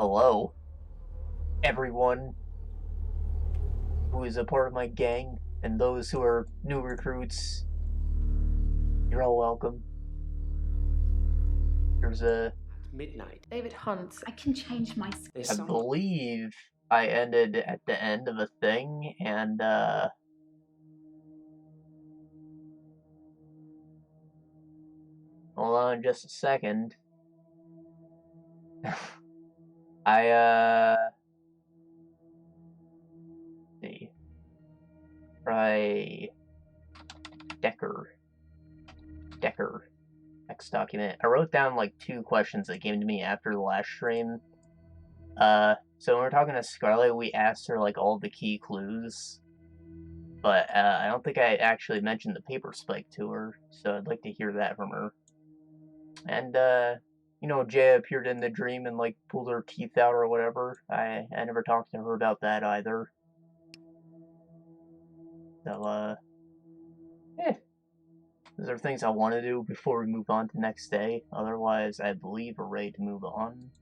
Hello, everyone who is a part of my gang, and those who are new recruits. You're all welcome. There's a... Midnight. David Hunt. I can change my I believe I ended at the end of a thing, and, hold on just a second. See. Try Dekker. Next document. I wrote down, like, 2 questions that came to me after the last stream. So when we were talking to Scarlet, we asked her, like, all the key clues. But, I don't think I actually mentioned the paper spike to her, so I'd like to hear that from her. And, you know, Jay appeared in the dream and, like, pulled her teeth out or whatever. I never talked to her about that either. So, yeah. Those are things I want to do before we move on to the next day. Otherwise, I believe we're ready to move on.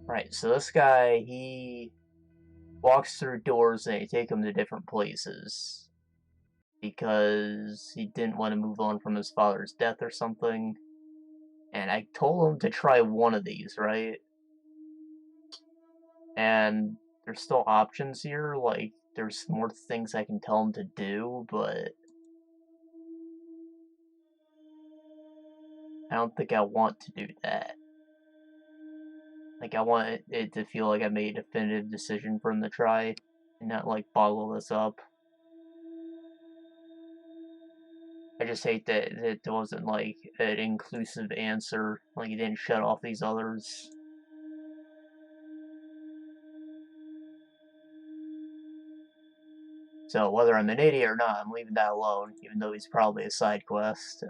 Right, so this guy, he walks through doors and they take him to different places. Because he didn't want to move on from his father's death or something. And I told him to try one of these, right? And there's still options here, like, there's more things I can tell him to do, but I don't think I want to do that. Like, I want it to feel like I made a definitive decision for him to try, and not, like, boggle this up. I just hate that it wasn't, like, an inclusive answer, like, he didn't shut off these others. So, whether I'm an idiot or not, I'm leaving that alone, even though he's probably a side quest.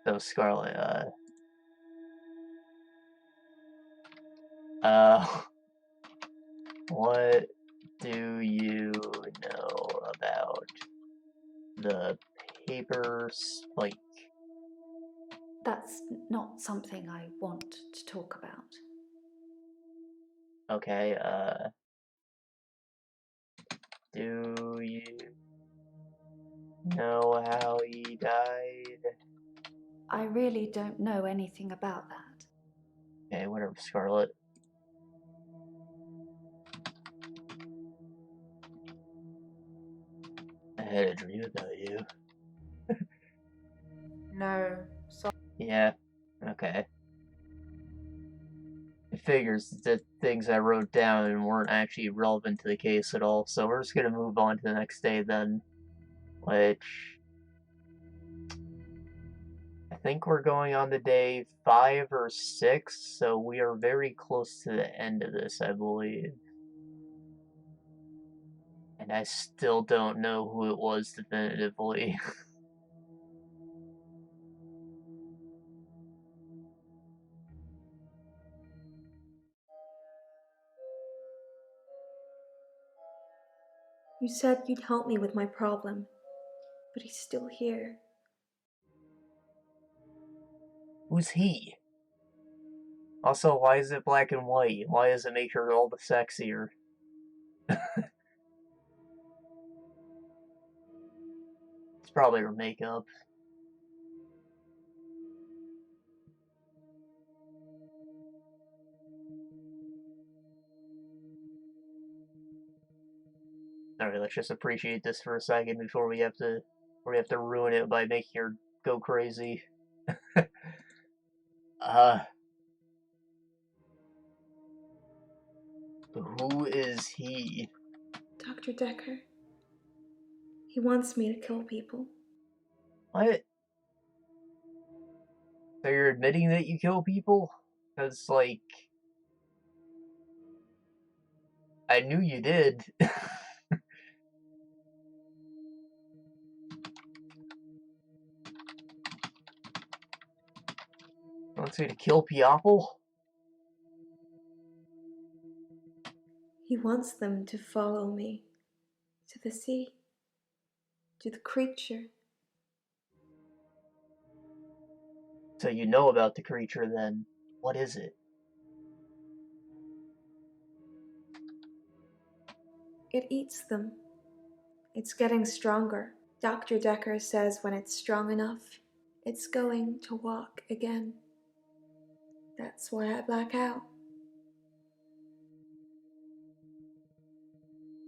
So, Scarlet, what do you know about the paper spike? That's not something I want to talk about. Okay, do you know how he died? I really don't know anything about that. Okay, whatever, Scarlet. I had a dream about you. No, so Yeah, okay. It figures that things I wrote down weren't actually relevant to the case at all, so we're just gonna move on to the next day then. Which... I think we're going on to day 5 or 6, so we are very close to the end of this, I believe. And I still don't know who it was definitively. You said you'd help me with my problem, but he's still here. Who's he? Also, why is it black and white? Why does it make her all the sexier? It's probably her makeup. Alright, let's just appreciate this for a second before we have to ruin it by making her go crazy. Who is he? Dr. Dekker. He wants me to kill people. What? So you're admitting that you kill people? Because, like... I knew you did. Wants me to kill people? He wants them to follow me to the sea, to the creature. So you know about the creature then. What is it? It eats them. It's getting stronger. Dr. Dekker says when it's strong enough, it's going to walk again. That's why I black out.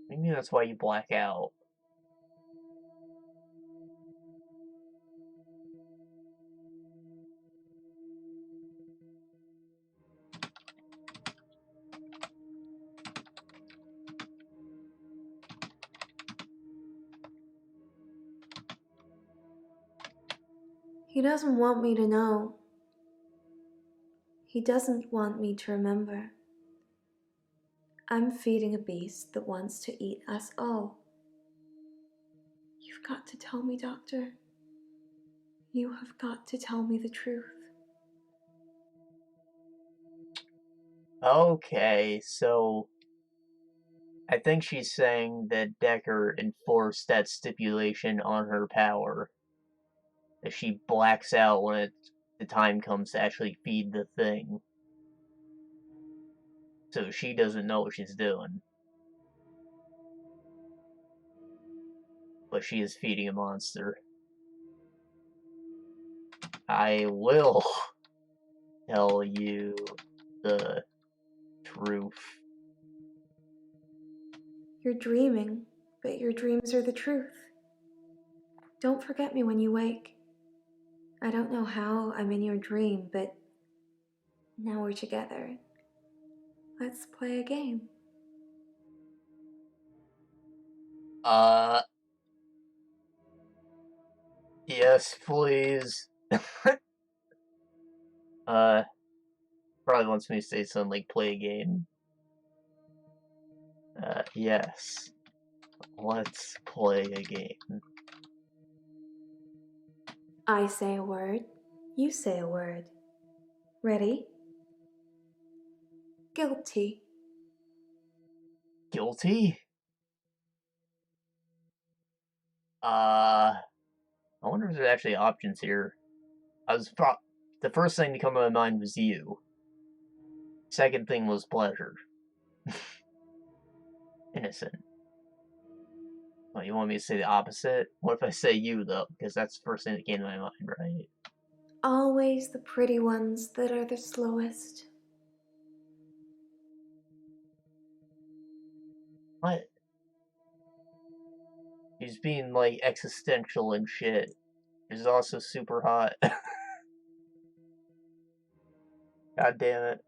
Maybe that's why you black out. He doesn't want me to know. He doesn't want me to remember. I'm feeding a beast that wants to eat us all. You've got to tell me, Doctor. You have got to tell me the truth. Okay, so I think she's saying that Dekker enforced that stipulation on her power. That she blacks out when the time comes to actually feed the thing. So she doesn't know what she's doing. But she is feeding a monster. I will tell you the truth. You're dreaming, but your dreams are the truth. Don't forget me when you wake. I don't know how I'm in your dream, but now we're together. Let's play a game. Yes, please. Probably wants me to say something like play a game. Yes. Let's play a game. I say a word, you say a word. Ready? Guilty. Guilty? I wonder if there's actually options here. The first thing to come to my mind was you. Second thing was pleasure. Innocent. Oh, you want me to say the opposite? What if I say you, though? Because that's the first thing that came to my mind, right? Always the pretty ones that are the slowest. What? He's being, like, existential and shit. He's also super hot. God damn it.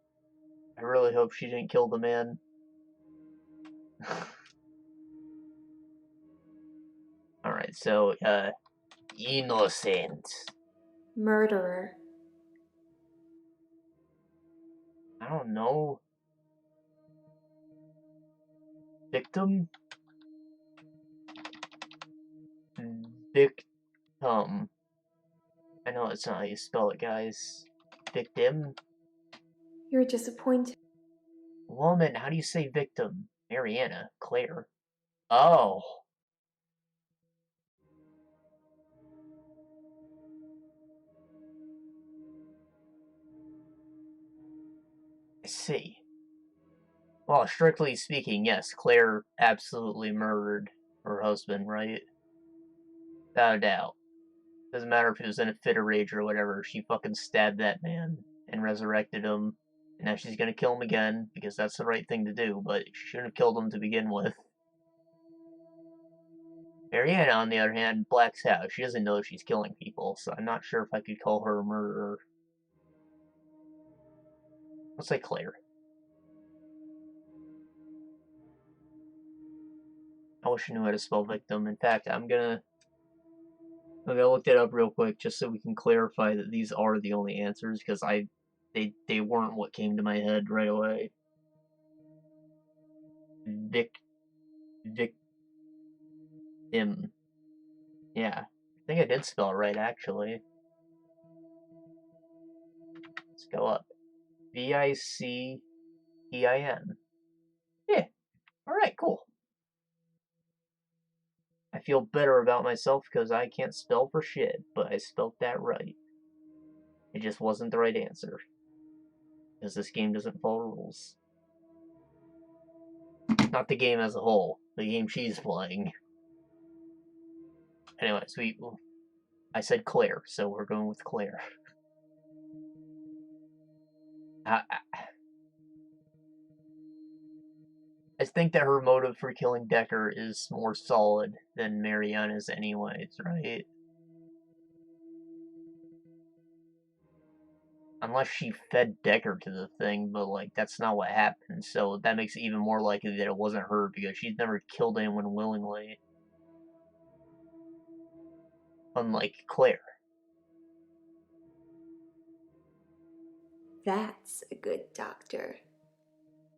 I really hope she didn't kill the man. Alright, so, innocent. Murderer. I don't know. Victim? Victim. I know it's not how you spell it, guys. Victim? You're disappointed. Woman, how do you say victim? Mariana. Clare. Oh. I see. Well, strictly speaking, yes, Clare absolutely murdered her husband, right? Without a doubt. Doesn't matter if he was in a fit of rage or whatever, she fucking stabbed that man and resurrected him. And now she's gonna kill him again, because that's the right thing to do, but she shouldn't have killed him to begin with. Mariana, on the other hand, blacks out. She doesn't know she's killing people, so I'm not sure if I could call her a murderer. Let's say Clare. I wish I knew how to spell victim. In fact, I'm gonna look that up real quick just so we can clarify that these are the only answers, because they weren't what came to my head right away. Victim. Yeah, I think I did spell it right, actually. Let's go up. Victim. Yeah, alright, cool. I feel better about myself because I can't spell for shit, but I spelled that right. It just wasn't the right answer. Because this game doesn't follow rules. Not the game as a whole. The game she's playing. Anyways, I said Clare, so we're going with Clare. I think that her motive for killing Dekker is more solid than Mariana's anyways, right? Unless she fed Dekker to the thing, but, like, that's not what happened, so that makes it even more likely that it wasn't her, because she's never killed anyone willingly. Unlike Clare. That's a good doctor.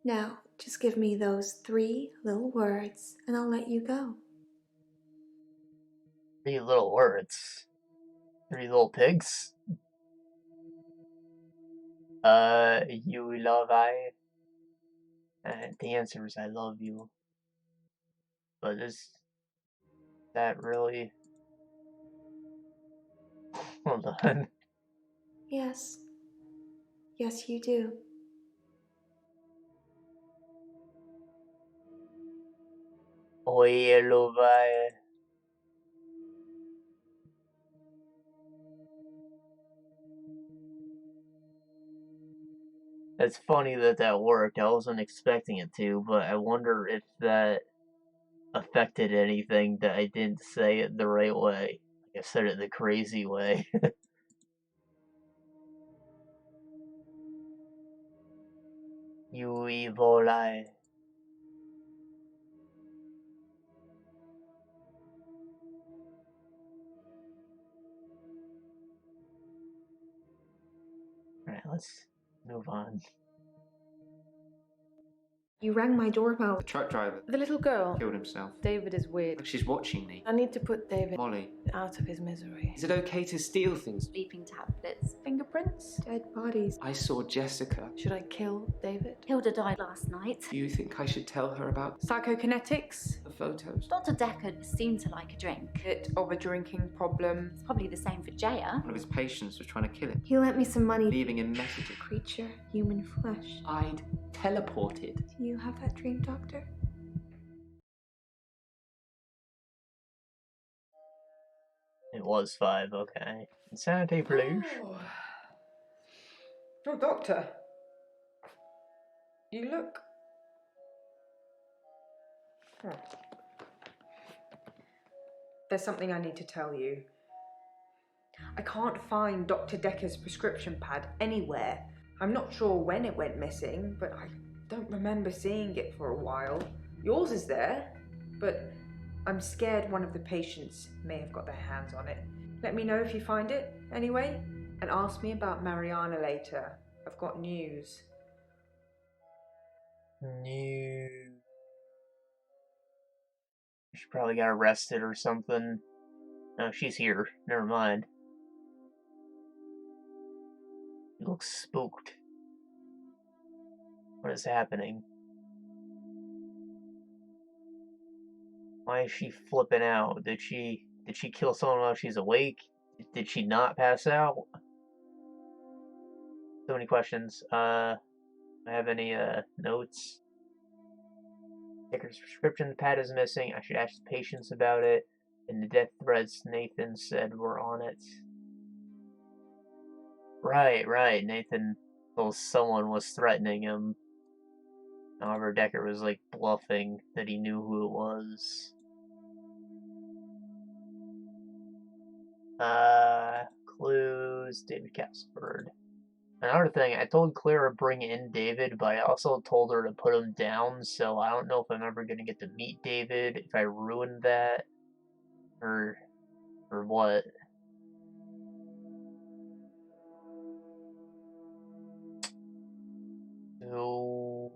Now, just give me those 3 little words and I'll let you go. 3 little words. 3 little pigs? You love I? The answer is I love you. But is that really? Hold on. Yes. Yes, you do. Oye, love I. It's funny that worked. I wasn't expecting it to, but I wonder if that affected anything that I didn't say it the right way. I said it the crazy way. You evil eye. Alright, let's move on. You rang my doorbell. The truck driver The little girl. killed himself. David is weird. Like she's watching me. I need to put David Molly, out of his misery. is it okay to steal things? Sleeping tablets. Fingerprints? Dead bodies. I saw Jessica. Should I kill David? Hilda died last night. Do you think I should tell her about Psychokinetics? the photos? Dr. Dekker seemed to like a drink. Bit of a drinking problem. It's probably the same for Jaya. One of his patients was trying to kill him, He lent me some money. leaving him messages. Creature, human flesh. I'd teleported. Do you have that dream, doctor? It was 5, okay. Insanity, please. Oh, doctor. You look... There's something I need to tell you. I can't find Dr. Dekker's prescription pad anywhere. I'm not sure when it went missing, but I don't remember seeing it for a while. Yours is there, but I'm scared one of the patients may have got their hands on it. Let me know if you find it, anyway, and ask me about Mariana later. I've got news. No. She probably got arrested or something. No, she's here. Never mind. She looks spooked. What is happening? Why is she flipping out? Did she kill someone while she's awake? Did she not pass out? So many questions. Do I have any notes? Dekker's prescription pad is missing. I should ask the patients about it. In the death threats, Nathan said we're on it. Right. Nathan told someone was threatening him. However, Dekker was like bluffing that he knew who it was. Clues, David Castleford. Another thing, I told Claire to bring in David, but I also told her to put him down, so I don't know if I'm ever gonna get to meet David, if I ruined that, or what. So,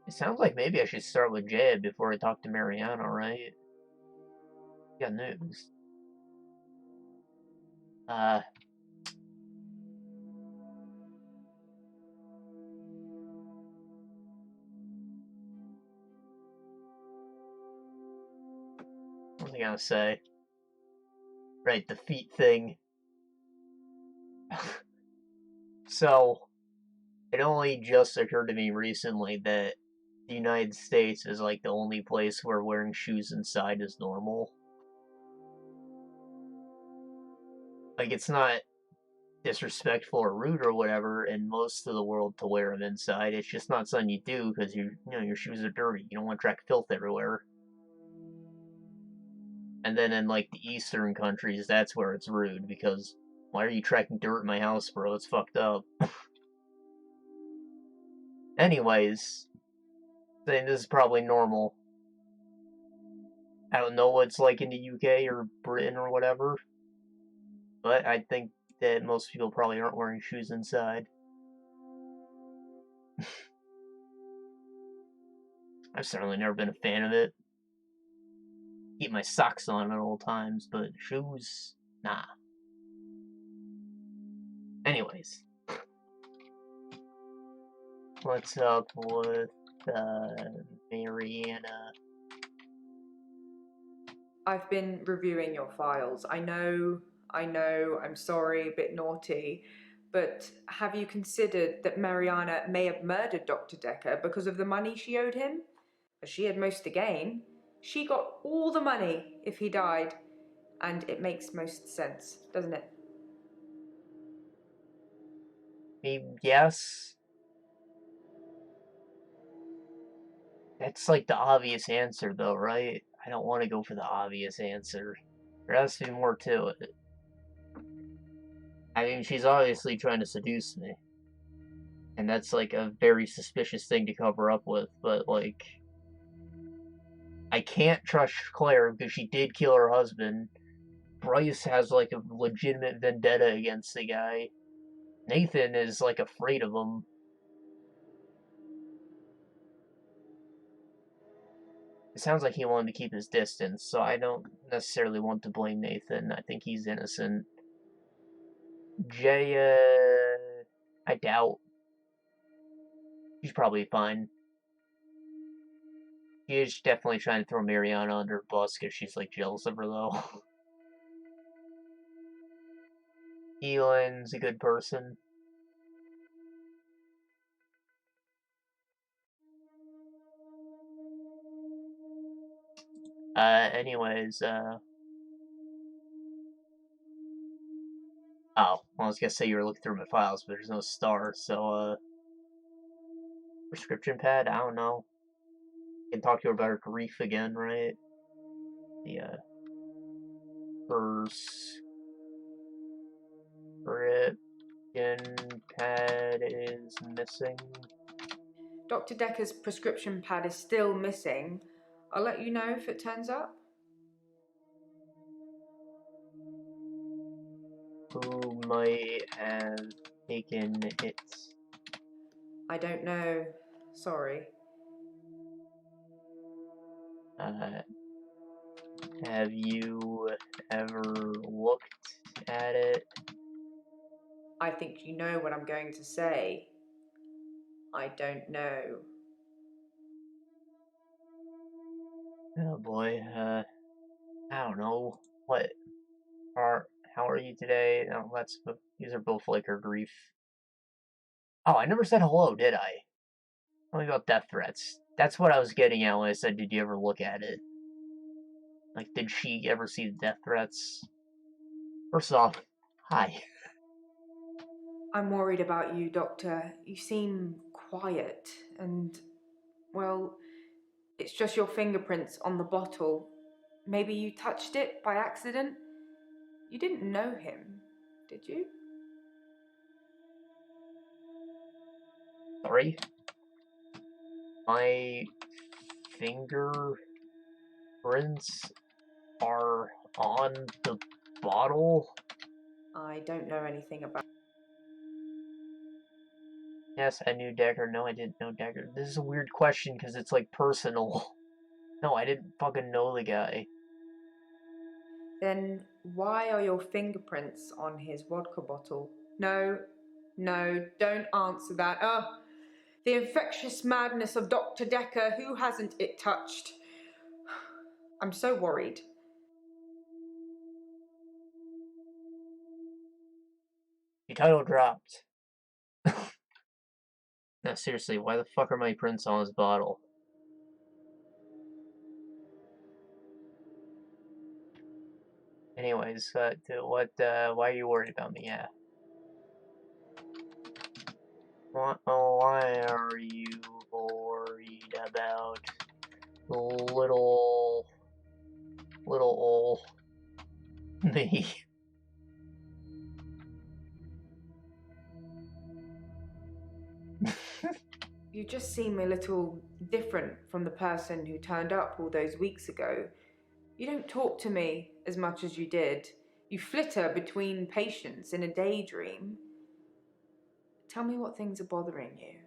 it sounds like maybe I should start with Jed before I talk to Mariana, right? Got news. gonna say? Right, the feet thing. So, it only just occurred to me recently that the United States is like the only place where wearing shoes inside is normal. Like, it's not disrespectful or rude or whatever in most of the world to wear them inside. It's just not something you do because your shoes are dirty. You don't want to track filth everywhere. And then in like the Eastern countries, that's where it's rude because why are you tracking dirt in my house, bro? It's fucked up. Anyways, saying this is probably normal. I don't know what it's like in the UK or Britain or whatever, but I think that most people probably aren't wearing shoes inside. I've certainly never been a fan of it. Keep my socks on at all times, but shoes, nah. Anyways. What's up with, Mariana? I've been reviewing your files. I know, I'm sorry, a bit naughty, but have you considered that Mariana may have murdered Dr. Dekker because of the money she owed him? She had most to gain. She got all the money if he died, and it makes most sense, doesn't it? Yes. That's like the obvious answer, though, right? I don't want to go for the obvious answer. There has to be more to it. I mean, she's obviously trying to seduce me. And that's like a very suspicious thing to cover up with, but like, I can't trust Clare because she did kill her husband. Bryce has like a legitimate vendetta against the guy. Nathan is like afraid of him. It sounds like he wanted to keep his distance, so I don't necessarily want to blame Nathan. I think he's innocent. Jaya, I doubt. She's probably fine. She is definitely trying to throw Mariana under a bus because she's like jealous of her, though. Elin's a good person. Anyways, oh, well, I was gonna say you were looking through my files, but there's no star, so, prescription pad? I don't know. Can talk to her about her grief again, right? Yeah. Prescription pad is missing. Dr. Dekker's prescription pad is still missing. I'll let you know if it turns up. Who might have taken it? I don't know. Sorry. Have you ever looked at it? I think you know what I'm going to say. I don't know. Oh boy, I don't know. How are you today? No, these are both like her grief. Oh, I never said hello, did I? Tell me about death threats. That's what I was getting at when I said, did you ever look at it? Like, did she ever see the death threats? First off, hi. I'm worried about you, Doctor. You seem quiet and, well, it's just your fingerprints on the bottle. Maybe you touched it by accident? You didn't know him, did you? Sorry? My fingerprints are on the bottle? I don't know anything about. Yes, I knew Dekker. No, I didn't know Dekker. This is a weird question because it's like personal. No, I didn't fucking know the guy. Then why are your fingerprints on his vodka bottle? No, don't answer that. Oh, the infectious madness of Dr. Dekker. Who hasn't it touched? I'm so worried. Your title dropped. No, seriously, why the fuck are my prints on his bottle? Anyways, why are you worried about me? Yeah. Why are you worried about little old me? You just seem a little different from the person who turned up all those weeks ago. You don't talk to me as much as you did. You flitter between patients in a daydream. Tell me what things are bothering you.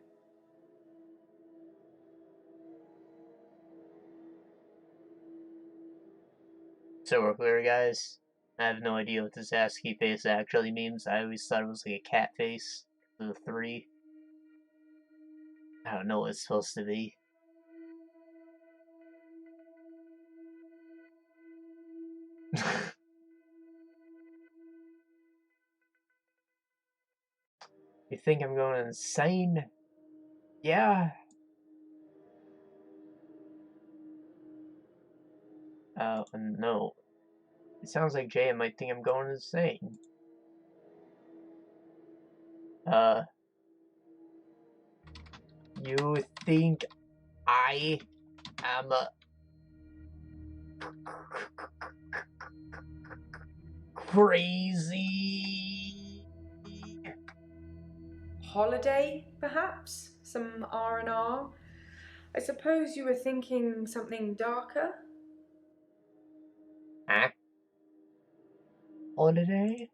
So we're clear, guys. I have no idea what this ASCII face actually means. I always thought it was like a cat face. The 3. I don't know what it's supposed to be. You think I'm going insane? Yeah. No. It sounds like Jay might think I'm going insane. You think I am crazy? Holiday, perhaps? Some R&R? I suppose you were thinking something darker? Huh? Holiday?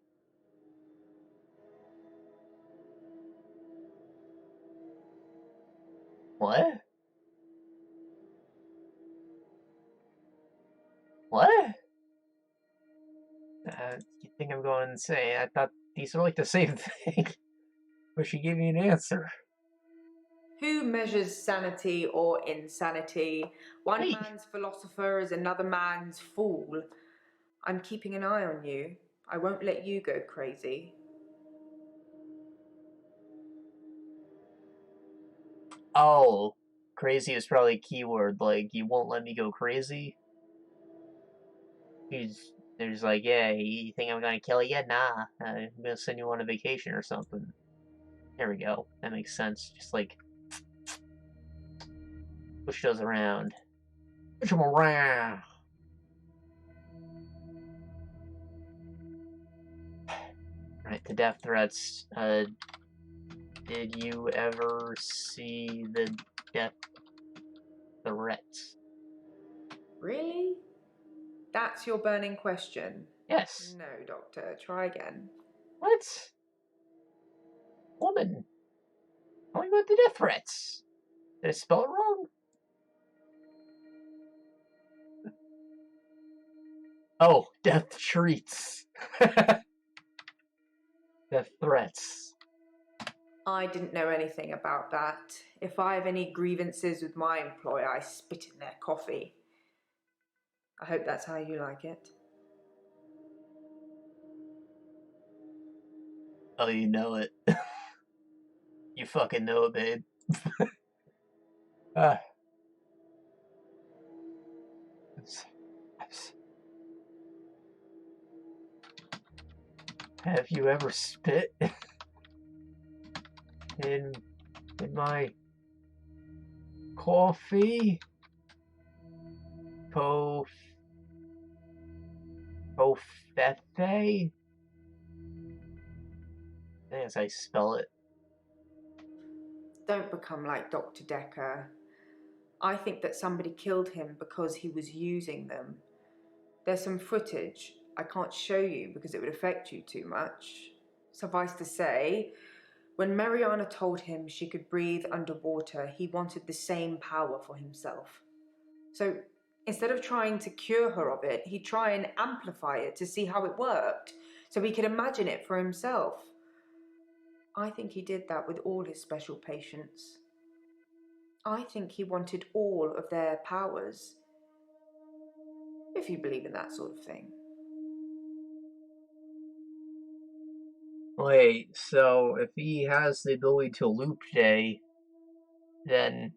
What? What? You think I'm going insane? I thought these are like the same thing. But she gave me an answer. Who measures sanity or insanity? One Hey. man's philosopher is another man's fool. I'm keeping an eye on you. I won't let you go crazy. Oh, crazy is probably a keyword. Like, you won't let me go crazy? There's like, yeah, you think I'm gonna kill you? Nah, I'm gonna send you on a vacation or something. There we go. That makes sense. Just like, push those around. Push them around. Right, the death threats. Did you ever see the death threats? Really? That's your burning question? Yes. No, Doctor. Try again. What? Woman. Tell me about the death threats. Did I spell it wrong? Oh, death treats. Death threats. I didn't know anything about that. If I have any grievances with my employer, I spit in their coffee. I hope that's how you like it. Oh, you know it. You fucking know it, babe. Have you ever spit in my coffee? Kofefe? As I spell it. Don't become like Dr. Dekker. I think that somebody killed him because he was using them. There's some footage I can't show you because it would affect you too much. Suffice to say, when Mariana told him she could breathe underwater, he wanted the same power for himself. So instead of trying to cure her of it, he'd try and amplify it to see how it worked, so he could imagine it for himself. I think he did that with all his special patients. I think he wanted all of their powers, if you believe in that sort of thing. Wait, so if he has the ability to loop day, then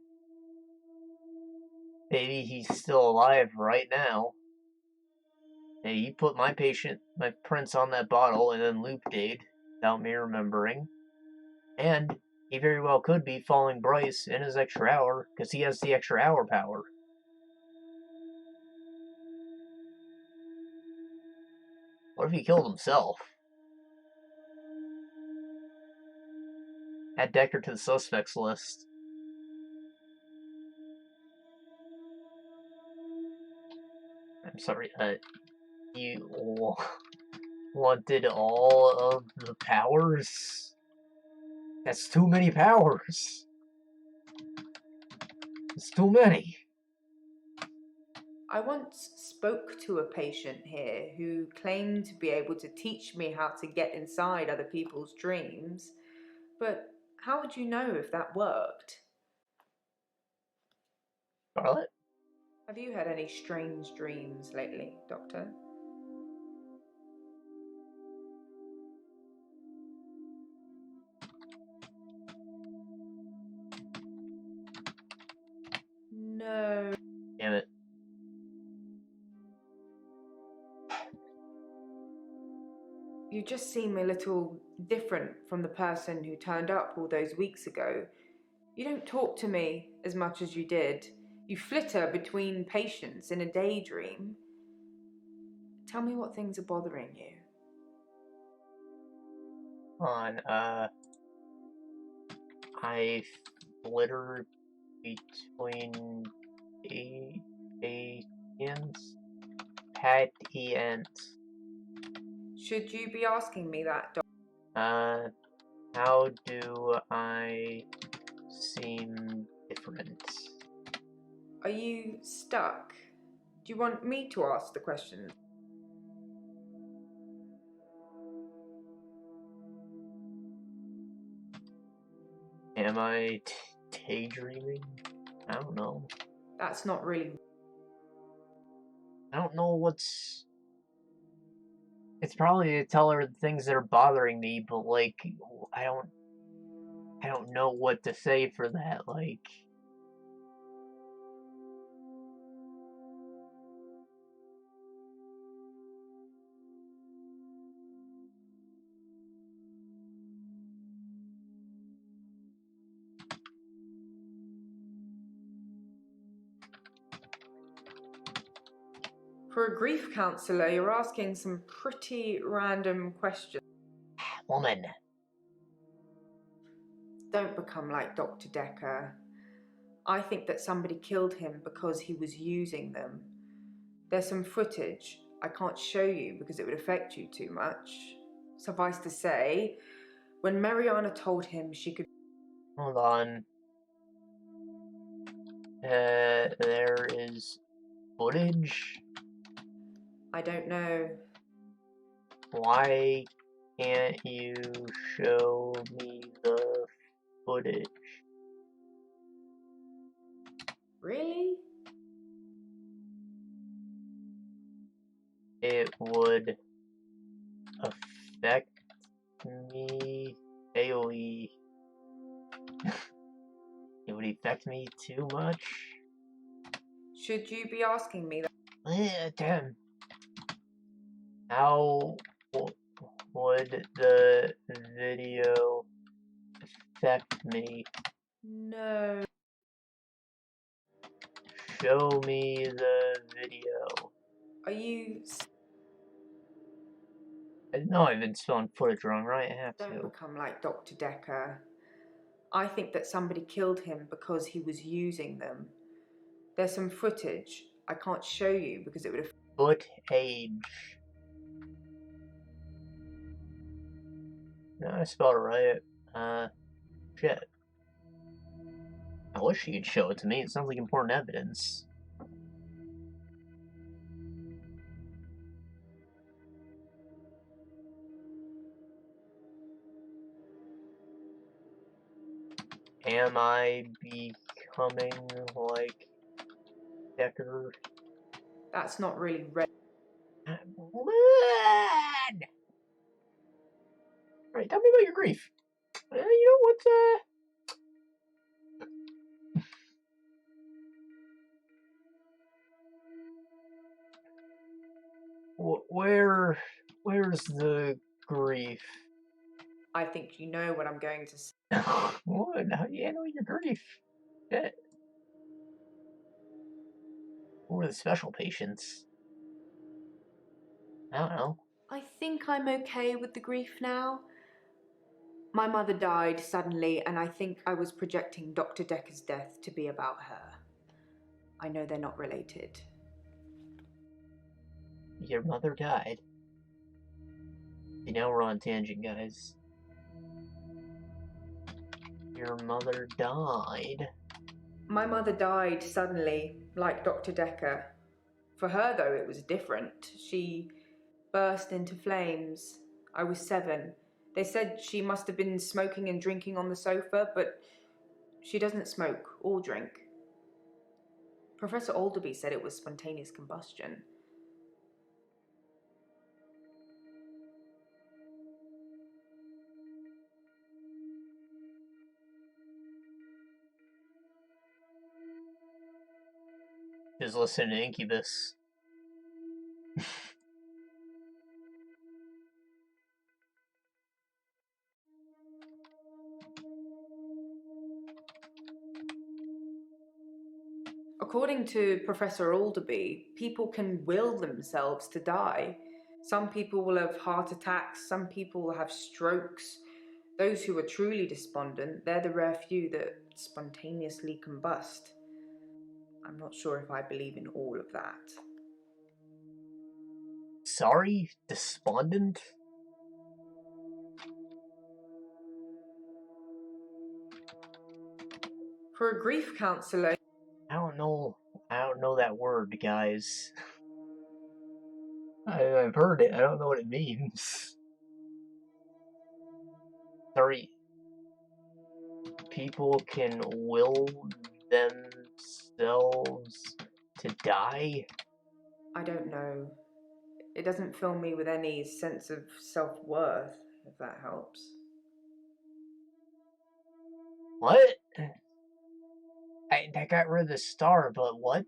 maybe he's still alive right now. Hey, you put my prints on that bottle and then loop dayed without me remembering. And he very well could be following Bryce in his extra hour, because he has the extra hour power. What if he killed himself? Add Dekker to the suspects list. I'm sorry, you wanted all of the powers? That's too many powers. It's too many. I once spoke to a patient here who claimed to be able to teach me how to get inside other people's dreams, but how would you know if that worked? Scarlet? Have you had any strange dreams lately, Doctor? No. Damn it. You just seem a little different from the person who turned up all those weeks ago. You don't talk to me as much as you did. You flitter between patients in a daydream. Tell me what things are bothering you. I flitter between patients. Patients. Should you be asking me that, Doctor? How do I seem different? Are you stuck? Do you want me to ask the questions? Am I daydreaming? I don't know. That's not really... I don't know what's... It's probably to tell her the things that are bothering me, but, like, I don't know what to say for that, like... For a grief counsellor, you're asking some pretty random questions. Woman. Don't become like Dr. Dekker. I think that somebody killed him because he was using them. There's some footage I can't show you because it would affect you too much. Suffice to say, when Mariana told him she could... Hold on. There is footage? I don't know. Why can't you show me the footage? Really? It would affect me daily. It would affect me too much? Should you be asking me that? Damn. How would the video affect me? No. Show me the video. Are you... I know I've been spelling footage wrong, right? I have Don't to. become like Dr. Dekker. I think that somebody killed him because he was using them. There's some footage I can't show you because it would affect... Footage. No, I spelled it right. Shit. I wish you could show it to me. It sounds like important evidence. Am I becoming like Dekker? That's not really red. Woman! Alright, tell me about your grief. You know what's, where's the grief? I think you know what I'm going to say. What? How do you handle your grief? Shit. Who are the special patients? I don't know. I think I'm okay with the grief now. My mother died suddenly, and I think I was projecting Dr. Dekker's death to be about her. I know they're not related. Your mother died. You know we're on tangent, guys. Your mother died. My mother died suddenly, like Dr. Dekker. For her, though, it was different. She burst into flames. I was 7. They said she must have been smoking and drinking on the sofa, but she doesn't smoke or drink. Professor Alderby said it was spontaneous combustion. Just listen to Incubus. According to Professor Alderby, people can will themselves to die. Some people will have heart attacks, some people will have strokes. Those who are truly despondent, they're the rare few that spontaneously combust. I'm not sure if I believe in all of that. Sorry? Despondent? For a grief counsellor, I don't know that word, guys. I've heard it, I don't know what it means. Sorry. People can will themselves to die? I don't know. It doesn't fill me with any sense of self-worth, if that helps. What? I got rid of the star, but what?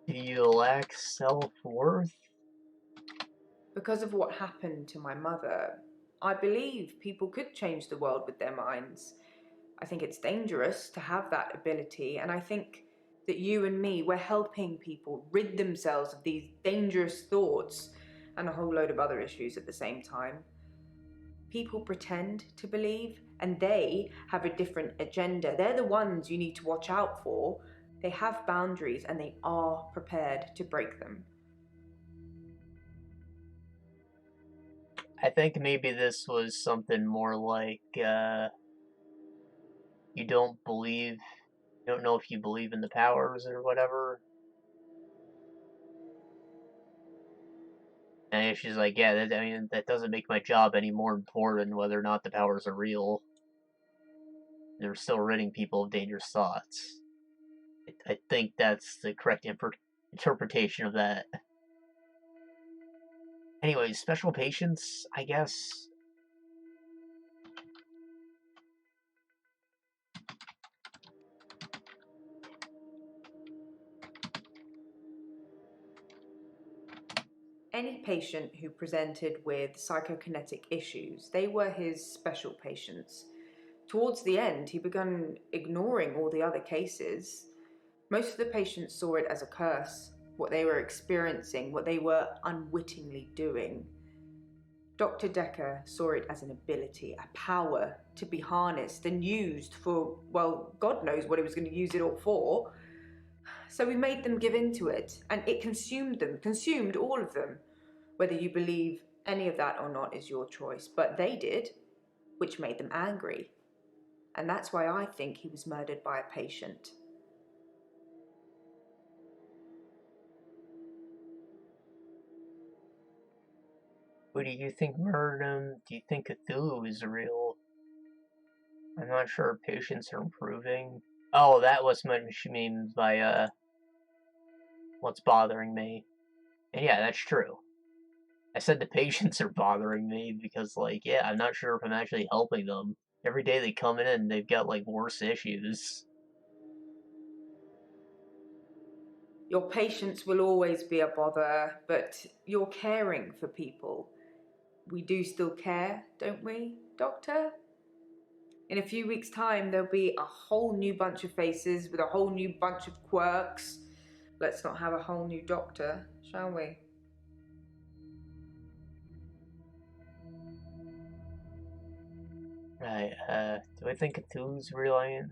Do you lack self-worth? Because of what happened to my mother, I believe people could change the world with their minds. I think it's dangerous to have that ability, and I think that you and me, we're helping people rid themselves of these dangerous thoughts and a whole load of other issues at the same time. People pretend to believe, and they have a different agenda. They're the ones you need to watch out for. They have boundaries, and they are prepared to break them. I think maybe this was something more like, you don't know if you believe in the powers or whatever. And she's like, yeah, that doesn't make my job any more important whether or not the powers are real. They're still ridding people of dangerous thoughts. I think that's the correct interpretation of that. Anyways, special patients, I guess. Any patient who presented with psychokinetic issues, they were his special patients. Towards the end, he began ignoring all the other cases. Most of the patients saw it as a curse, what they were experiencing, what they were unwittingly doing. Dr. Dekker saw it as an ability, a power to be harnessed and used for, well, God knows what he was going to use it all for. So we made them give in to it, and it consumed them, consumed all of them. Whether you believe any of that or not is your choice, but they did, which made them angry. And that's why I think he was murdered by a patient. Who do you think murdered him? Do you think Cthulhu is real? I'm not sure. Patients are improving. Oh, that was what she means by, what's bothering me. And yeah, that's true. I said the patients are bothering me because, like, yeah, I'm not sure if I'm actually helping them. Every day they come in and they've got, like, worse issues. Your patients will always be a bother, but you're caring for people. We do still care, don't we, Doctor? In a few weeks' time, there'll be a whole new bunch of faces with a whole new bunch of quirks. Let's not have a whole new doctor, shall we? Right, do I think Cthulhu's real? I mean,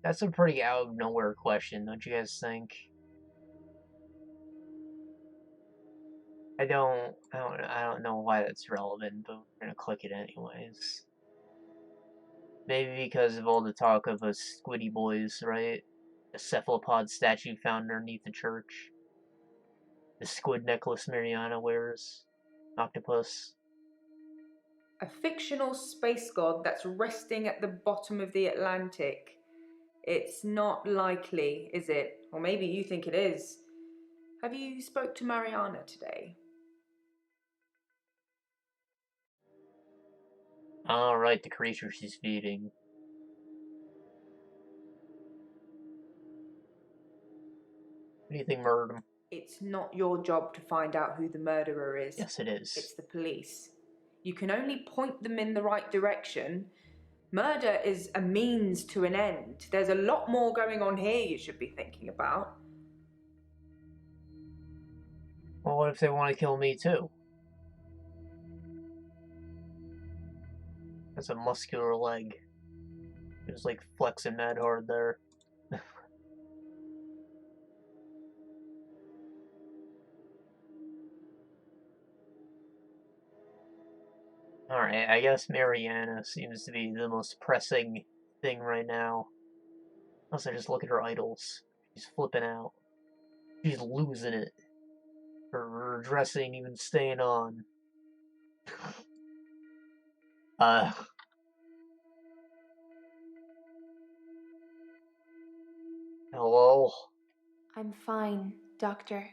that's a pretty out of nowhere question, don't you guys think? I don't know why that's relevant, but we're gonna click it anyways. Maybe because of all the talk of us squiddy boys, right? The cephalopod statue found underneath the church. The squid necklace Mariana wears. Octopus. A fictional space god that's resting at the bottom of the Atlantic. It's not likely, is it? Or maybe you think it is. Have you spoke to Mariana today? Alright, the creature she's feeding. What do you think murdered him? It's not your job to find out who the murderer is. Yes, it is. It's the police. You can only point them in the right direction. Murder is a means to an end. There's a lot more going on here you should be thinking about. Well, what if they want to kill me too? That's a muscular leg. It was like flexing mad hard there. Alright, I guess Mariana seems to be the most pressing thing right now. Also, just look at her idols. She's flipping out. She's losing it. Her dress ain't even staying on. Hello? I'm fine, Doctor.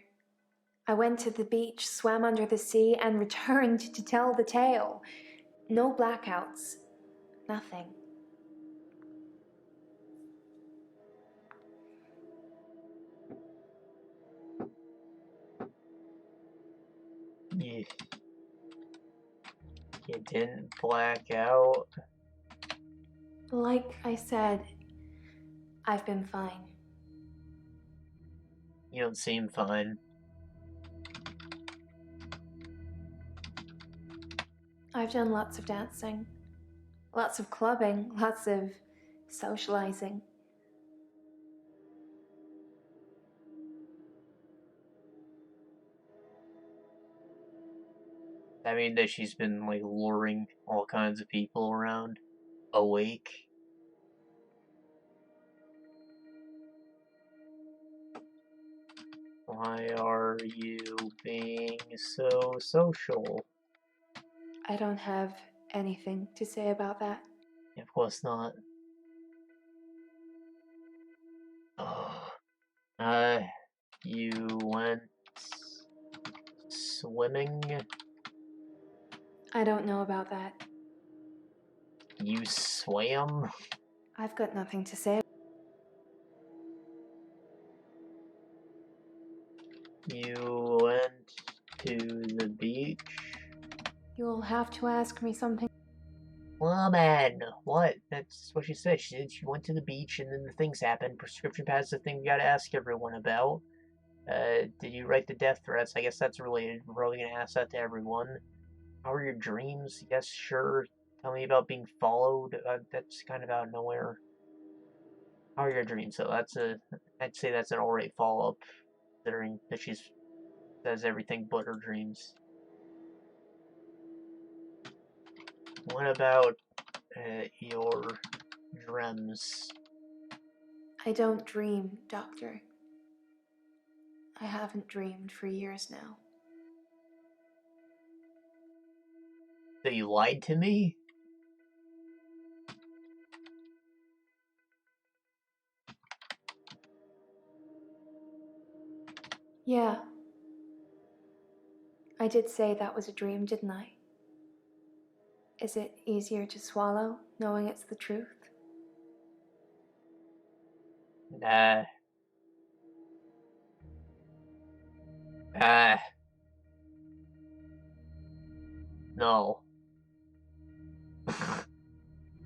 I went to the beach, swam under the sea, and returned to tell the tale. No blackouts. Nothing. You didn't black out? Like I said, I've been fine. You don't seem fine. I've done lots of dancing, lots of clubbing, lots of socializing. I mean that she's been, like, luring all kinds of people around. Awake. Why are you being so social? I don't have anything to say about that. Of course not. You went swimming? I don't know about that. You swam? I've got nothing to say. You went to the beach? You'll have to ask me something. Woman! What? That's what she said. She said she went to the beach and then the things happened. Prescription pad's the thing we gotta ask everyone about. Did you write the death threats? I guess that's related. We're probably gonna ask that to everyone. How are your dreams? Yes, sure. Tell me about being followed. That's kind of out of nowhere. How are your dreams? So I'd say that's an alright follow-up, considering that she says everything but her dreams. What about your dreams? I don't dream, Doctor. I haven't dreamed for years now. So you lied to me? Yeah. I did say that was a dream, didn't I? Is it easier to swallow, knowing it's the truth? Nah. Ah. No.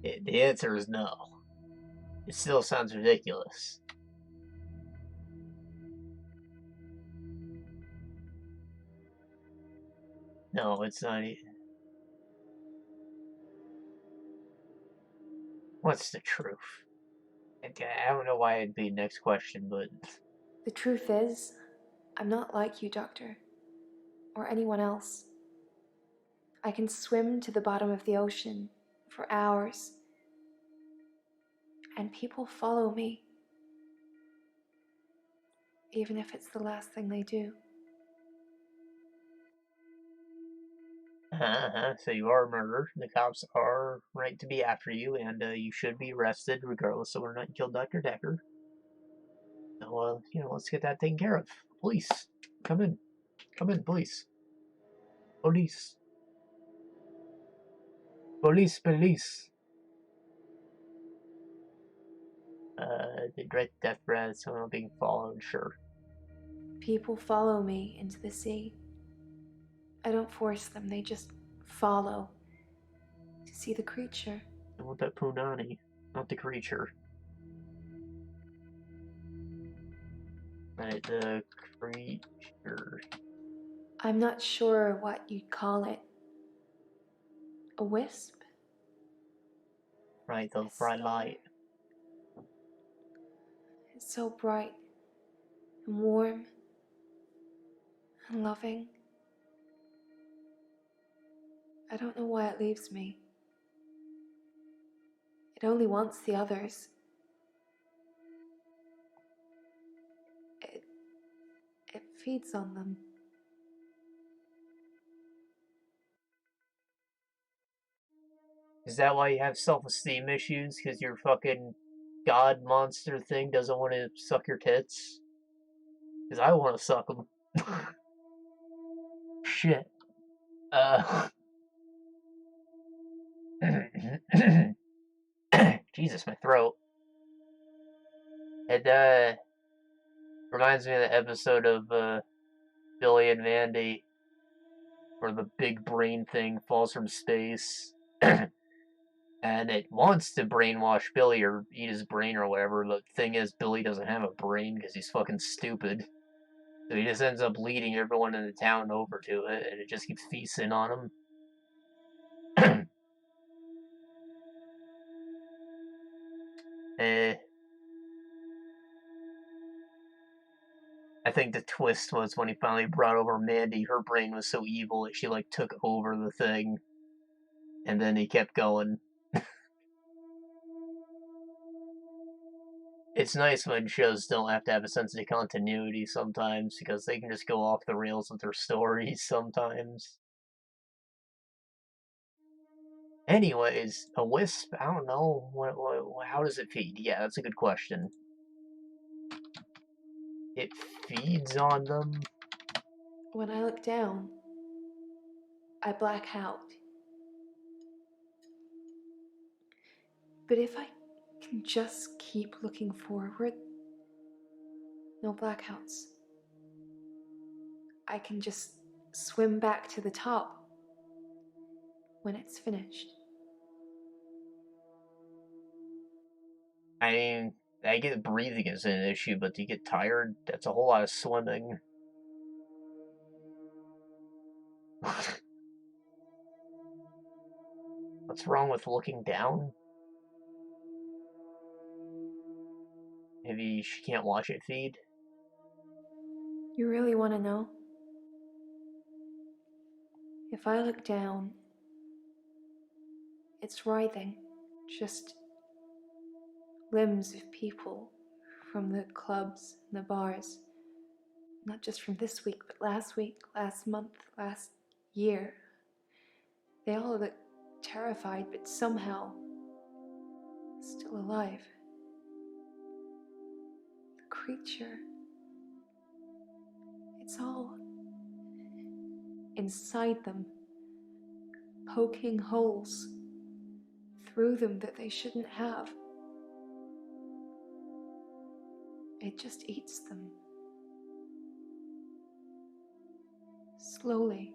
The answer is no. It still sounds ridiculous. No, it's not. What's the truth? I don't know why it'd be next question, but The truth is, I'm not like you, Doctor, or anyone else. I can swim to the bottom of the ocean for hours, and people follow me, even if it's the last thing they do. so you are a murderer. The cops are right to be after you, and you should be arrested regardless of whether or not you killed Dr. Dekker. So, let's get that taken care of. Police, come in. Come in, police. Police. Police, police. The dread death threat, someone being followed, sure. People follow me into the sea. I don't force them, they just follow to see the creature. I want that punani, not the creature. Right, the creature. I'm not sure what you'd call it. A wisp? Right, the bright light. It's so bright and warm and loving. I don't know why it leaves me. It only wants the others. It feeds on them. Is that why you have self-esteem issues? Because your fucking god monster thing doesn't want to suck your tits? Because I want to suck them. Shit. Jesus, my throat. It, reminds me of the episode of, Billy and Mandy, where the big brain thing falls from space. And it wants to brainwash Billy or eat his brain or whatever. The thing is, Billy doesn't have a brain because he's fucking stupid. So he just ends up leading everyone in the town over to it, and it just keeps feasting on him. I think the twist was when he finally brought over Mandy, her brain was so evil that she, took over the thing. And then he kept going. It's nice when shows don't have to have a sense of continuity sometimes, because they can just go off the rails with their stories sometimes. Anyways, a wisp, I don't know, how does it feed? Yeah, that's a good question. It feeds on them? When I look down, I black out. But if I can just keep looking forward, no blackouts. I can just swim back to the top when it's finished. I mean, I get breathing is an issue, but do you get tired? That's a whole lot of swimming. What's wrong with looking down? Maybe she can't watch it feed? You really want to know? If I look down, it's writhing, just limbs of people from the clubs and the bars. Not just from this week, but last week, last month, last year. They all look terrified, but somehow still alive. The creature, It's all inside them, poking holes through them that they shouldn't have. It just eats them. Slowly.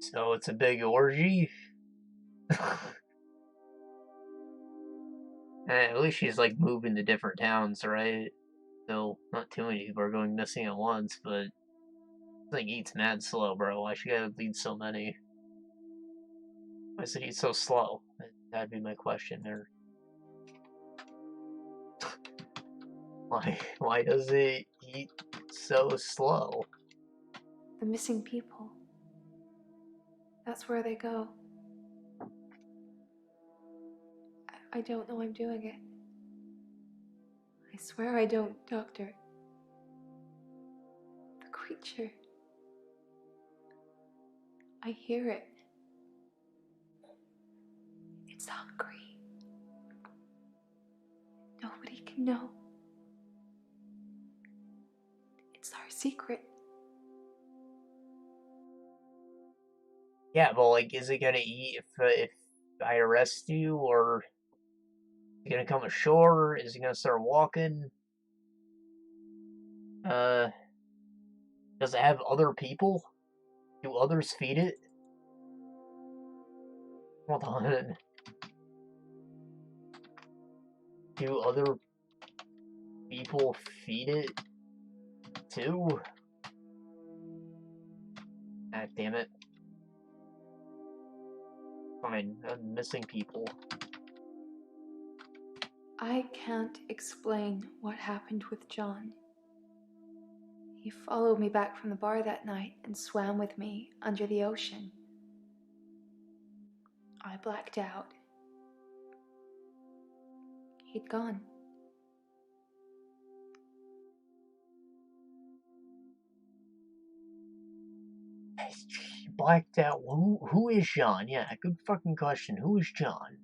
So it's a big orgy? At least she's like moving to different towns, right? So not too many people are going missing at once, but this thing eats mad slow, bro. Why she gotta lead so many? Why does it eat so slow? That'd be my question there. Why does it eat so slow? The missing people. That's where they go. I don't know I'm doing it. I swear I don't, Doctor. The creature. I hear it. It's hungry. Nobody can know. It's our secret. Yeah, but like, is it gonna eat if I arrest you, or is it gonna come ashore? Is it gonna start walking? Does it have other people? Do others feed it? Hold on. Do other people feed it too? God damn it. Fine, I'm missing people. I can't explain what happened with John. He followed me back from the bar that night and swam with me under the ocean. I blacked out. He'd gone. Blacked out. Who is John? Yeah, good fucking question. Who is John?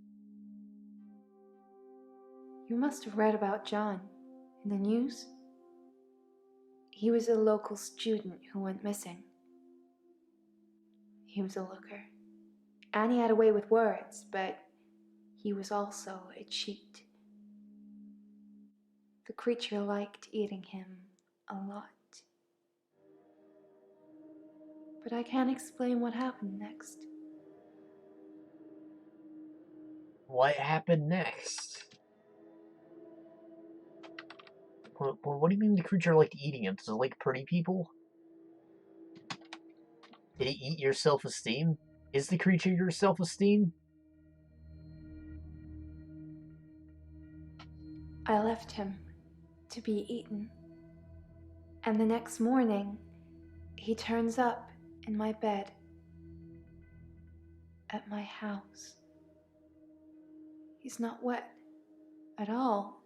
You must have read about John in the news. He was a local student who went missing. He was a looker. And he had a way with words, but he was also a cheat. The creature liked eating him a lot. But I can't explain what happened next. What happened next? What do you mean the creature liked eating him? Does it like pretty people? Did it eat your self-esteem? Is the creature your self-esteem? I left him to be eaten. And the next morning, he turns up in my bed at my house. He's not wet at all.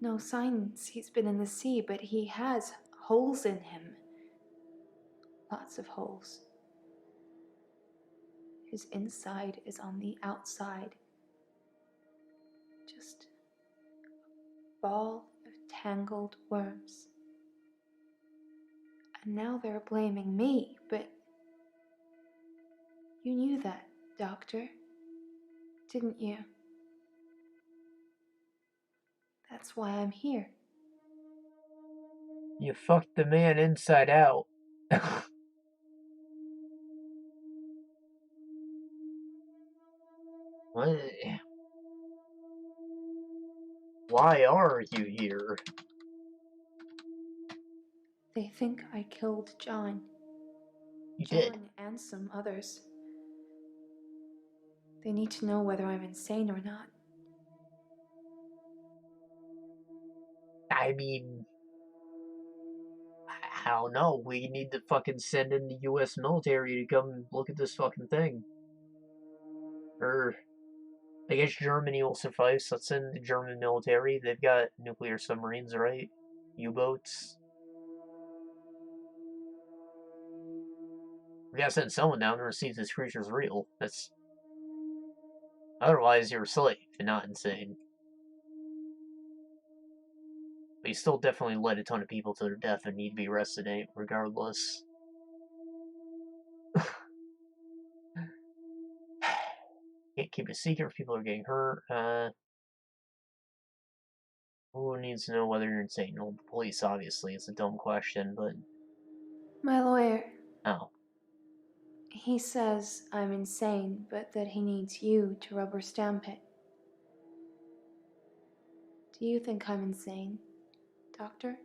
No signs he's been in the sea, but he has holes in him. Lots of holes. His inside is on the outside. Just a ball of tangled worms. And now they're blaming me, but you knew that, Doctor, didn't you? That's why I'm here. You fucked the man inside out. What? Why are you here? They think I killed John. You John did. and some others. They need to know whether I'm insane or not. I mean, I don't know. We need to fucking send in the US military to come look at this fucking thing. Or, I guess Germany will suffice. Let's send the German military. They've got nuclear submarines, right? U-boats. We gotta send someone down to see if this creature's real. That's... Otherwise, you're a slave and not insane. But you still definitely led a ton of people to their death and need to be arrested regardless. Can't keep it a secret if people are getting hurt. Who needs to know whether you're insane? Well, the police, obviously. It's a dumb question, but... My lawyer. Oh. He says I'm insane, but that he needs you to rubber stamp it. Do you think I'm insane, Doctor?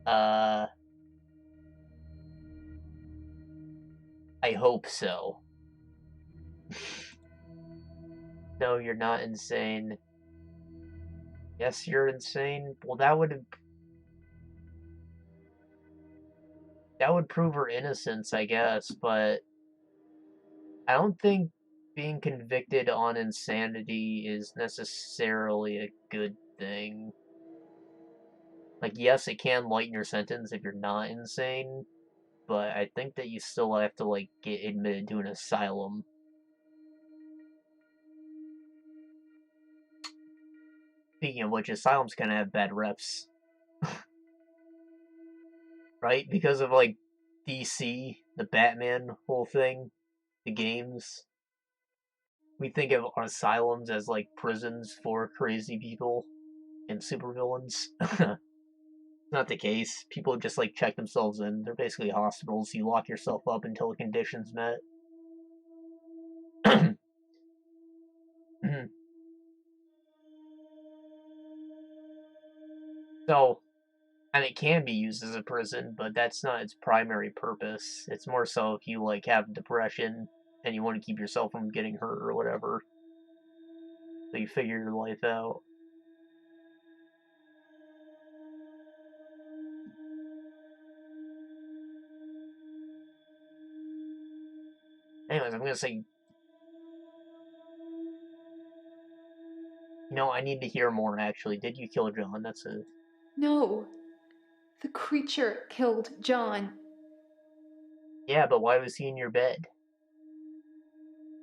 I hope so. No, you're not insane. Yes, you're insane. Well, that would prove her innocence, I guess, but I don't think being convicted on insanity is necessarily a good thing. Like, yes, it can lighten your sentence if you're not insane, but I think that you still have to, like, get admitted to an asylum. Speaking of which, asylums kind of have bad reps. Right? Because of, like, DC, the Batman whole thing, the games. We think of asylums as, like, prisons for crazy people and supervillains. Not the case. People just, like, check themselves in. They're basically hospitals. You lock yourself up until a condition's met. So, and it can be used as a prison, but that's not its primary purpose. It's more so if you, like, have depression and you want to keep yourself from getting hurt or whatever. So you figure your life out. Anyways, I'm gonna say... You know, I need to hear more, actually. Did you kill John? That's a... No. The creature killed John. Yeah, but why was he in your bed?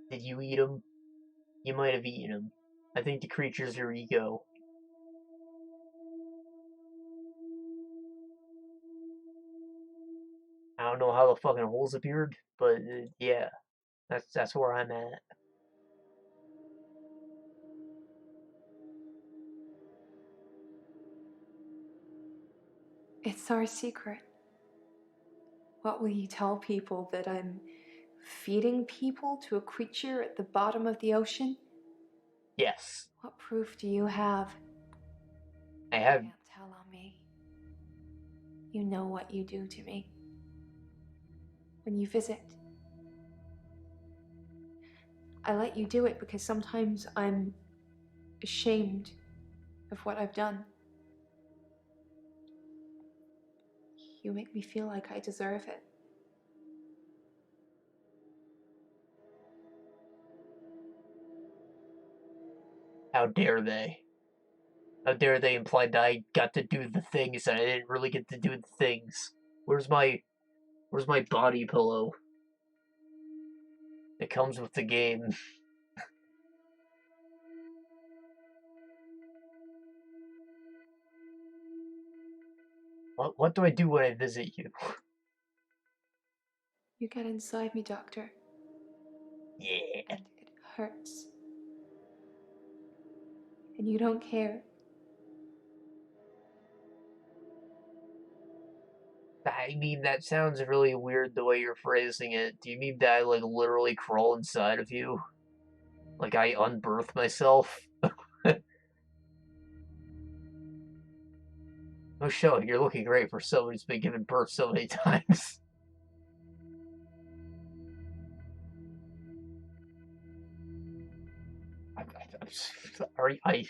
Did you eat him? You might have eaten him. I think the creature's your ego. I don't know how the fucking holes appeared, but yeah, that's where I'm at. It's our secret. What will you tell people, that I'm feeding people to a creature at the bottom of the ocean? Yes. What proof do you have? I have... You can't tell on me. You know what you do to me. When you visit, I let you do it because sometimes I'm ashamed of what I've done. You make me feel like I deserve it. How dare they? How dare they imply that I got to do the things and I didn't really get to do the things? Where's my body pillow? It comes with the game. What do I do when I visit you? You get inside me, Doctor. Yeah. And it hurts. And you don't care. I mean, that sounds really weird the way you're phrasing it. Do you mean that I, like, literally crawl inside of you? Like I unbirth myself? Oh, show, you're looking great for somebody who's been given birth so many times. I'm sorry, I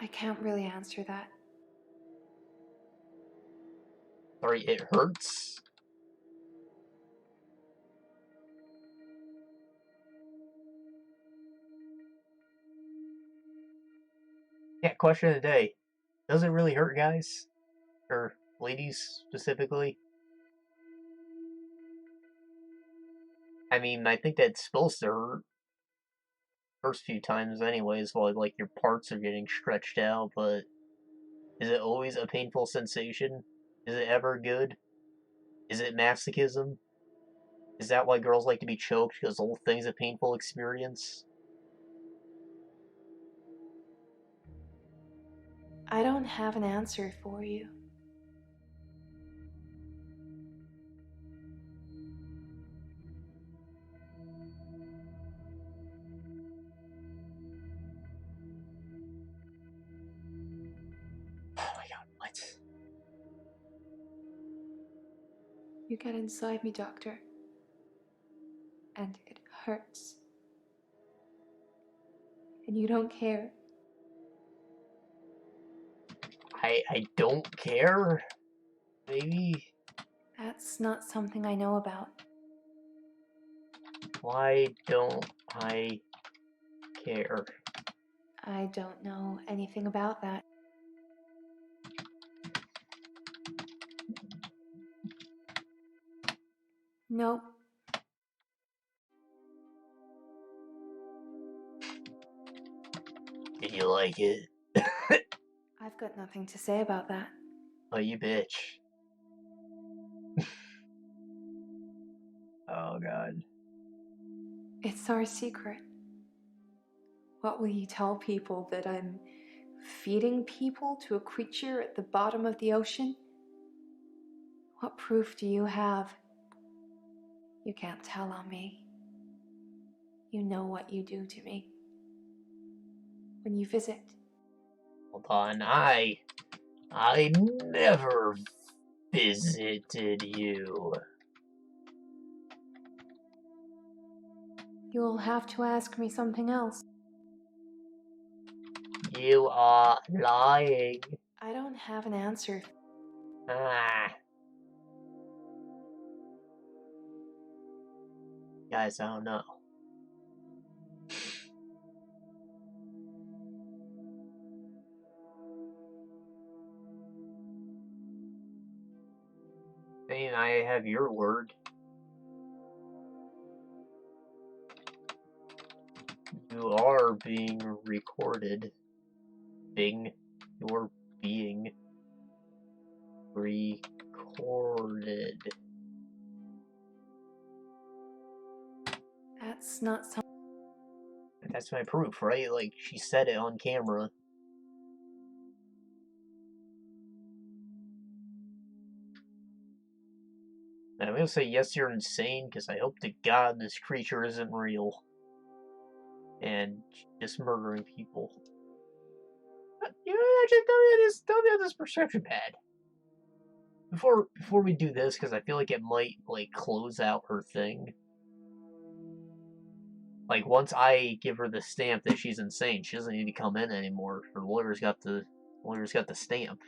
can't really answer that. Sorry, it hurts. Yeah, question of the day. Does it really hurt, guys? Or ladies, specifically? I mean, I think that's supposed to hurt first few times anyways, while like your parts are getting stretched out, but is it always a painful sensation? Is it ever good? Is it masochism? Is that why girls like to be choked, because the whole thing's a painful experience? I don't have an answer for you. Oh my god, what? You get inside me, Doctor. And it hurts. And you don't care. I don't care? Maybe? That's not something I know about. Why don't I care? I don't know anything about that. Nope. Did you like it? I've got nothing to say about that. Oh, you bitch. Oh god. It's our secret. What will you tell people, that I'm feeding people to a creature at the bottom of the ocean? What proof do you have? You can't tell on me. You know what you do to me. When you visit. Hold on, I never visited you. You'll have to ask me something else. You are lying. I don't have an answer. Ah. Guys, I don't know. I mean, I have your word. You are being recorded. You're being recorded. That's not something. That's my proof, right? Like, she said it on camera. And I'm gonna say, yes, you're insane, because I hope to God this creature isn't real. And just murdering people. You know, just tell me this prescription pad. Before we do this, because I feel like it might, like, close out her thing. Like, once I give her the stamp that she's insane, she doesn't need to come in anymore. Her lawyer's got the stamp.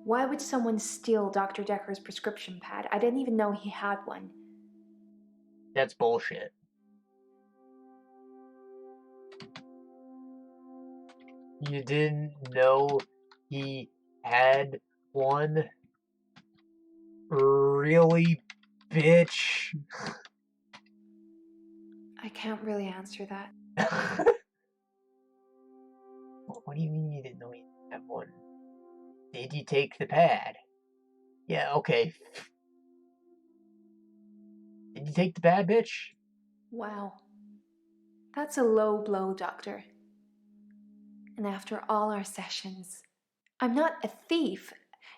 Why would someone steal Dr. Dekker's prescription pad? I didn't even know he had one. That's bullshit. You didn't know he had one? Really, bitch? I can't really answer that. What do you mean you didn't know he had one? Did you take the pad? Yeah, okay. Did you take the pad, bitch? Wow. That's a low blow, Doctor. And after all our sessions, I'm not a thief.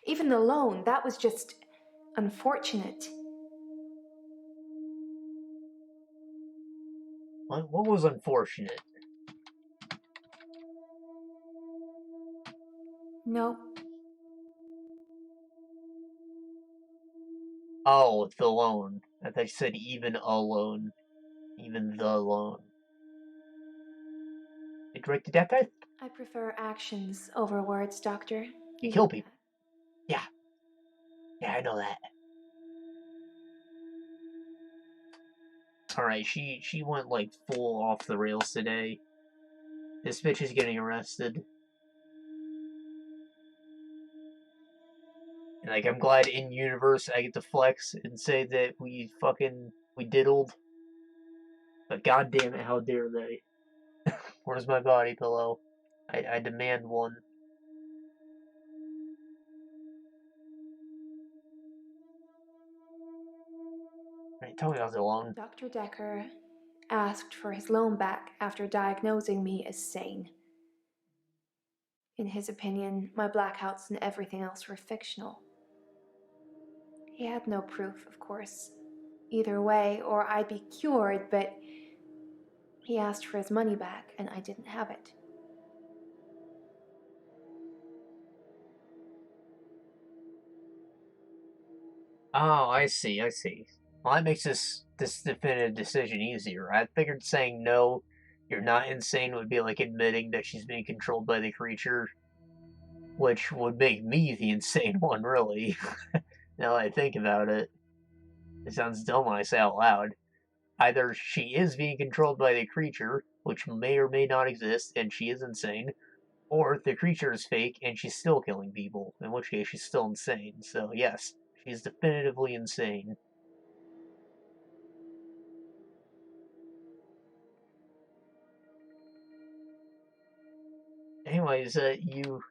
Even the loan, that was just unfortunate. What was unfortunate? Nope. Oh, the loan. I thought you said even a loan. Even the loan. You directed that guy? I prefer actions over words, Doctor. You know kill that. people. Yeah. Yeah, I know that. Alright, she went like full off the rails today. This bitch is getting arrested. And, like, I'm glad in universe I get to flex and say that we diddled. But goddamn it, how dare they? Where's my body pillow? I demand one. Right, tell me I was alone. Dr. Dekker asked for his loan back after diagnosing me as sane. In his opinion, my blackouts and everything else were fictional. He had no proof, of course, either way, or I'd be cured, but he asked for his money back, and I didn't have it. Oh, I see. Well, that makes this definitive decision easier. I figured saying no, you're not insane would be like admitting that she's being controlled by the creature, which would make me the insane one, really. Now that I think about it. It sounds dumb when I say out loud. Either she is being controlled by the creature, which may or may not exist, and she is insane, or the creature is fake and she's still killing people, in which case she's still insane. So, yes, she's definitively insane. Anyways, you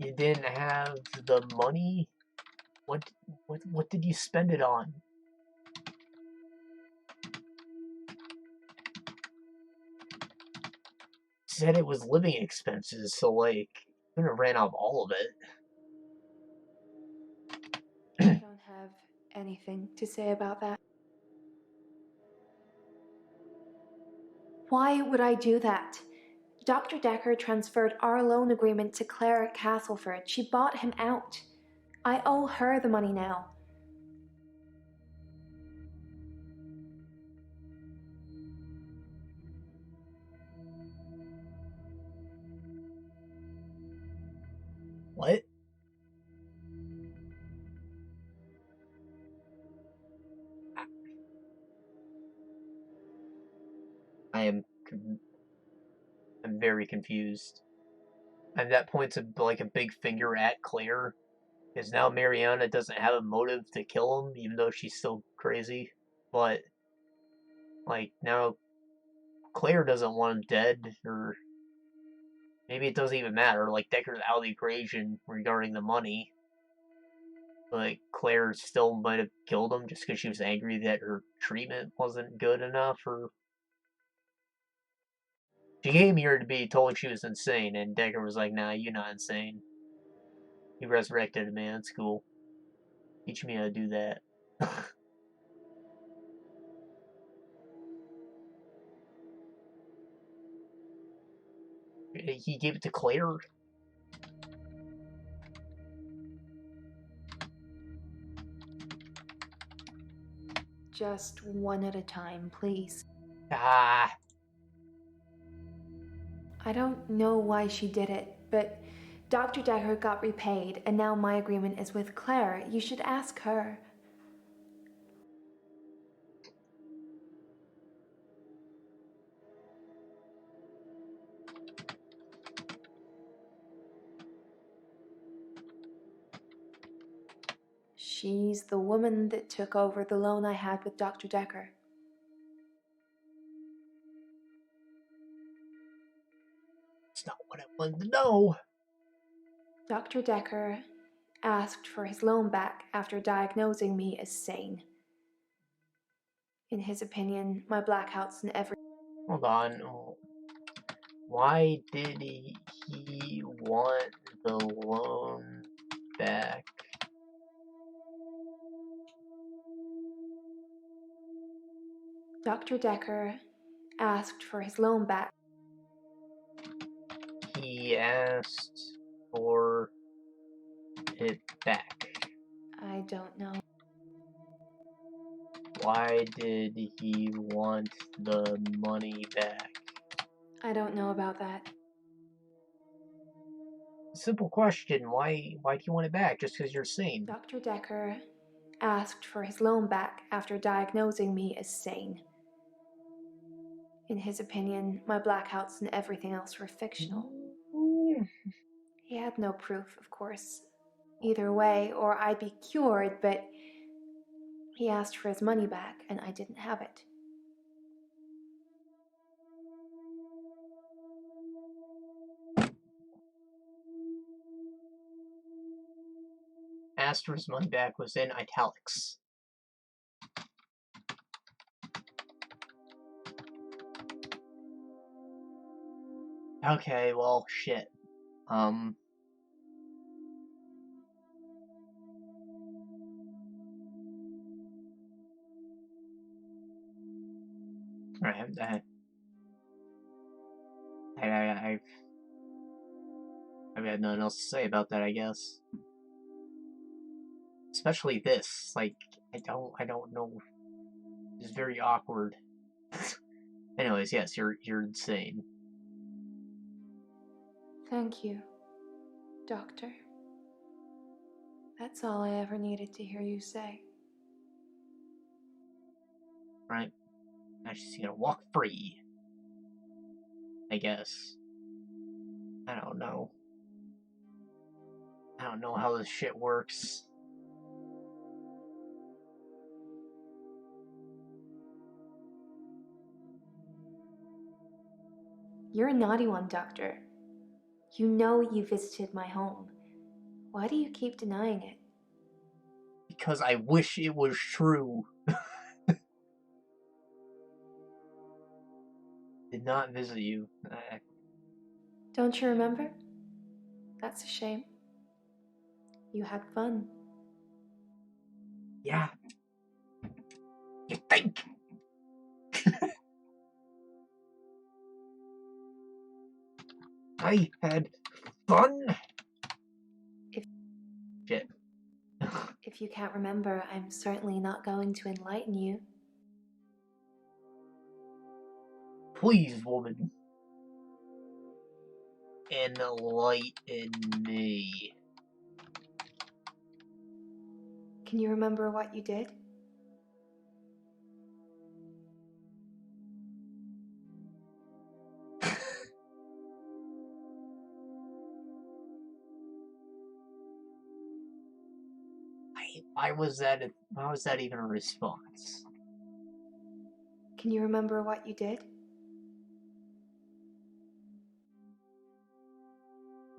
didn't have the money? What did you spend it on? Said it was living expenses, so like, you couldn't have ran off all of it. I don't have anything to say about that. Why would I do that? Dr. Dekker transferred our loan agreement to Clare at Castleford. She bought him out. I owe her the money now. What? I'm very confused. And that points like a big finger at Clare, because now Mariana doesn't have a motive to kill him, even though she's still crazy. But like now, Clare doesn't want him dead, or maybe it doesn't even matter. Like Dekker's out of the equation regarding the money. But Claire still might have killed him just because she was angry that her treatment wasn't good enough, or she came here to be told she was insane, and Dekker was like, "Nah, you're not insane. You resurrected a man. It's cool. Teach me how to do that." He gave it to Claire. Just one at a time, please. Ah. I don't know why she did it, but Dr. Dekker got repaid, and now my agreement is with Clare. You should ask her. She's the woman that took over the loan I had with Dr. Dekker. It's not what I wanted to know. Dr. Dekker asked for his loan back after diagnosing me as sane. In his opinion, my blackouts and every... Hold on. Why did he want the loan back? Dr. Dekker asked for his loan back. He asked for it back. I don't know. Why did he want the money back? I don't know about that. Simple question. Why do you want it back? Just because you're sane? Dr. Dekker asked for his loan back after diagnosing me as sane. In his opinion, my blackouts and everything else were fictional. He had no proof, of course, either way, or I'd be cured, but he asked for his money back, and I didn't have it. Asked for his money back was in italics. Okay, well, shit. Alright, I've had nothing else to say about that, I guess. Especially this, like, I don't know. It's very awkward. Anyways, yes, you're insane. Thank you, Doctor. That's all I ever needed to hear you say. Right? Now she's gonna walk free. I guess. I don't know. I don't know how this shit works. You're a naughty one, Doctor. You know you visited my home. Why do you keep denying it? Because I wish it was true. Did not visit you. Don't you remember? That's a shame. You had fun. Yeah. You think? I had fun? Shit. If you can't remember, I'm certainly not going to enlighten you. Please, woman. Enlighten me. Can you remember what you did? Why was that even a response? Can you remember what you did?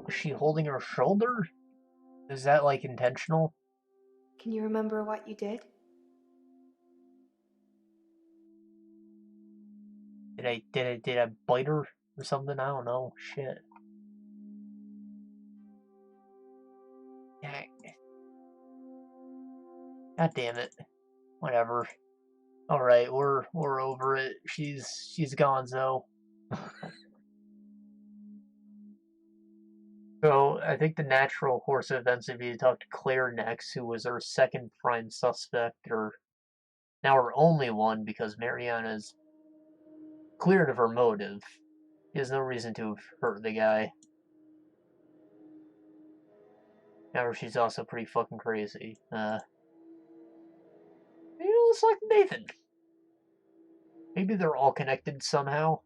Was she holding her shoulder? Is that, like, intentional? Can you remember what you did? Did I bite her or something? I don't know. Shit. God damn it. Whatever. Alright, we're over it. She's gone, so. So, I think the natural course of events would be to talk to Clare next, who was our second prime suspect, or now her only one, because Mariana's cleared of her motive. He has no reason to have hurt the guy. However, she's also pretty fucking crazy. Maybe let's select Nathan. Maybe they're all connected somehow.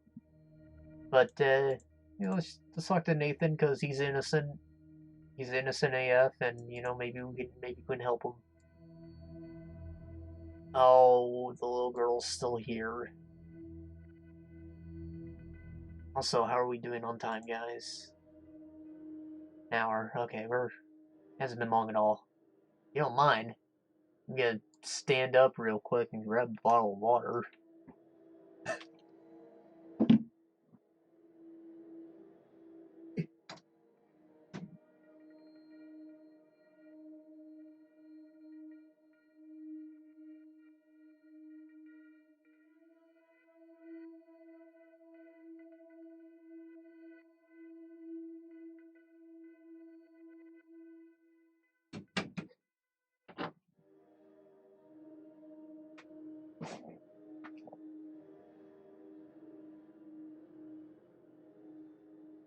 But, let's select Nathan, because he's innocent. He's innocent AF, and, maybe we can help him. Oh, the little girl's still here. Also, how are we doing on time, guys? An hour. Okay, hasn't been long at all. You don't mind? I'm gonna stand up real quick and grab a bottle of water.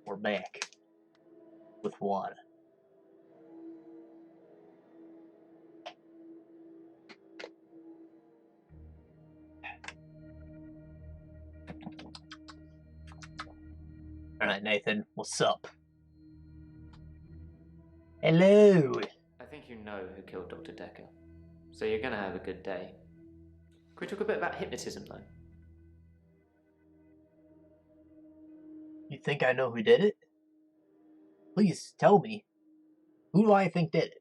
We're back with water. Alright, Nathan, what's up? Hello! I think you know who killed Dr. Dekker, so you're gonna have a good day. Can we talk a bit about hypnotism, though? You think I know who did it? Please, tell me. Who do I think did it?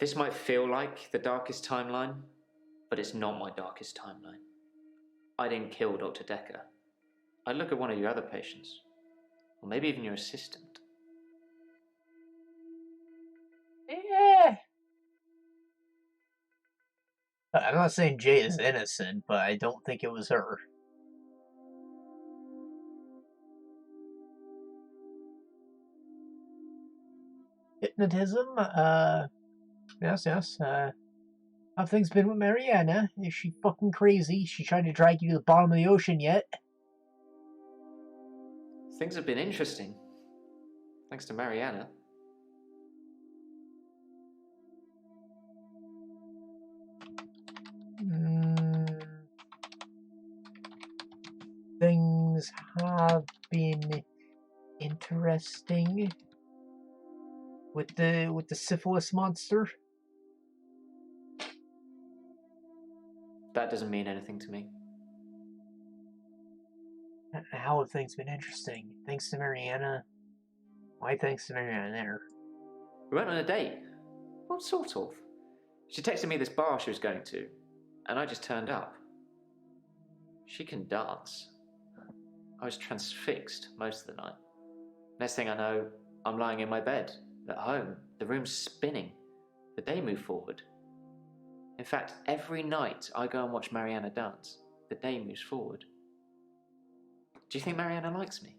This might feel like the darkest timeline, but it's not my darkest timeline. I didn't kill Dr. Dekker. I'd look at one of your other patients, or maybe even your assistant. Yeah. I'm not saying Jay is innocent, but I don't think it was her. Hypnotism? Yes. How things been with Mariana? Is she fucking crazy? She tried to drag you to the bottom of the ocean yet? Things have been interesting, thanks to Mariana. Things have been interesting with the syphilis monster. That doesn't mean anything to me. How have things been interesting? Thanks to Mariana. Why thanks to Mariana there? We went on a date. What sort of? She texted me this bar she was going to, and I just turned up. She can dance. I was transfixed most of the night. Next thing I know, I'm lying in my bed, at home. The room's spinning. The day moved forward. In fact, every night I go and watch Mariana dance, the day moves forward. Do you think Mariana likes me?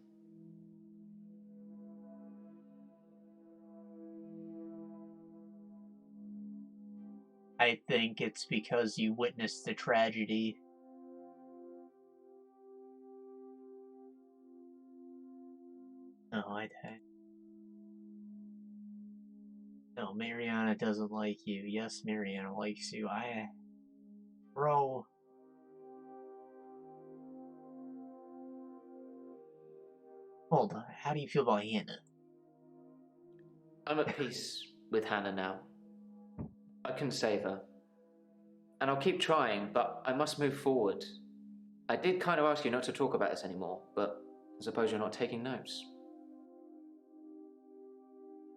I think it's because you witnessed the tragedy. No, Mariana doesn't like you. Yes, Mariana likes you. Bro. Hold on. How do you feel about Hannah? I'm at peace with Hannah now. I can save her. And I'll keep trying, but I must move forward. I did kind of ask you not to talk about this anymore, but I suppose you're not taking notes.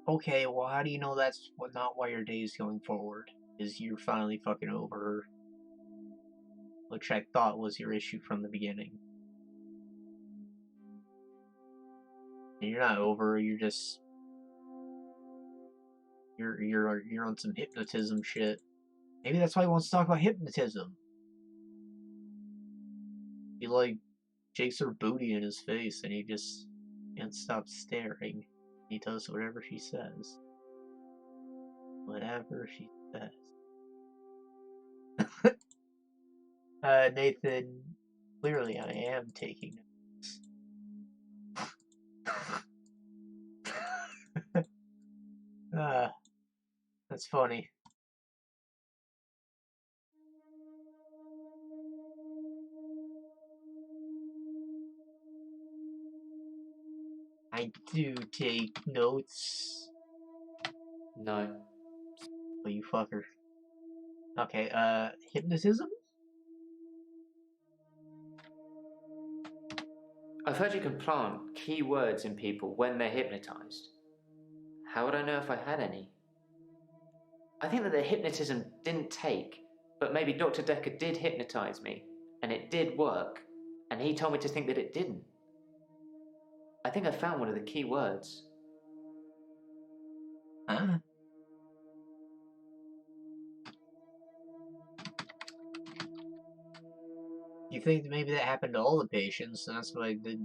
Okay, well, how do you know that's not why your day is going forward? Is you're finally fucking over her? Which I thought was your issue from the beginning. And you're not over her, you're just... You're on some hypnotism shit. Maybe that's why he wants to talk about hypnotism. He, like, shakes her booty in his face and he just can't stop staring. He does whatever she says. Whatever she says. Nathan, clearly I am taking notes. That's funny. I do take notes. No. Oh, you fucker. Okay, hypnotism? I've heard you can plant key words in people when they're hypnotized. How would I know if I had any? I think that the hypnotism didn't take, but maybe Dr. Dekker did hypnotize me, and it did work, and he told me to think that it didn't. I think I found one of the key words. Huh? You think maybe that happened to all the patients, and that's why they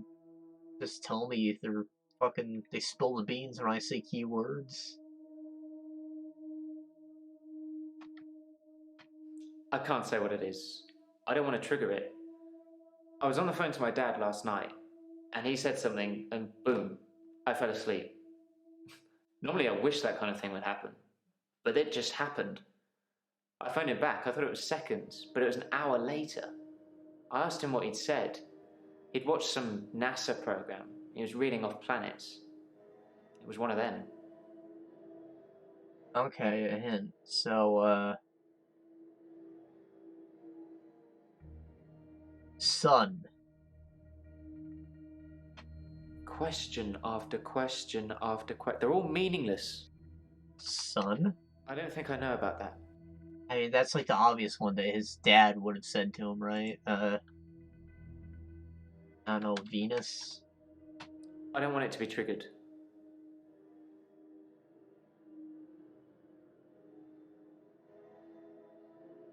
just tell me if they're fucking, they spill the beans when I say keywords? I can't say what it is. I don't want to trigger it. I was on the phone to my dad last night, and he said something, and boom, I fell asleep. Normally I wish that kind of thing would happen, but it just happened. I phoned him back, I thought it was seconds, but it was an hour later. I asked him what he'd said. He'd watched some NASA program. He was reading off planets. It was one of them. Okay, a hint. So, sun. Question after question after question. They're all meaningless. Sun? I don't think I know about that. I mean, that's like the obvious one that his dad would have said to him, right? I don't know, Venus? I don't want it to be triggered.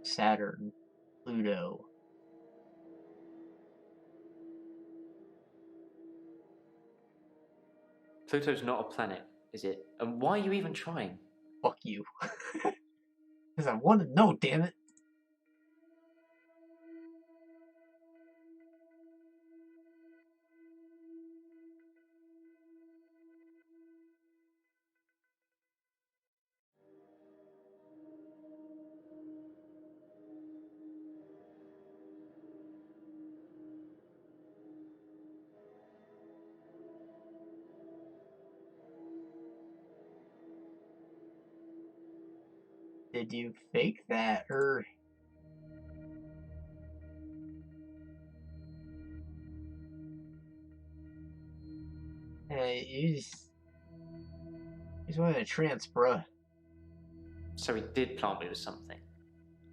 Saturn. Pluto. Pluto's not a planet, is it? And why are you even trying? Fuck you. Because I want to know, damn it. Did you fake that, or... Hey, he's wearing a trance, bruh. So he did plant me with something.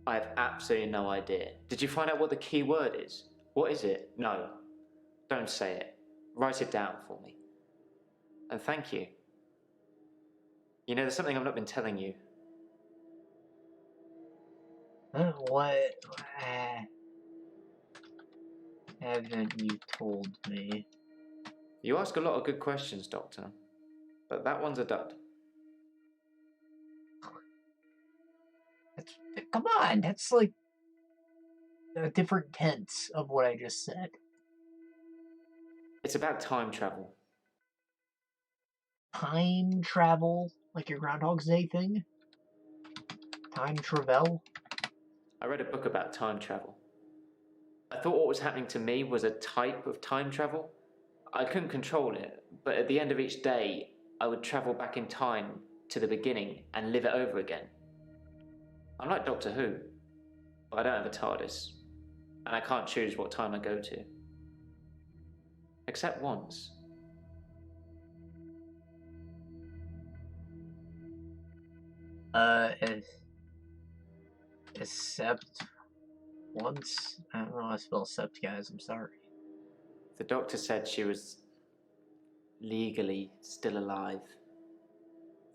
I have absolutely no idea. Did you find out what the key word is? What is it? No. Don't say it. Write it down for me. And thank you. You know, there's something I've not been telling you. What haven't you told me? You ask a lot of good questions, Doctor. But that one's a dud. Come on, that's like a different tense of what I just said. It's about time travel. Time travel? Like your Groundhog's Day thing? Time travel? I read a book about time travel. I thought what was happening to me was a type of time travel. I couldn't control it, but at the end of each day, I would travel back in time to the beginning and live it over again. I'm like Doctor Who, but I don't have a TARDIS, and I can't choose what time I go to. Except once. Except once? I don't know how to spell sept, guys, I'm sorry. The doctor said she was legally still alive.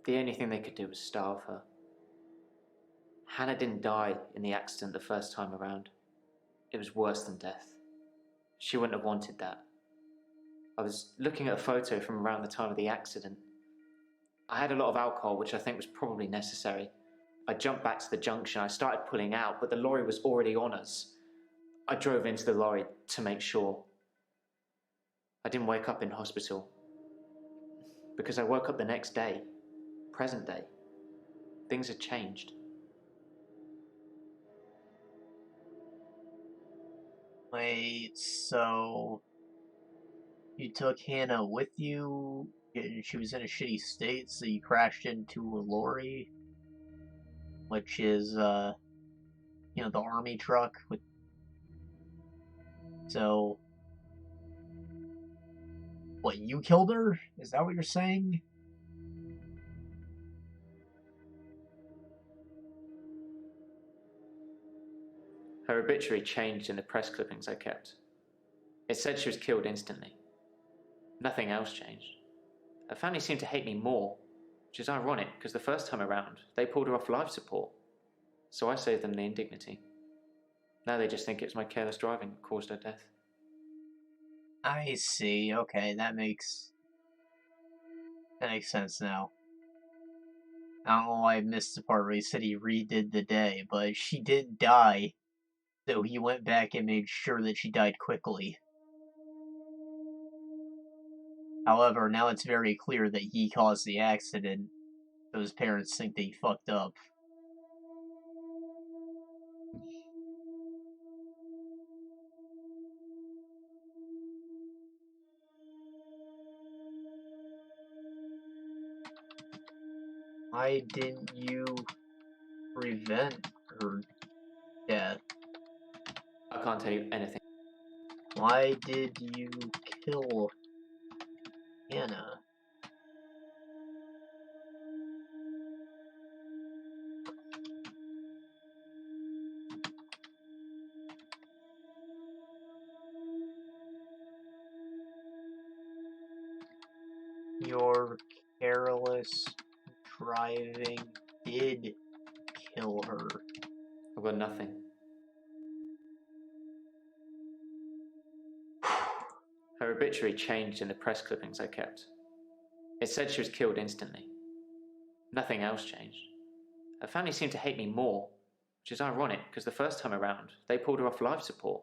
The only thing they could do was starve her. Hannah didn't die in the accident the first time around. It was worse than death. She wouldn't have wanted that. I was looking at a photo from around the time of the accident. I had a lot of alcohol, which I think was probably necessary. I jumped back to the junction. I started pulling out, but the lorry was already on us. I drove into the lorry to make sure. I didn't wake up in hospital. Because I woke up the next day, present day. Things had changed. Wait, so... You took Hannah with you, and she was in a shitty state, so you crashed into a lorry? Which is, the army truck with... So... What, you killed her? Is that what you're saying? Her obituary changed in the press clippings I kept. It said she was killed instantly. Nothing else changed. Her family seemed to hate me more, which is ironic because the first time around, they pulled her off life support. So I saved them the indignity. Now they just think it was my careless driving that caused her death. I see, okay, that makes sense now. I don't know why I missed the part where he said he redid the day, but she did die, so he went back and made sure that she died quickly. However, now it's very clear that he caused the accident, so his parents think that he fucked up. Why didn't you prevent her death? I can't tell you anything. Why did you kill Anna? Your careless driving did kill her. I've got nothing. Her obituary changed in the press clippings I kept. It said she was killed instantly. Nothing else changed. Her family seemed to hate me more, which is ironic because the first time around, they pulled her off life support.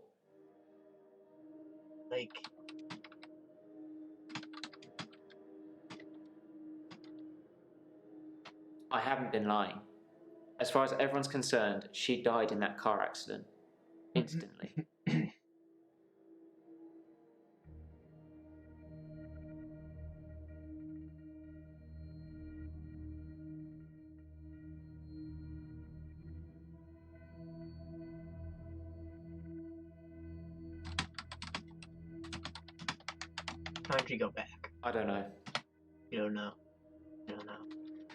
Like, I haven't been lying. As far as everyone's concerned, she died in that car accident. Instantly. how did you go back? I don't know. You don't know. You don't know.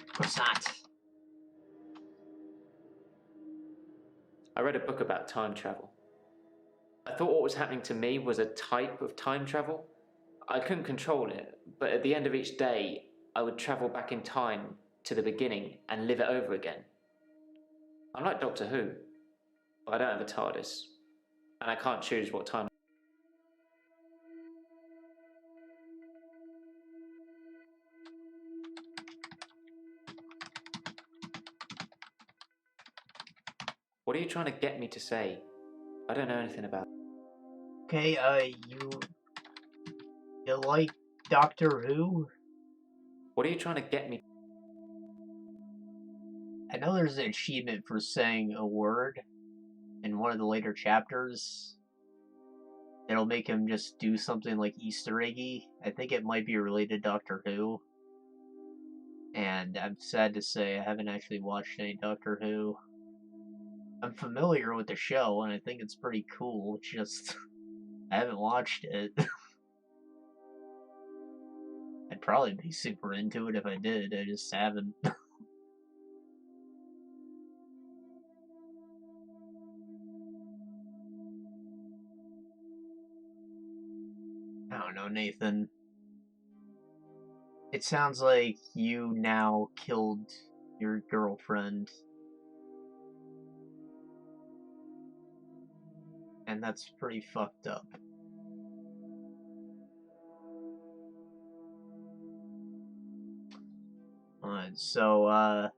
Of course not. I read a book about time travel. I thought what was happening to me was a type of time travel. I couldn't control it, but at the end of each day, I would travel back in time to the beginning and live it over again. I'm like Doctor Who, but I don't have a TARDIS, and I can't choose what time. What are you trying to get me to say? I don't know anything about it. Okay, you like Doctor Who? What are you trying to get me? I know there's an achievement for saying a word in one of the later chapters. It'll make him just do something like Easter eggy. I think it might be related to Doctor Who. And I'm sad to say I haven't actually watched any Doctor Who. I'm familiar with the show and I think it's pretty cool. It's just I haven't watched it. I'd probably be super into it if I did. I just haven't. I don't know, Nathan. It sounds like you now killed your girlfriend. And that's pretty fucked up. So,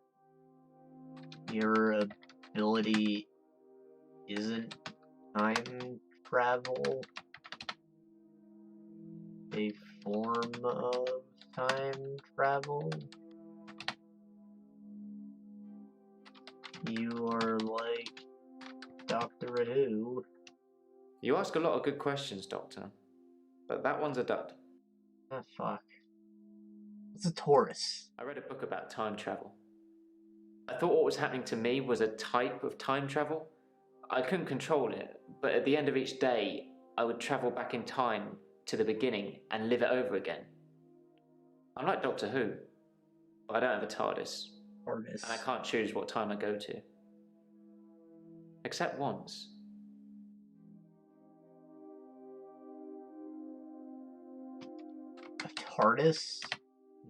your ability isn't time travel? A form of time travel? You are like Doctor Who. You ask a lot of good questions, Doctor, but that one's a dud. Ah, fuck. What's a Taurus? I read a book about time travel. I thought what was happening to me was a type of time travel. I couldn't control it, but at the end of each day, I would travel back in time to the beginning and live it over again. I'm like Doctor Who, but I don't have a TARDIS, and I can't choose what time I go to. Except once. A TARDIS?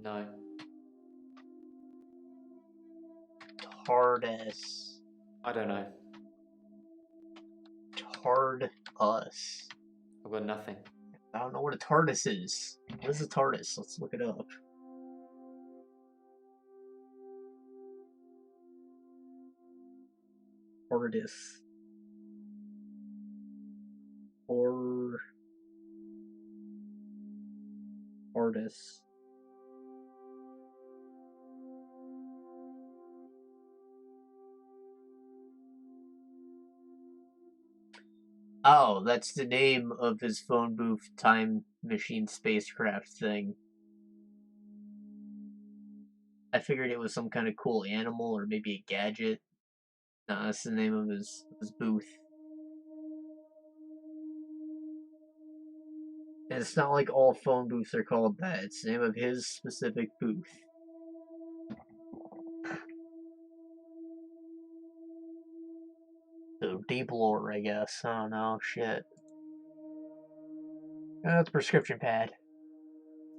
No. TARDIS. I don't know. TARD-us. I've got nothing. I don't know what a TARDIS is. What is a TARDIS? Let's look it up. TARDIS. Or TARDIS. Oh, that's the name of his phone booth time machine spacecraft thing. I figured it was some kind of cool animal or maybe a gadget. Nah, that's the name of his booth. And it's not like all phone booths are called that. It's the name of his specific booth. So, deep lore, I guess. I don't know. Shit. That's a prescription pad.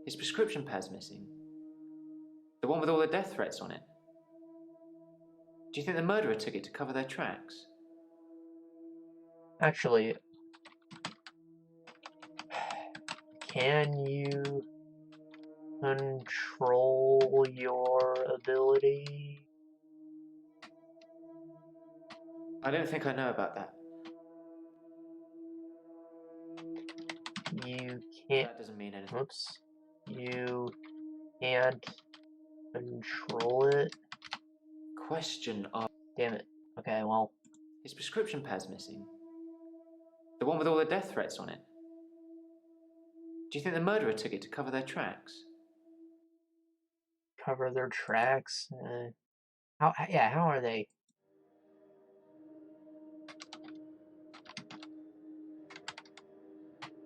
His prescription pad's missing. The one with all the death threats on it. Do you think the murderer took it to cover their tracks? Actually, can you control your ability? I don't think I know about that. You can't. That doesn't mean anything. Whoops. You can't control it. Question of... Damn it. Okay, well. His prescription pad's missing. The one with all the death threats on it. Do you think the murderer took it to cover their tracks? Cover their tracks? How are they?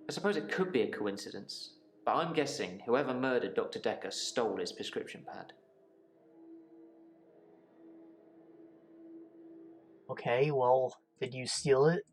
I suppose it could be a coincidence, but I'm guessing whoever murdered Dr. Dekker stole his prescription pad. Okay, well, did you steal it?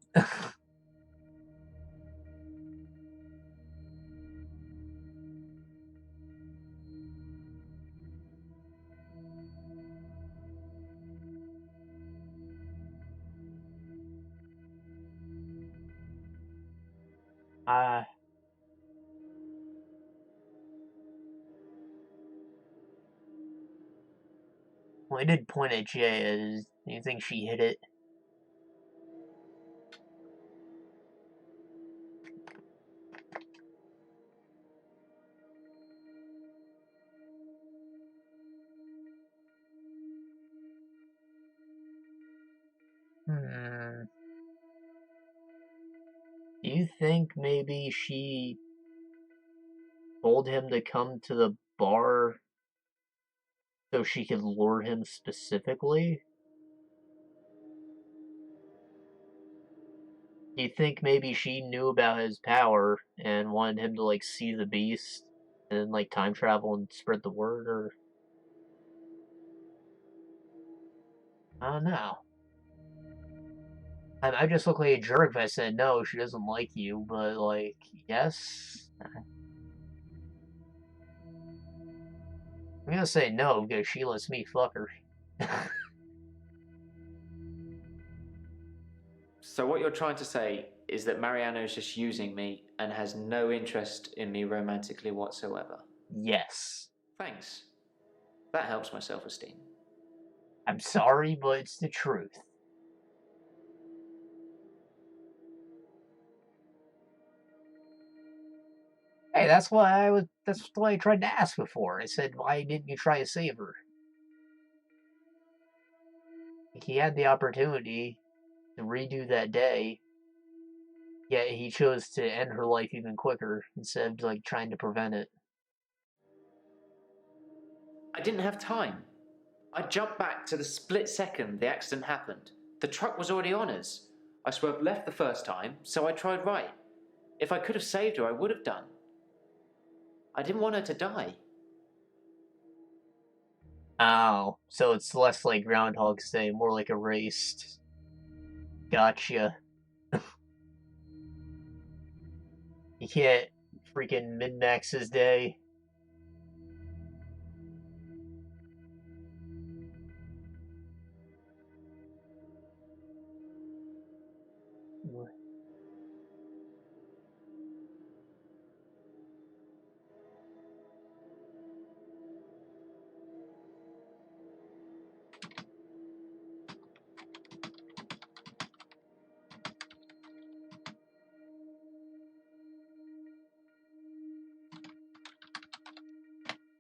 Well, I did point at Jay. Do you think she hit it? Do you think maybe she told him to come to the bar so she could lure him specifically? Do you think maybe she knew about his power and wanted him to, like, see the beast and, like, time travel and spread the word, or... I don't know. I just look like a jerk if I said no, she doesn't like you, but, like, yes? I'm gonna say no because she lets me fuck her. So what you're trying to say is that Mariana is just using me and has no interest in me romantically whatsoever? Yes. Thanks. That helps my self-esteem. I'm sorry, but it's the truth. Hey, that's what I tried to ask before. I said, why didn't you try to save her? He had the opportunity to redo that day, yet he chose to end her life even quicker instead of, like, trying to prevent it. I didn't have time. I jumped back to the split second the accident happened. The truck was already on us. I swerved left the first time, so I tried right. If I could have saved her, I would have done. I didn't want her to die. Oh, so it's less like Groundhog's Day, more like Erased. Gotcha. You can't freaking min-max his day.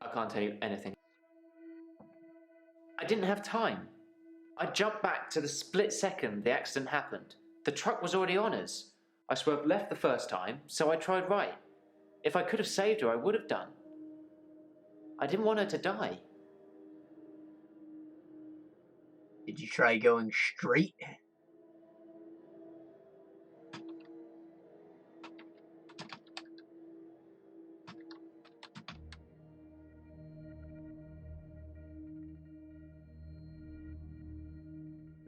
I can't tell you anything. I didn't have time. I jumped back to the split second the accident happened. The truck was already on us. I swerved left the first time, so I tried right. If I could have saved her, I would have done. I didn't want her to die. Did you try going straight?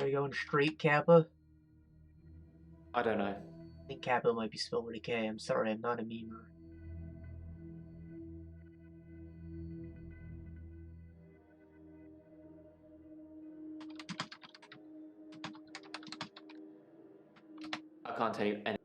Are you going straight, Kappa? I don't know. I think Kappa might be spelled with a K. I'm sorry, I'm not a memer. I can't tell you anything.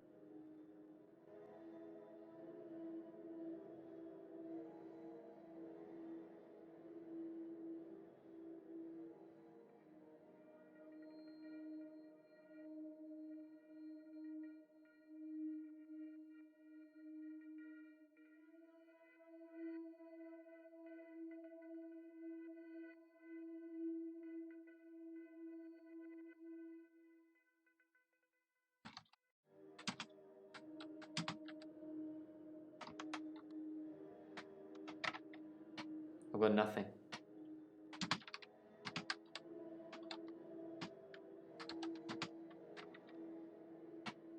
I've got nothing.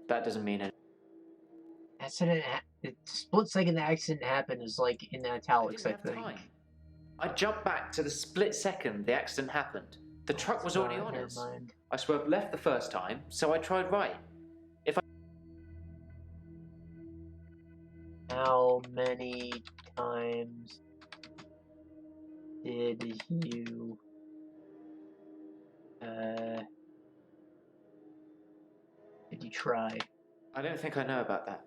That doesn't mean anything. Accident. The split second the accident happened is like in italics, I I didn't have think. time. I jumped back to the split second the accident happened. The truck was already on Never us. mind. I swerved left the first time, so I tried right. How many times did you try? I don't think I know about that.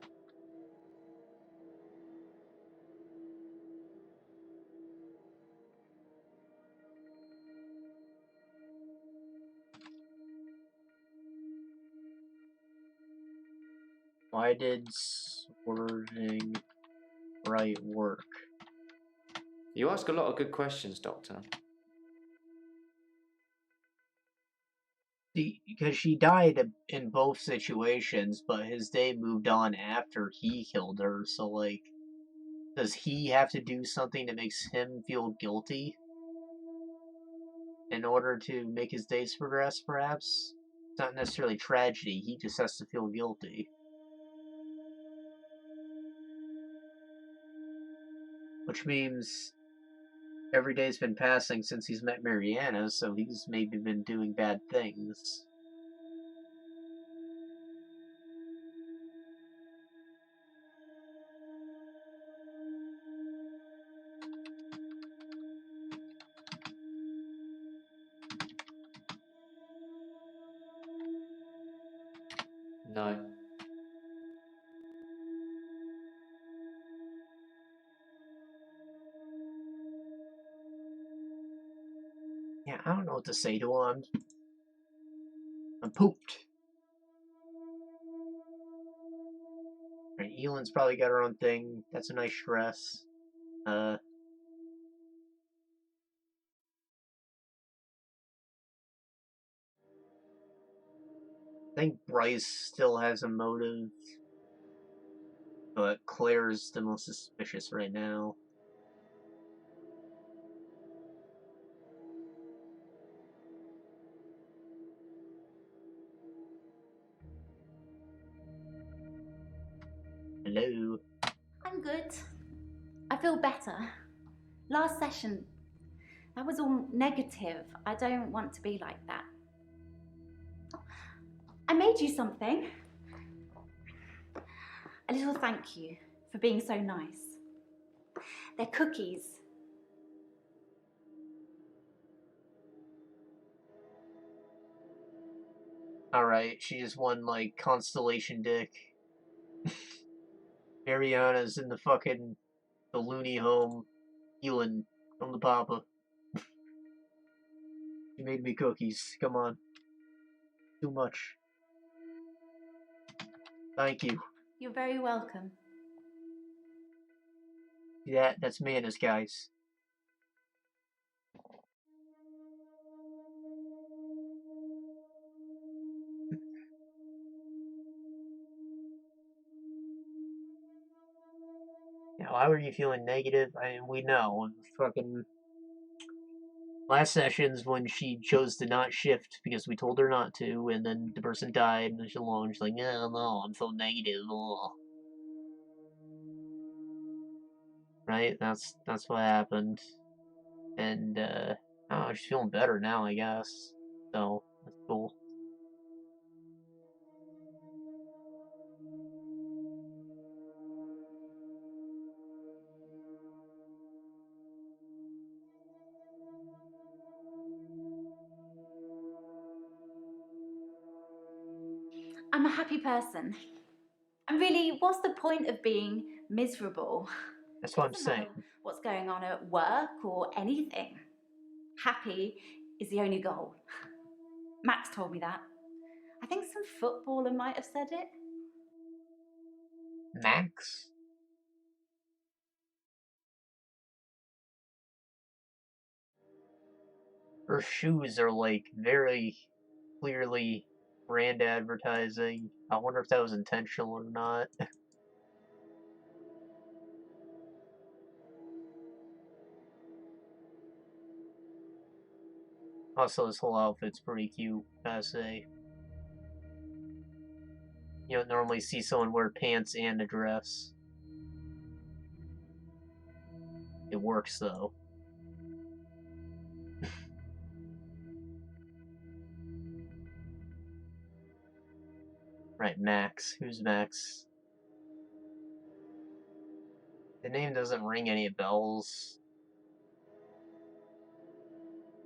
Why did swerving right work? You ask a lot of good questions, Doctor. Because she died in both situations, but his day moved on after he killed her, so, like, does he have to do something that makes him feel guilty in order to make his days progress, perhaps? It's not necessarily tragedy, he just has to feel guilty. Which means every day's been passing since he's met Mariana, so he's maybe been doing bad things. No. Yeah, I don't know what to say to him. I'm pooped. Right, Elin's probably got her own thing. That's a nice dress. I think Bryce still has a motive, but Claire's the most suspicious right now. Hello. I'm good. I feel better. Last session, that was all negative. I don't want to be like that. I made you something. A little thank you for being so nice. They're cookies. Alright, she just won, like, Constellation Dick. Mariana's in the loony home. Elin from the Papa. She made me cookies. Come on. Too much. Thank you. You're very welcome. See that's manners, guys. Yeah, why were you feeling negative? I mean, we know. Fucking last session's when she chose to not shift because we told her not to, and then the person died, and she's alone. She's like, "No, no, I'm so negative." Ugh. Right? That's what happened, and oh, she's feeling better now, I guess. So that's cool. I'm a happy person. And really, what's the point of being miserable? That's what I'm Doesn't matter saying. what's going on at work or anything. Happy is the only goal. Max told me that. I think some footballer might have said it. Max? Her shoes are like very clearly brand advertising. I wonder if that was intentional or not. Also, this whole outfit's pretty cute, gotta say. You don't normally see someone wear pants and a dress. It works, though. Right, Max. Who's Max? The name doesn't ring any bells.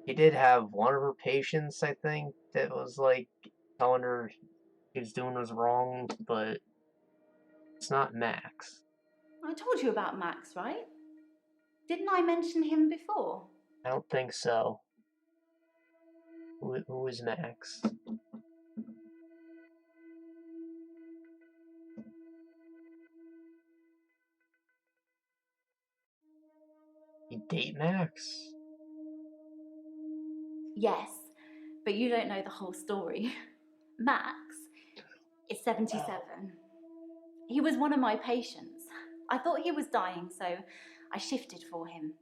He did have one of her patients, I think, that was like telling her she was doing was wrong, but it's not Max. I told you about Max, right? Didn't I mention him before? I don't think so. Who is Max? You date Max? Yes, but you don't know the whole story. Max is 77. He was one of my patients. I thought he was dying, so I shifted for him.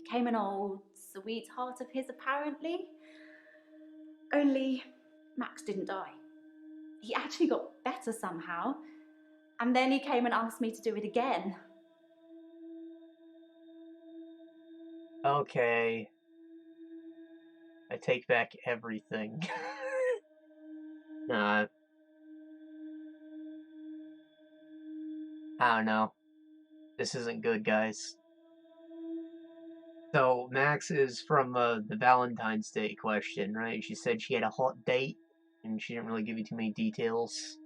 Became an old sweetheart of his, apparently. Only Max didn't die. He actually got better somehow. And then he came and asked me to do it again. Okay. I take back everything. Nah. I don't know. This isn't good, guys. So, Max is from the Valentine's Day question, right? She said she had a hot date, and she didn't really give you too many details.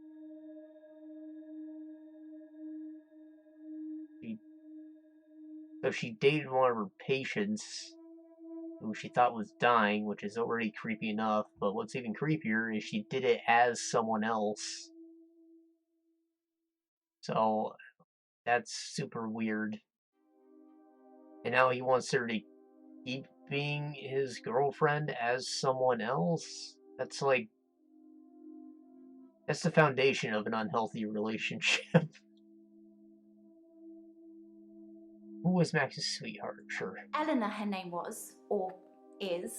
So she dated one of her patients, who she thought was dying, which is already creepy enough, but what's even creepier is she did it as someone else. So, that's super weird. And now he wants her to keep being his girlfriend as someone else? That's like... that's the foundation of an unhealthy relationship. Who was Max's sweetheart? Sure. Eleanor, her name was, or is.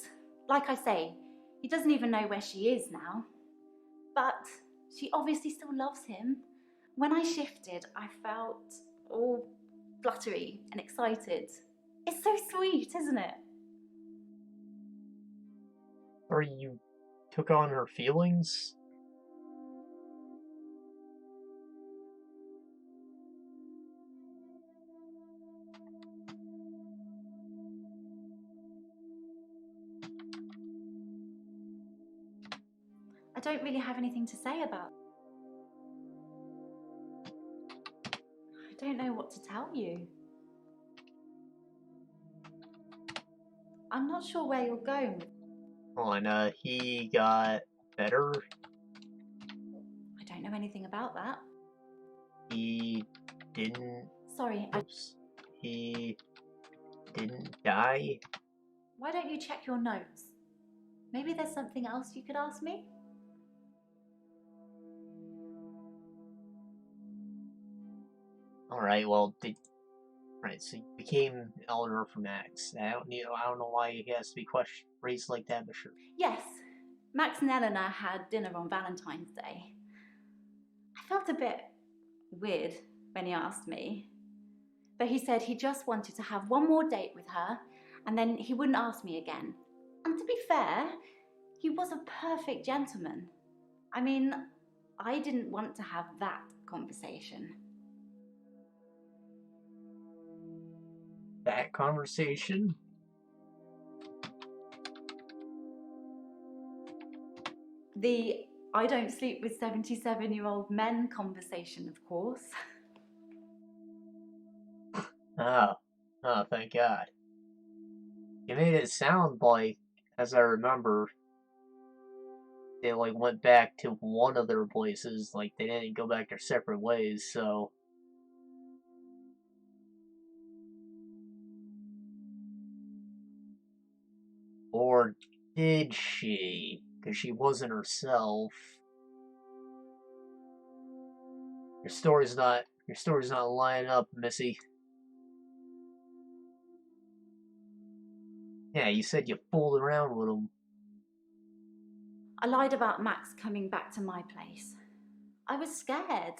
Like I say, he doesn't even know where she is now. But she obviously still loves him. When I shifted, I felt all fluttery and excited. It's so sweet, isn't it? Or you took on her feelings? I don't really have anything to say about it. I don't know what to tell you. I'm not sure where you're going with. On, he got better? I don't know anything about that. He didn't... Sorry, Oops. He didn't die? Why don't you check your notes? Maybe there's something else you could ask me? Alright, well, did Right, so you became Eleanor from Max. I don't know why it has to be raised like that, but sure. Yes, Max and Eleanor had dinner on Valentine's Day. I felt a bit weird when he asked me, but he said he just wanted to have one more date with her and then he wouldn't ask me again. And to be fair, he was a perfect gentleman. I mean, I didn't want to have that conversation. That conversation? The I don't sleep with 77-year-old men conversation, of course. Oh, thank God. You made it sound like, as I remember, they like went back to one of their places, like they didn't go back their separate ways, so. Or did she? Because she wasn't herself. Your story's not lining up, Missy. Yeah, you said you fooled around with him. I lied about Max coming back to my place. I was scared.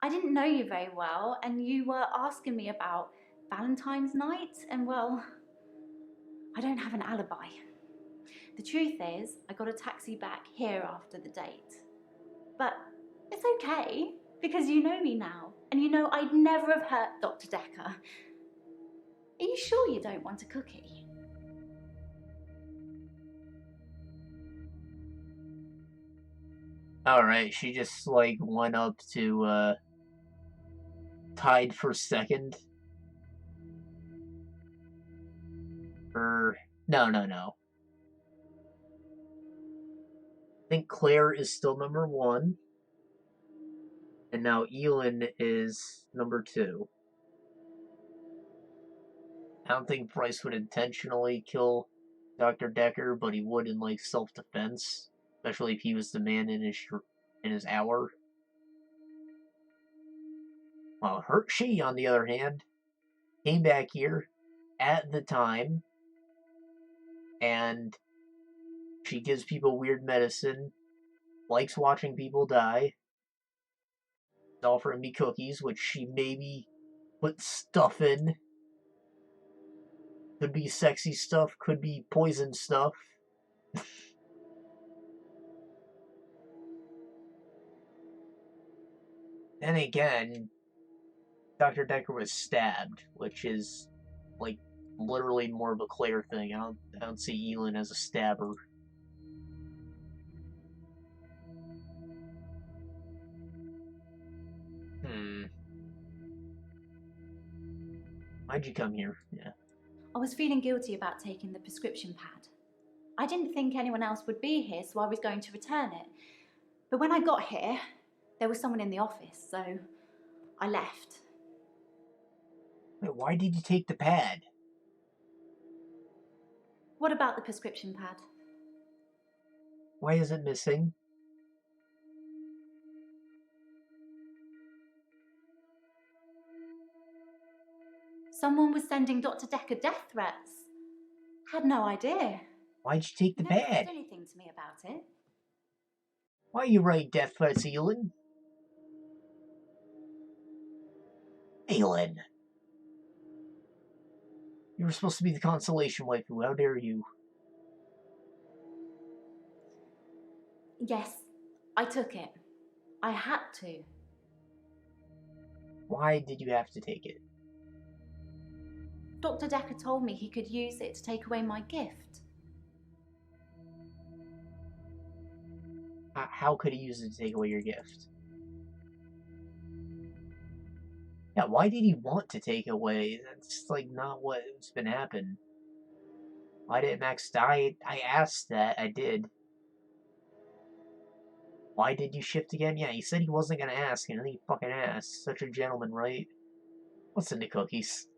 I didn't know you very well, and you were asking me about Valentine's night, and well, I don't have an alibi. The truth is, I got a taxi back here after the date. But it's okay, because you know me now, and you know I'd never have hurt Dr. Dekker. Are you sure you don't want a cookie? Alright, she just, like, went up to, tied for second. No. I think Clare is still number 1. And now Elin is number 2. I don't think Bryce would intentionally kill Dr. Dekker, but he would in, like, self-defense. Especially if he was the man in his hour. Well, she, on the other hand, came back here at the time, and she gives people weird medicine, likes watching people die, offering me cookies, which she maybe put stuff in. Could be sexy stuff, could be poison stuff. Then again, Dr. Dekker was stabbed, which is, like, literally more of a Claire thing. I don't see Elin as a stabber. Why'd you come here? Yeah. I was feeling guilty about taking the prescription pad. I didn't think anyone else would be here, so I was going to return it. But when I got here, there was someone in the office, so I left. Wait, why did you take the pad? What about the prescription pad? Why is it missing? Someone was sending Dr. Dekker death threats. Had no idea. Why'd you take the Never pad? said anything to me about it. Why you write death threats, Elin? Elin! You were supposed to be the consolation waifu, how dare you? Yes, I took it. I had to. Why did you have to take it? Dr. Dekker told me he could use it to take away my gift. How could he use it to take away your gift? Yeah, why did he want to take away? That's, like, not what's been happening. Why did Max die? I asked that, I did. Why did you shift again? Yeah, he said he wasn't gonna ask, and then he fucking asked. Such a gentleman, right? What's in the cookies?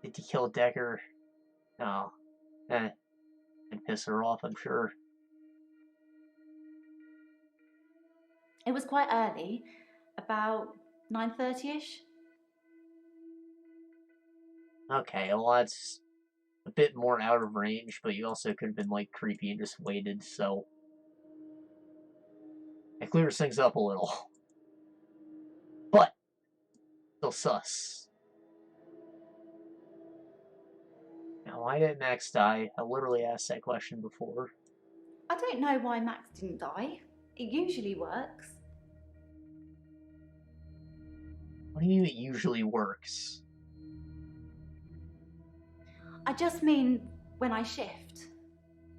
Did you kill Dekker? No. I'd piss her off, I'm sure. It was quite early, about 9:30ish. Okay, well that's a bit more out of range, but you also could have been like creepy and just waited, so it clears things up a little. But still sus. Now, why did Max die? I literally asked that question before. I don't know why Max didn't die. It usually works. What do you mean it usually works? I just mean when I shift.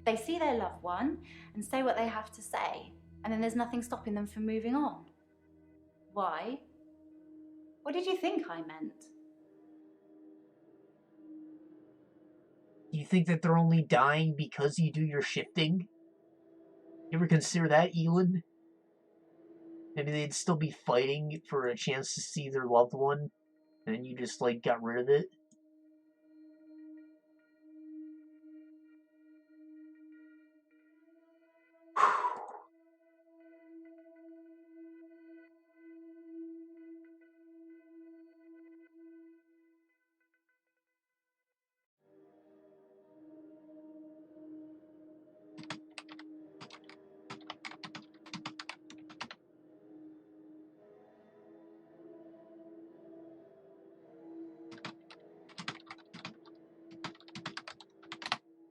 They see their loved one and say what they have to say, and then there's nothing stopping them from moving on. Why? What did you think I meant? Do you think that they're only dying because you do your shifting? You ever consider that, Elin? Maybe they'd still be fighting for a chance to see their loved one, and then you just, like, got rid of it?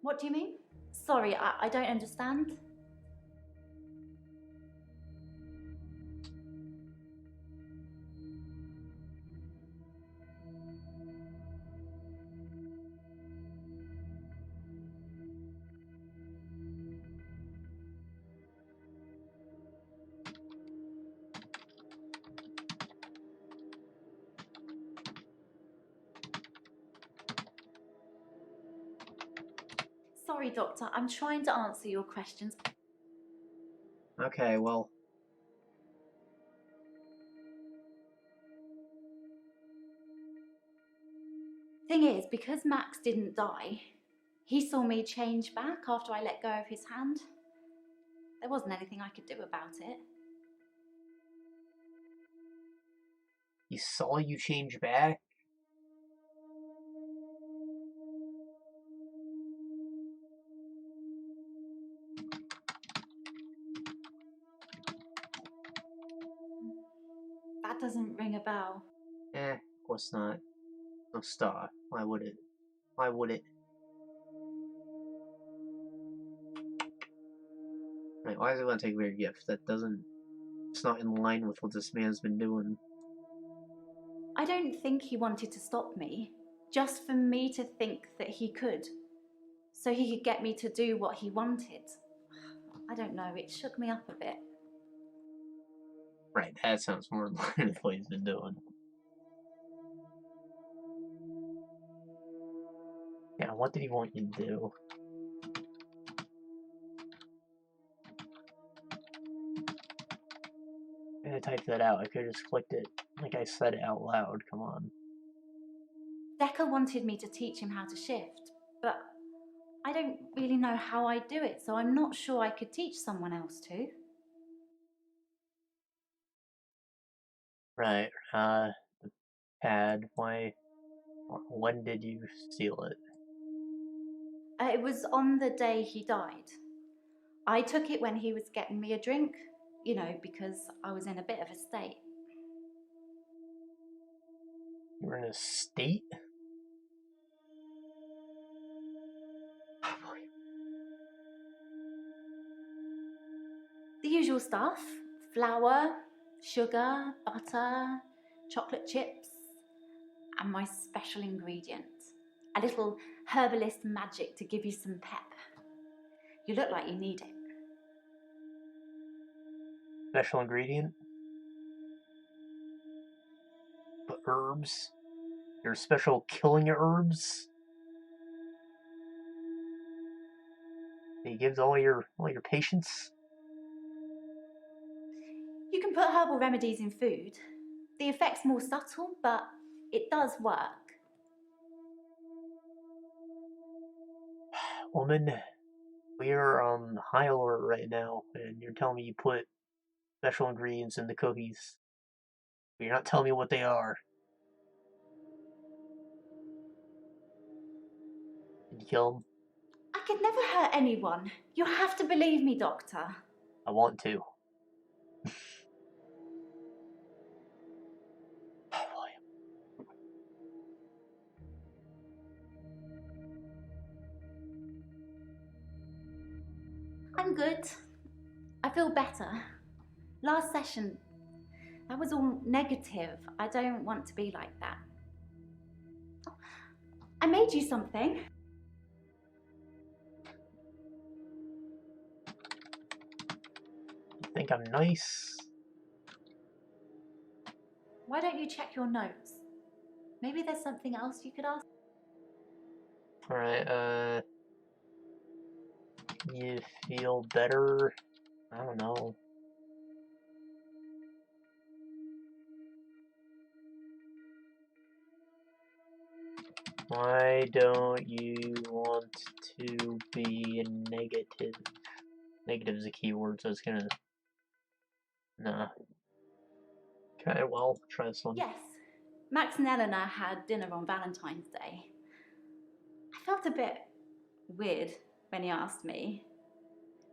What do you mean? Sorry, I don't understand. Sorry, Doctor, I'm trying to answer your questions. Okay, well... Thing is, because Max didn't die, he saw me change back after I let go of his hand. There wasn't anything I could do about it. He saw you change back? That doesn't ring a bell. Of course not. No star. Why would it? Why would it? Right, why does it want to take away your gift? That doesn't... It's not in line with what this man's been doing. I don't think he wanted to stop me, just for me to think that he could, so he could get me to do what he wanted. I don't know, it shook me up a bit. Right, that sounds more in line with what he's been doing. Yeah, what did he want you to do? I typed that out. I could have just clicked it. Like I said it out loud. Come on. Dekker wanted me to teach him how to shift, but I don't really know how I do it, so I'm not sure I could teach someone else to. Right, the pad. Why? When did you steal it? It was on the day he died. I took it when he was getting me a drink, you know, because I was in a bit of a state. You were in a state? Oh boy. The usual stuff: flour, sugar, butter, chocolate chips, and my special ingredient, a little herbalist magic to give you some pep. You look like you need it. Special ingredient? But herbs? Your special killing herbs? That you give to all your patients? You can put herbal remedies in food. The effect's more subtle, but it does work. Woman, we're on high alert right now, and you're telling me you put special ingredients in the cookies. But you're not telling me what they are. Did you kill him? I could never hurt anyone. You have to believe me, Doctor. I want to. I'm good. I feel better. Last session, that was all negative. I don't want to be like that. I made you something. You think I'm nice? Why don't you check your notes? Maybe there's something else you could ask. Alright, you feel better? I don't know. Why don't you want to be negative? Negative is a keyword, so it's gonna... Nah. Okay, well, try this one. Yes, Max and Eleanor had dinner on Valentine's Day. I felt a bit weird when he asked me,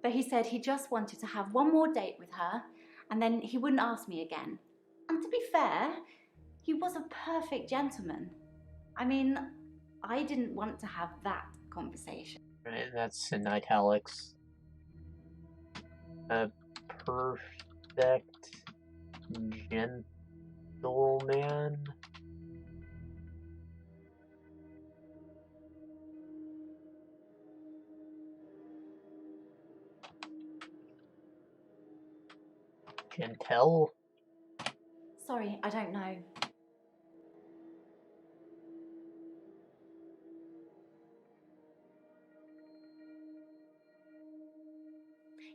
but he said he just wanted to have one more date with her and then he wouldn't ask me again. And to be fair, he was a perfect gentleman. I mean, I didn't want to have that conversation. Right, that's in italics. A perfect gentleman. Gentle? Sorry, I don't know.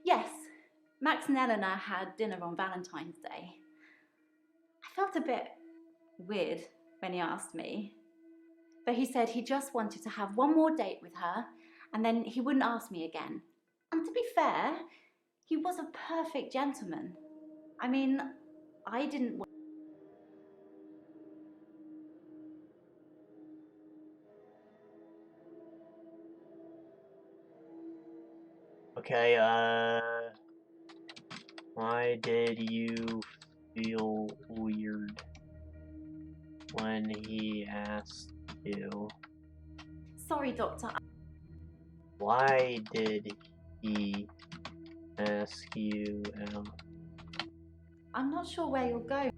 Yes, Max and Eleanor had dinner on Valentine's Day. I felt a bit weird when he asked me, but he said he just wanted to have one more date with her and then he wouldn't ask me again. And to be fair, he was a perfect gentleman. I mean, I didn't want... Okay, why did you feel weird when he asked you? Sorry, Doctor. Why did he ask you out? I'm not sure where you'll go.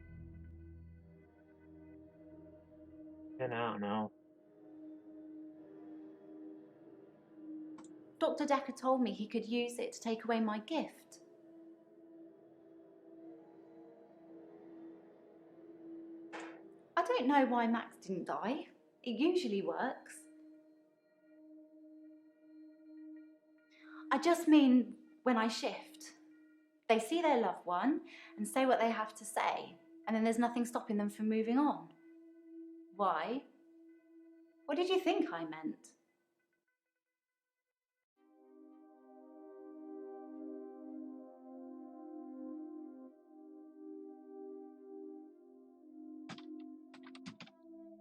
And I don't know. Dr. Dekker told me he could use it to take away my gift. I don't know why Max didn't die. It usually works. I just mean when I shift. They see their loved one and say what they have to say, and then there's nothing stopping them from moving on. Why? What did you think I meant?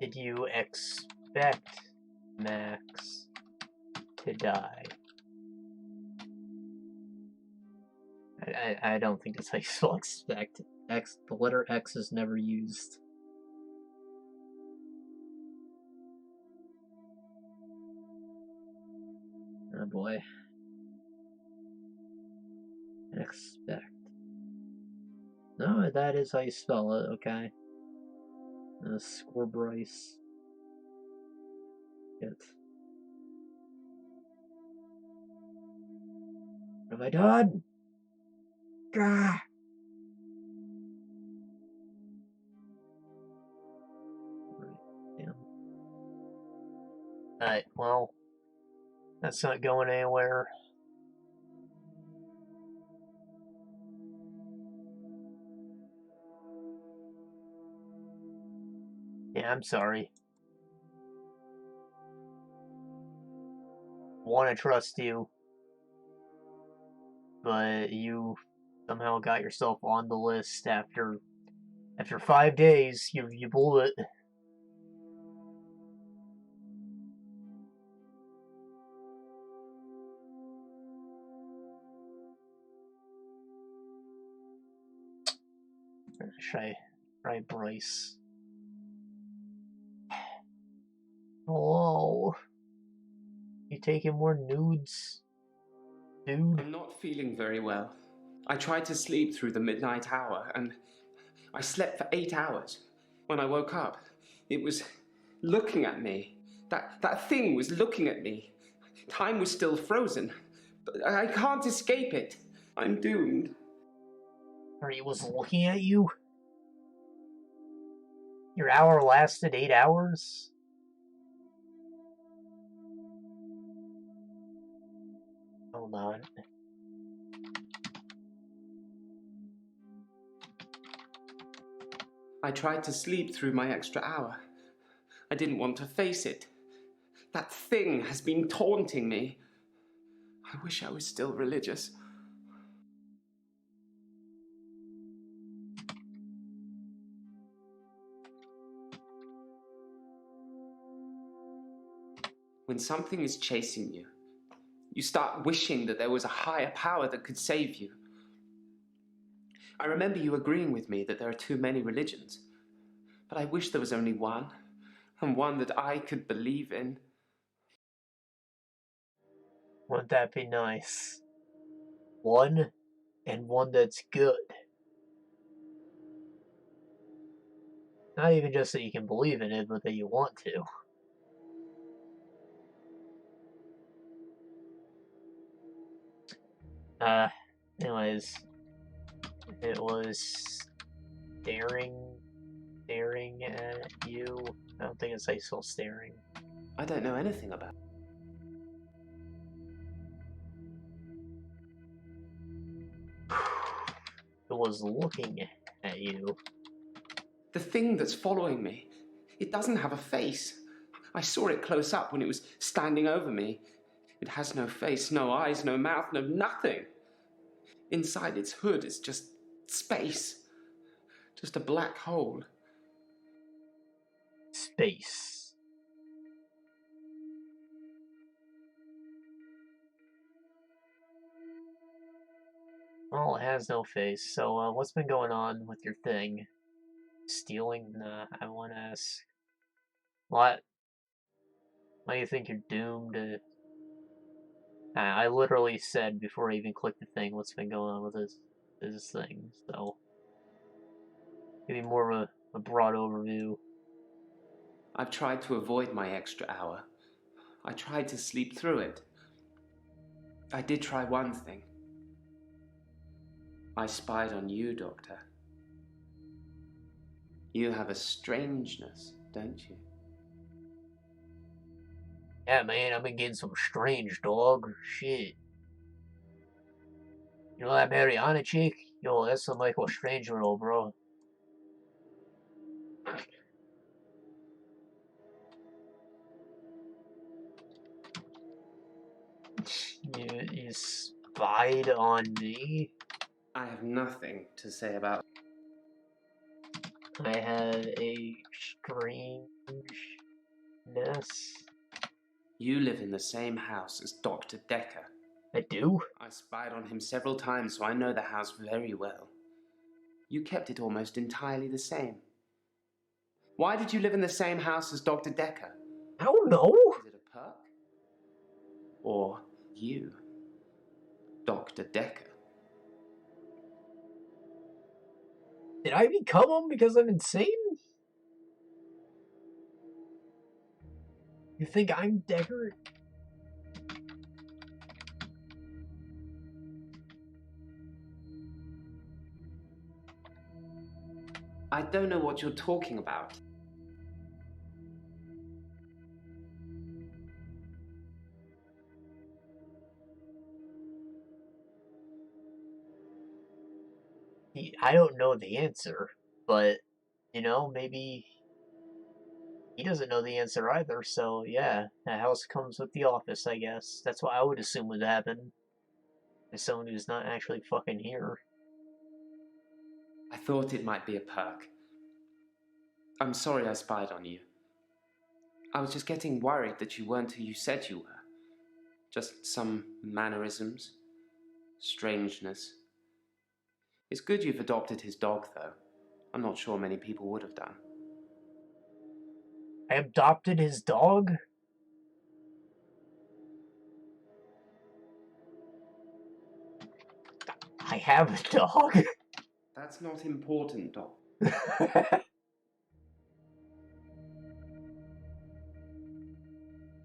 Did you expect Max to die? I don't think that's how you spell expect. X, the letter X is never used. Oh boy. Expect. No, that is how you spell it, okay. Score Bryce. Shit. What have I done? Gah! Damn. Alright, well, that's not going anywhere. Yeah, I'm sorry. Want to trust you, but you somehow got yourself on the list after 5 days. You blew it. Should I try Bryce? Hello? You taking more nudes? Dude? I'm not feeling very well. I tried to sleep through the midnight hour, and I slept for 8 hours. When I woke up, it was looking at me. That thing was looking at me. Time was still frozen, but I can't escape it. I'm doomed. Or he was looking at you? Your hour lasted 8 hours? Hold on. I tried to sleep through my extra hour. I didn't want to face it. That thing has been taunting me. I wish I was still religious. When something is chasing you, you start wishing that there was a higher power that could save you. I remember you agreeing with me that there are too many religions, but I wish there was only one, and one that I could believe in. Wouldn't that be nice? One, and one that's good. Not even just that you can believe in it, but that you want to. Anyways, it was staring at you. I don't think it's like still staring. I don't know anything about it. It was looking at you. The thing that's following me, it doesn't have a face. I saw it close up when it was standing over me. It has no face, no eyes, no mouth, no nothing. Inside its hood is just space. Just a black hole. Space. Well, it has no face, so what's been going on with your thing? Stealing? Nah, I want to ask. What? Why do you think you're doomed to... I literally said before I even clicked the thing what's been going on with this thing, so... Give me more of a broad overview. I've tried to avoid my extra hour. I tried to sleep through it. I did try one thing. I spied on you, Doctor. You have a strangeness, don't you? Yeah, man, I've been getting some strange, dog. Shit. You know that Mariana chick? Yo, that's some like a strange girl, bro. You spied on me? I have nothing to say about... I have a strangeness. You live in the same house as Dr. Dekker. I do? I spied on him several times, so I know the house very well. You kept it almost entirely the same. Why did you live in the same house as Dr. Dekker? I don't know. Is it a perk? Or you, Dr. Dekker? Did I become him because I'm insane? You think I'm Dekker? I don't know what you're talking about. I don't know the answer, but, you know, maybe he doesn't know the answer either, so yeah, the house comes with the office, I guess. That's what I would assume would happen. As someone who's not actually fucking here. I thought it might be a perk. I'm sorry I spied on you. I was just getting worried that you weren't who you said you were. Just some mannerisms, strangeness. It's good you've adopted his dog, though. I'm not sure many people would have done. I adopted his dog? I have a dog. That's not important, Doc.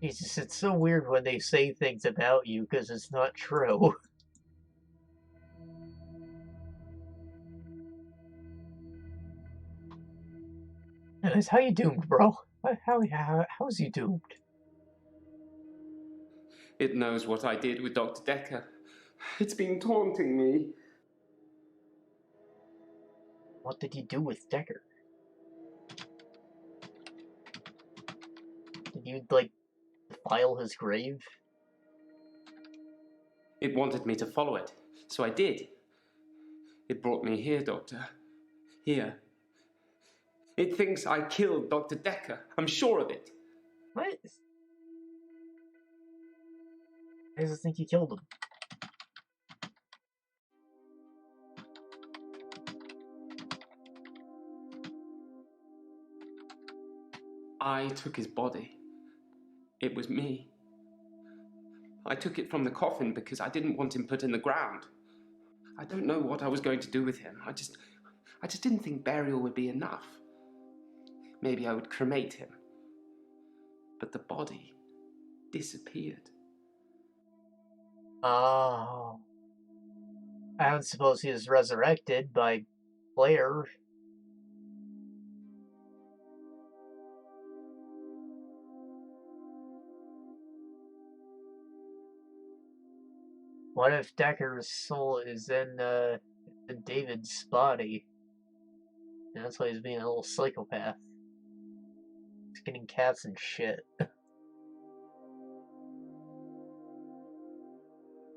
Jesus, it's so weird when they say things about you because it's not true. Anyways, how you doomed, bro? How's you doomed? It knows what I did with Dr. Dekker. It's been taunting me. What did you do with Dekker? Did you, like, defile his grave? It wanted me to follow it, so I did. It brought me here, Doctor. Here. It thinks I killed Dr. Dekker. I'm sure of it. What? Why does it think you killed him? I took his body. It was me. I took it from the coffin because I didn't want him put in the ground. I don't know what I was going to do with him. I just didn't think burial would be enough. Maybe I would cremate him. But the body disappeared. Oh. I don't suppose he was resurrected by Clare. What if Dekker's soul is in David's body? And that's why he's being a little psychopath. He's getting cats and shit.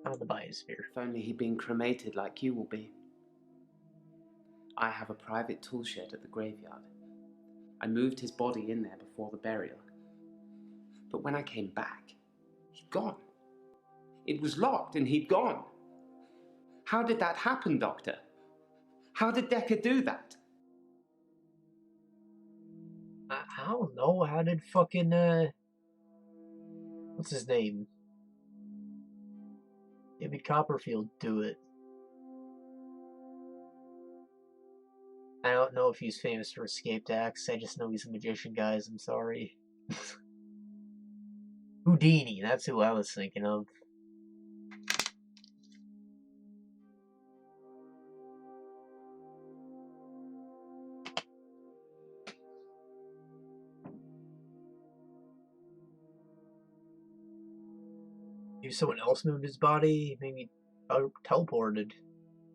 Out of the biosphere. If only he'd been cremated like you will be. I have a private tool shed at the graveyard. I moved his body in there before the burial. But when I came back, he'd gone. It was locked and he'd gone. How did that happen, Doctor? How did Dekker do that? I don't know. How did fucking, what's his name? David Copperfield do it? I don't know if he's famous for escaped acts. I just know he's a magician, guys. I'm sorry. Houdini, that's who I was thinking of. Maybe someone else moved his body, maybe teleported.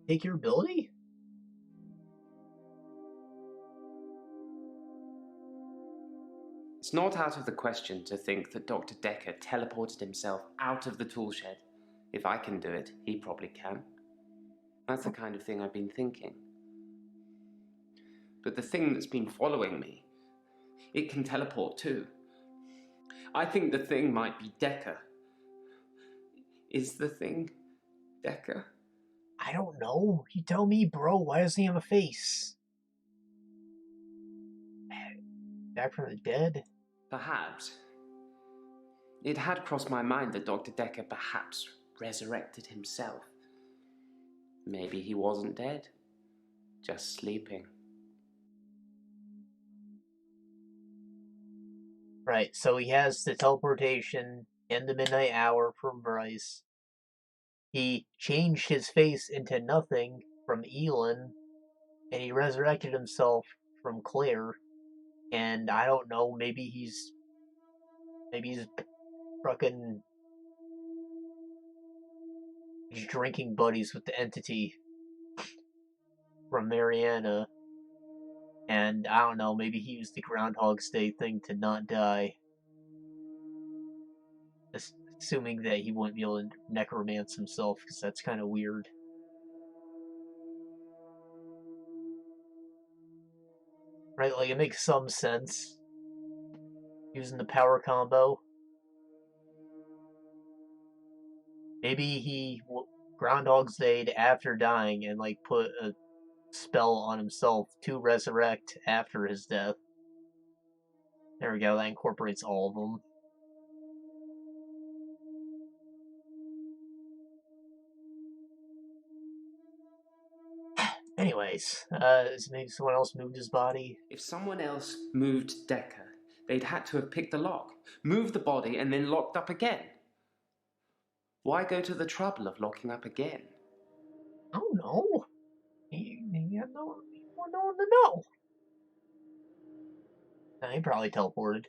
Take your ability? It's not out of the question to think that Dr. Dekker teleported himself out of the tool shed. If I can do it, he probably can. That's the kind of thing I've been thinking. But the thing that's been following me, it can teleport too. I think the thing might be Dekker. Is the thing Dekker? I don't know. You tell me, bro. Why doesn't he have a face? Back from the dead? Perhaps. It had crossed my mind that Dr. Dekker perhaps resurrected himself. Maybe he wasn't dead, just sleeping. Right, so he has the teleportation in the midnight hour from Bryce. He changed his face into nothing from Elin, and he resurrected himself from Clare. And I don't know, maybe he's fucking drinking buddies with the entity from Mariana. And I don't know, maybe he used the Groundhog's Day thing to not die. Assuming that he wouldn't be able to necromance himself, because that's kind of weird. Right, like, it makes some sense. Using the power combo. Maybe he Groundhog's Day'd after dying and, like, put a spell on himself to resurrect after his death. There we go, that incorporates all of them. Anyways, maybe someone else moved his body. If someone else moved Dekker, they'd had to have picked the lock, moved the body, and then locked up again. Why go to the trouble of locking up again? I don't know. You have no one to know. No, he probably teleported.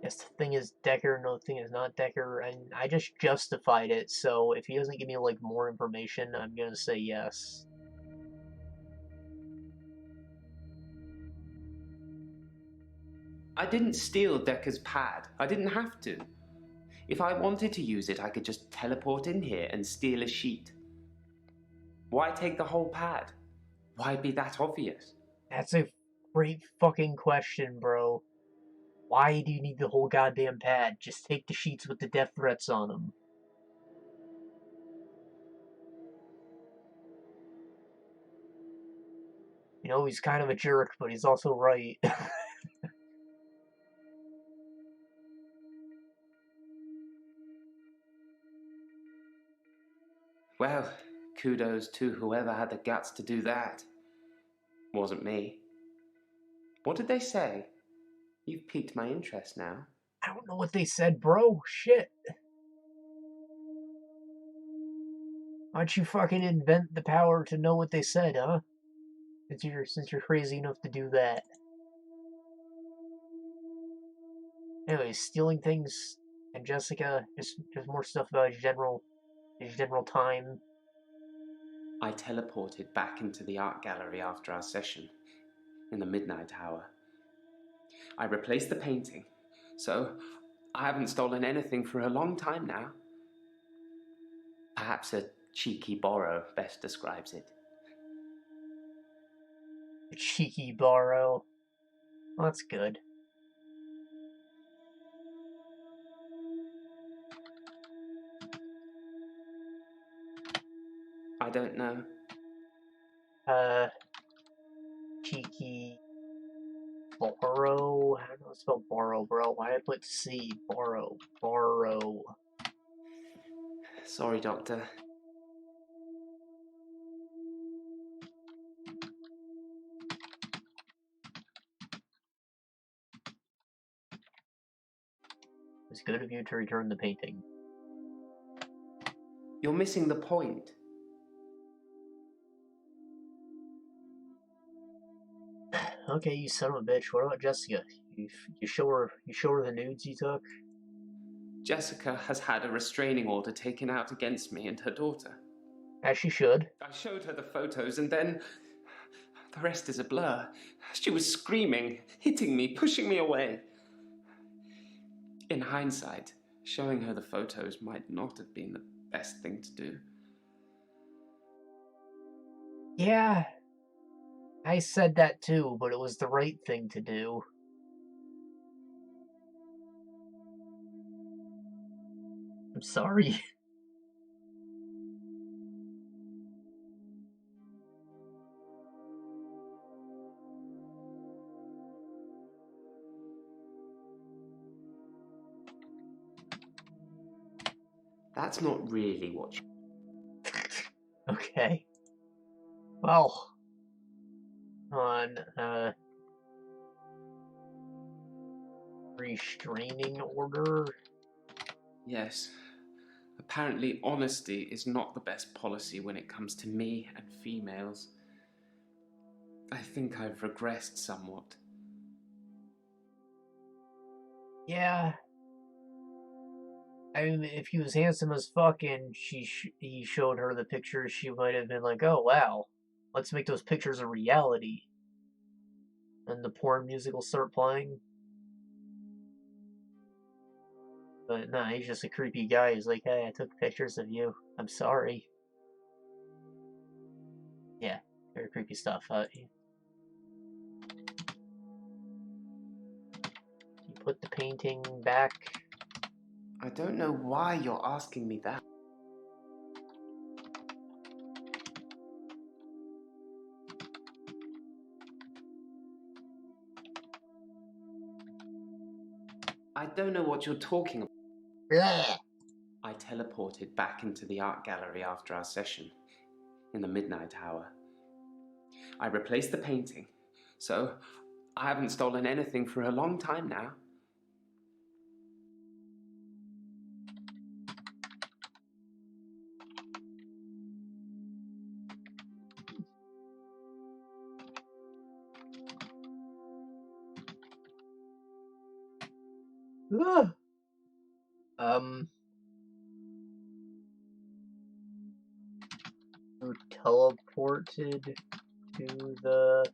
Yes, the thing is Dekker, no, the thing is not Dekker, and I just justified it, so if he doesn't give me, like, more information, I'm gonna say yes. I didn't steal Dekker's pad. I didn't have to. If I wanted to use it, I could just teleport in here and steal a sheet. Why take the whole pad? Why be that obvious? That's a great fucking question, bro. Why do you need the whole goddamn pad? Just take the sheets with the death threats on them. You know, he's kind of a jerk, but he's also right. Well, kudos to whoever had the guts to do that. Wasn't me. What did they say? You've piqued my interest now. I don't know what they said, bro. Shit. Why'd you fucking invent the power to know what they said, huh? Since you're crazy enough to do that. Anyways, stealing things and Jessica, just more stuff about his general time. I teleported back into the art gallery after our session, in the midnight hour. I replaced the painting, so I haven't stolen anything for a long time now. Perhaps a cheeky borrow best describes it. A cheeky borrow. Well, that's good. I don't know. Cheeky borrow? I don't know how to spell borrow, bro. Why did I put C? Borrow. Borrow. Sorry, Doctor. It was good of you to return the painting. You're missing the point. Okay, you son of a bitch. What about Jessica? You show her the nudes you took? Jessica has had a restraining order taken out against me and her daughter. As she should. I showed her the photos and then the rest is a blur. She was screaming, hitting me, pushing me away. In hindsight, showing her the photos might not have been the best thing to do. Yeah. I said that too, but it was the right thing to do. I'm sorry. That's not really what you... Okay. Well. Restraining order? Yes. Apparently honesty is not the best policy when it comes to me and females. I think I've regressed somewhat. Yeah. I mean, if he was handsome as fuck and he showed her the pictures, she might have been like, oh wow, let's make those pictures a reality. And the porn music will start playing. But nah, he's just a creepy guy. He's like, hey, I took pictures of you. I'm sorry. Yeah, very creepy stuff. You put the painting back. I don't know why you're asking me that. I don't know what you're talking about. Yeah. I teleported back into the art gallery after our session, in the midnight hour. I replaced the painting, so I haven't stolen anything for a long time now. Ugh. You teleported to the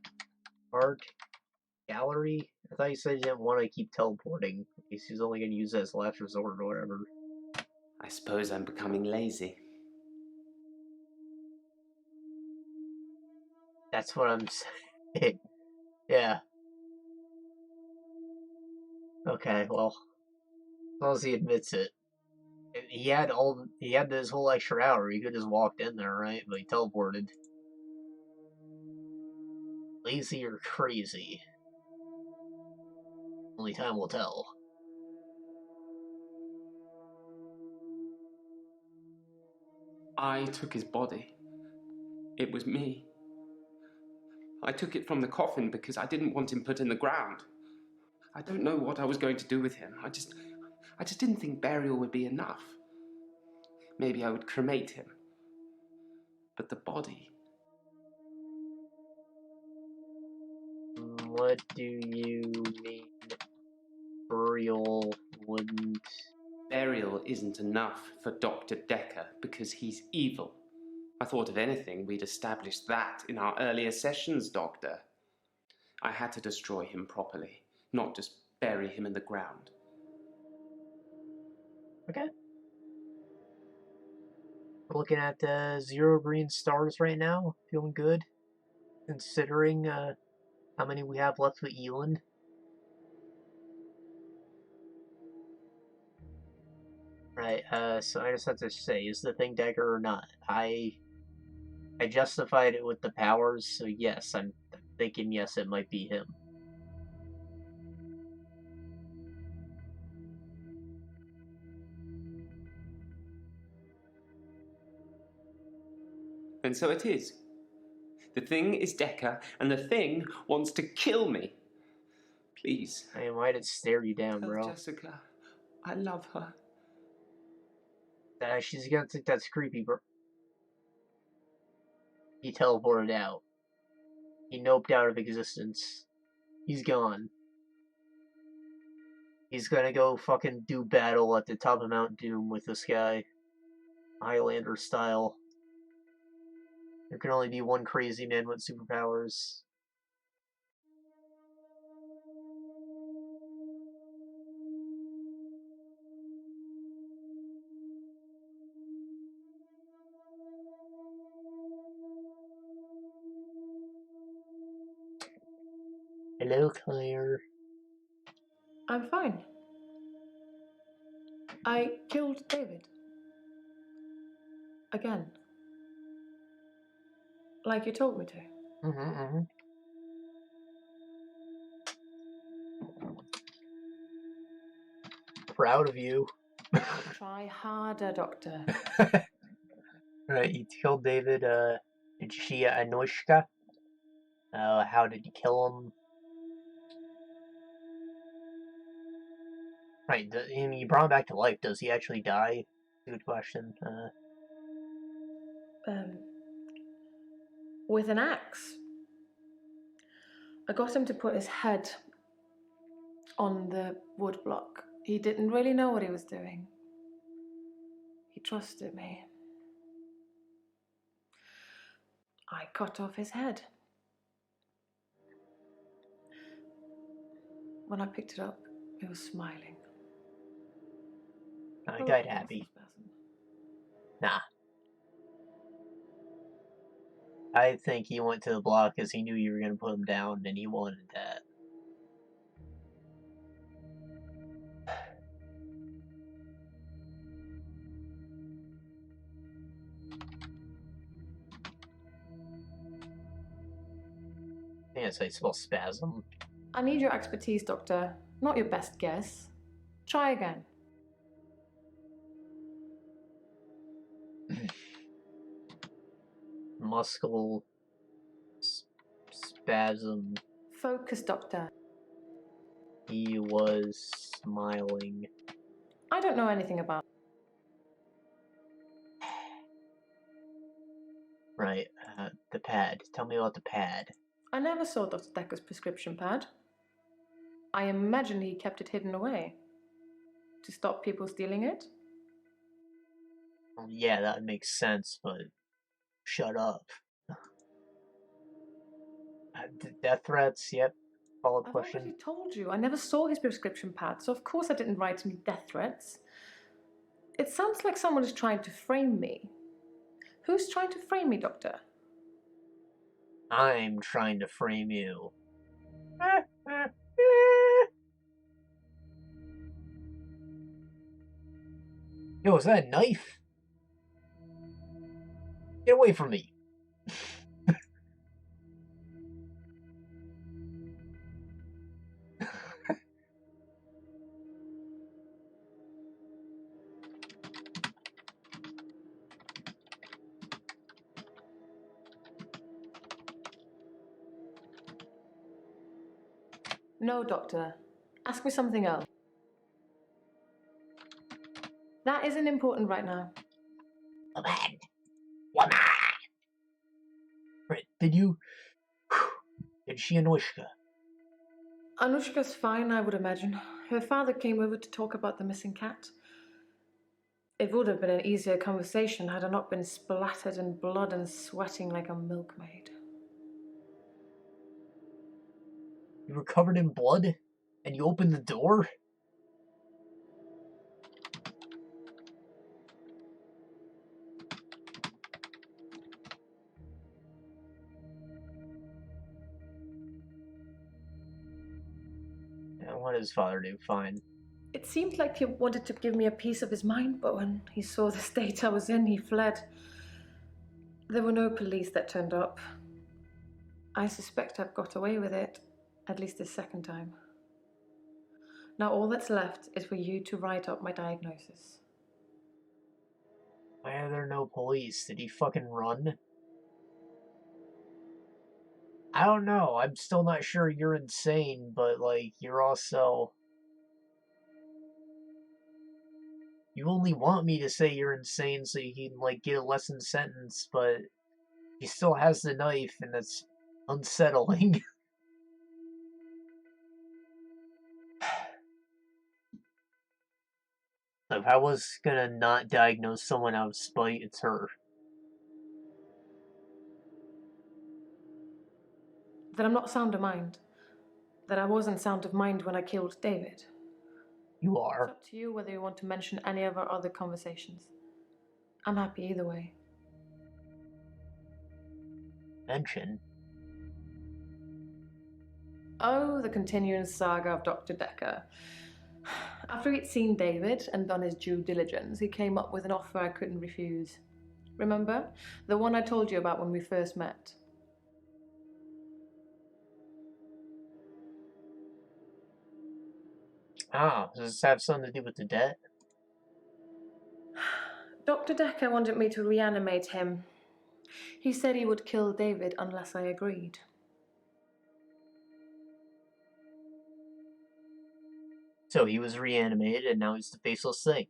art gallery? I thought you said you didn't want to keep teleporting. He's only going to use it as last resort or whatever. I suppose I'm becoming lazy. That's what I'm saying. Yeah. Okay, well, as long as he admits it. He had this whole extra hour. He could just walked in there, right? But he teleported. Lazy or crazy? Only time will tell. I took his body. It was me. I took it from the coffin because I didn't want him put in the ground. I don't know what I was going to do with him. I just didn't think burial would be enough. Maybe I would cremate him. But the body... What do you mean? Burial wouldn't... Burial isn't enough for Dr. Dekker because he's evil. I thought if anything, we'd established that in our earlier sessions, Doctor. I had to destroy him properly, not just bury him in the ground. Okay. We're looking at 0 green stars right now. Feeling good. Considering how many we have left with Elin. Right, so I just have to say, is the thing Dekker or not? I justified it with the powers, so yes, I'm thinking yes, it might be him. And so it is. The thing is Dekker, and the thing wants to kill me. Please. I mean, why did it stare you down, Tell bro? Jessica, I love her. She's gonna think that's creepy, bro. He teleported out. He noped out of existence. He's gone. He's gonna go fucking do battle at the top of Mount Doom with this guy. Highlander style. There can only be one crazy man with superpowers. Hello, Clare. I'm fine. I killed David. Again. Like you told me to. Proud of you. Try harder, Doctor. Right, you killed David, Shia Anushka. How did you kill him? Right, I mean, you brought him back to life. Does he actually die? Good question. With an axe. I got him to put his head on the wood block. He didn't really know what he was doing. He trusted me. I cut off his head. When I picked it up, he was smiling. No, he died happy. Nah. I think he went to the block because he knew you were going to put him down and he wanted that. Yeah, so I spell spasm. I need your expertise, Doctor. Not your best guess. Try again. Muscle spasm. Focus, Doctor. He was smiling. I don't know anything about. Right, the pad. Tell me about the pad. I never saw Dr. Dekker's prescription pad. I imagine he kept it hidden away. To stop people stealing it? Well, yeah, that makes sense, but shut up. Death threats, yep. Follow-up I've question. already told you, I never saw his prescription pad, so of course I didn't write any death threats. It sounds like someone is trying to frame me. Who's trying to frame me, Doctor? I'm trying to frame you. Yo, is that a knife? Get away from me. No, Doctor. Ask me something else. That isn't important right now. Woman! Woman! Right, did you... Did she Anushka? Anushka's fine, I would imagine. Her father came over to talk about the missing cat. It would have been an easier conversation had I not been splattered in blood and sweating like a milkmaid. You were covered in blood? And you opened the door? And what did his father do? Fine. It seemed like he wanted to give me a piece of his mind, but when he saw the state I was in, he fled. There were no police that turned up. I suspect I've got away with it, at least this second time. Now all that's left is for you to write up my diagnosis. Why are there no police? Did he fucking run? I don't know. I'm still not sure you're insane, but, like, you're also... You only want me to say you're insane so you can, like, get a lesson sentence, but he still has the knife, and that's unsettling. If I was gonna not diagnose someone out of spite, it's her. That I'm not sound of mind. That I wasn't sound of mind when I killed David. You It's are. up to you whether you want to mention any of our other conversations. I'm happy either way. Mention? Oh, the continuing saga of Dr. Dekker. After he'd seen David and done his due diligence, he came up with an offer I couldn't refuse. Remember? The one I told you about when we first met. Ah, does this have something to do with the debt? Dr. Dekker wanted me to reanimate him. He said he would kill David unless I agreed. So he was reanimated, and now he's the faceless thing.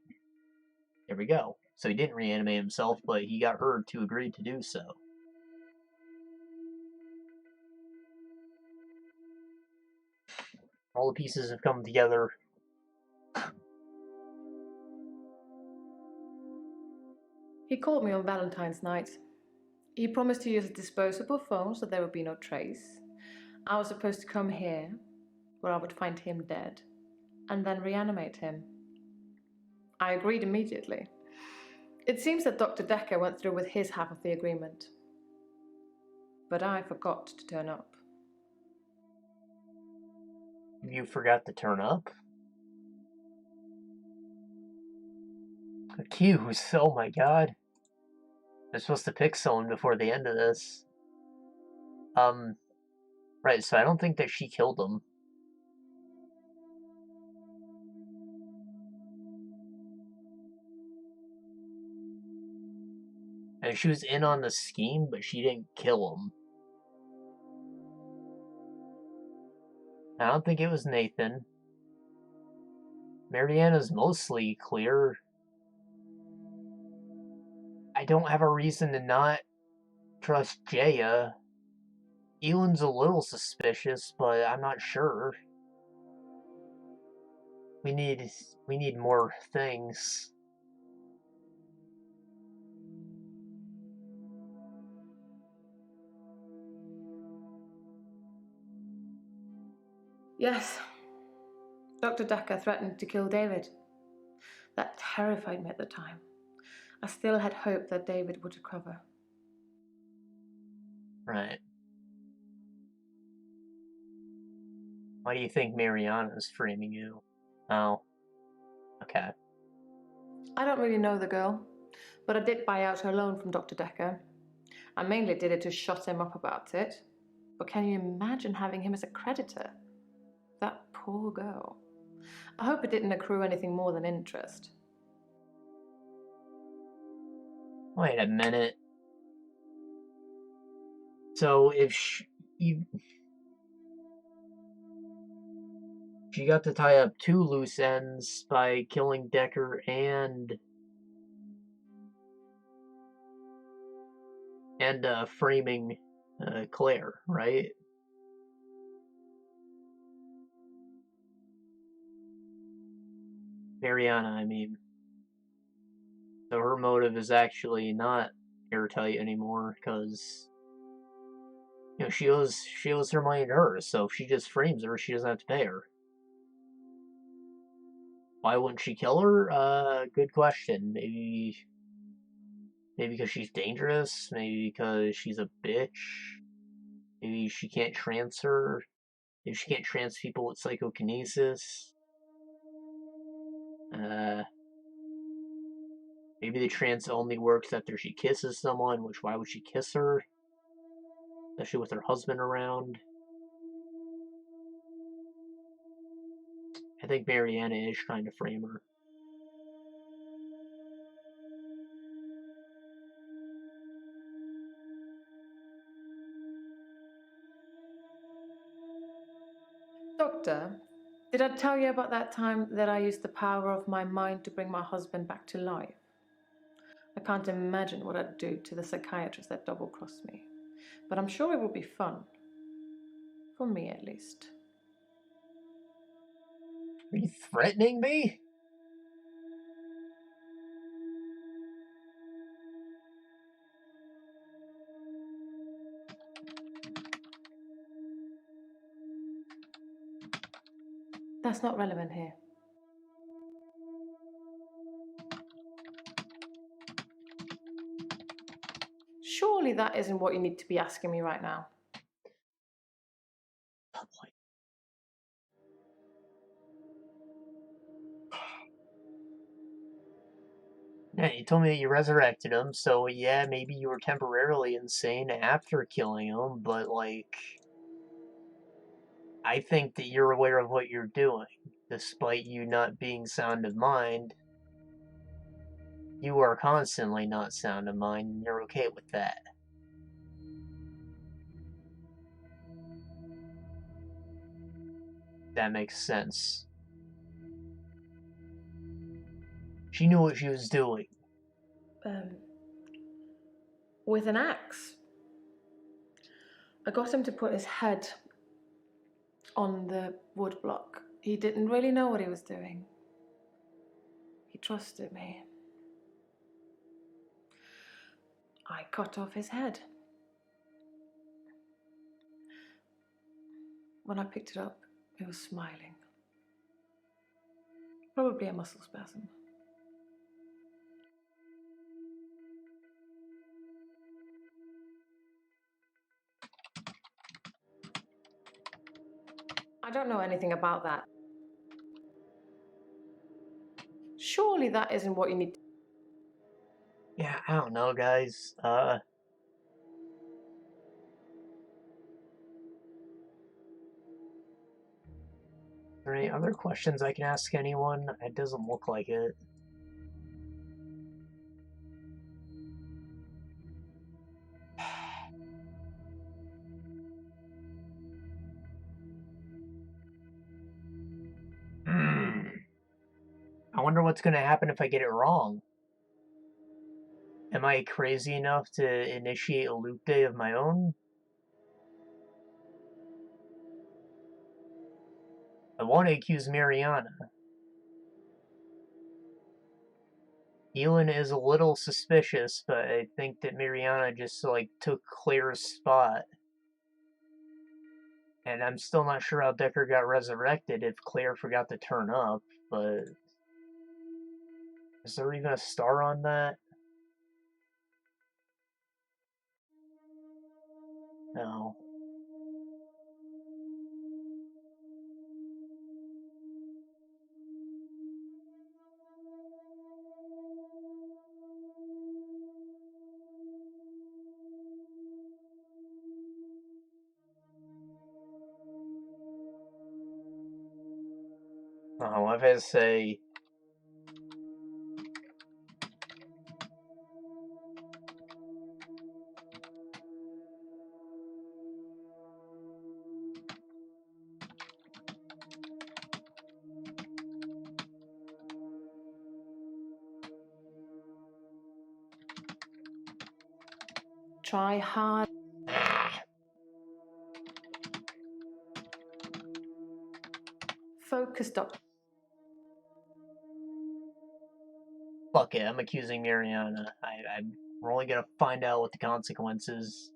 There we go. So he didn't reanimate himself, but he got her to agree to do so. All the pieces have come together. He called me on Valentine's night. He promised to use a disposable phone so there would be no trace. I was supposed to come here, where I would find him dead, and then reanimate him. I agreed immediately. It seems that Dr. Dekker went through with his half of the agreement. But I forgot to turn up. You forgot to turn up? Accused? Oh my god. I'm supposed to pick someone before the end of this. Right, so I don't think that she killed him. And she was in on the scheme, but she didn't kill him. I don't think it was Nathan. Mariana's mostly clear. I don't have a reason to not trust Jaya. Elin's a little suspicious, but I'm not sure. We need more things. Yes. Dr. Dekker threatened to kill David. That terrified me at the time. I still had hope that David would recover. Right. Why do you think Mariana's framing you? Oh. Okay. I don't really know the girl, but I did buy out her loan from Dr. Dekker. I mainly did it to shut him up about it. But can you imagine having him as a creditor? That poor girl. I hope it didn't accrue anything more than interest. Wait a minute. So if she got to tie up two loose ends by killing Dekker and framing Clare, right? Mariana, I mean. So her motive is actually not airtight anymore, because she owes her money to her. So if she just frames her, she doesn't have to pay her. Why wouldn't she kill her? Good question. Maybe because she's dangerous. Maybe because she's a bitch. Maybe she can't trance her. Maybe she can't trance people with psychokinesis. Maybe the trance only works after she kisses someone, which why would she kiss her? Especially with her husband around. I think Mariana is trying to frame her. Doctor, did I tell you about that time that I used the power of my mind to bring my husband back to life? I can't imagine what I'd do to the psychiatrist that double-crossed me. But I'm sure it would be fun. For me, at least. Are you threatening me? That's not relevant here. Surely that isn't what you need to be asking me right now. Oh boy. Yeah, you told me that you resurrected him, so yeah, maybe you were temporarily insane after killing him, but I think that you're aware of what you're doing, despite you not being sound of mind. You are constantly not sound of mind, and you're okay with that. That makes sense. She knew what she was doing. With an axe. I got him to put his head on the wood block. He didn't really know what he was doing. He trusted me. I cut off his head. When I picked it up, he was smiling. Probably a muscle spasm. I don't know anything about that. Surely that isn't what you need to... Yeah, I don't know, guys. Are there any other questions I can ask anyone? It doesn't look like it. wonder what's going to happen if I get it wrong. Am I crazy enough to initiate a loop day of my own? I want to accuse Mariana. Elin is a little suspicious, but I think that Mariana just, like, took Claire's spot. And I'm still not sure how Dekker got resurrected if Claire forgot to turn up, but... Is there even a star on that? No. Oh, if I say... Try hard. Focus, Doctor. Fuck it, I'm accusing Mariana. We're only gonna find out what the consequences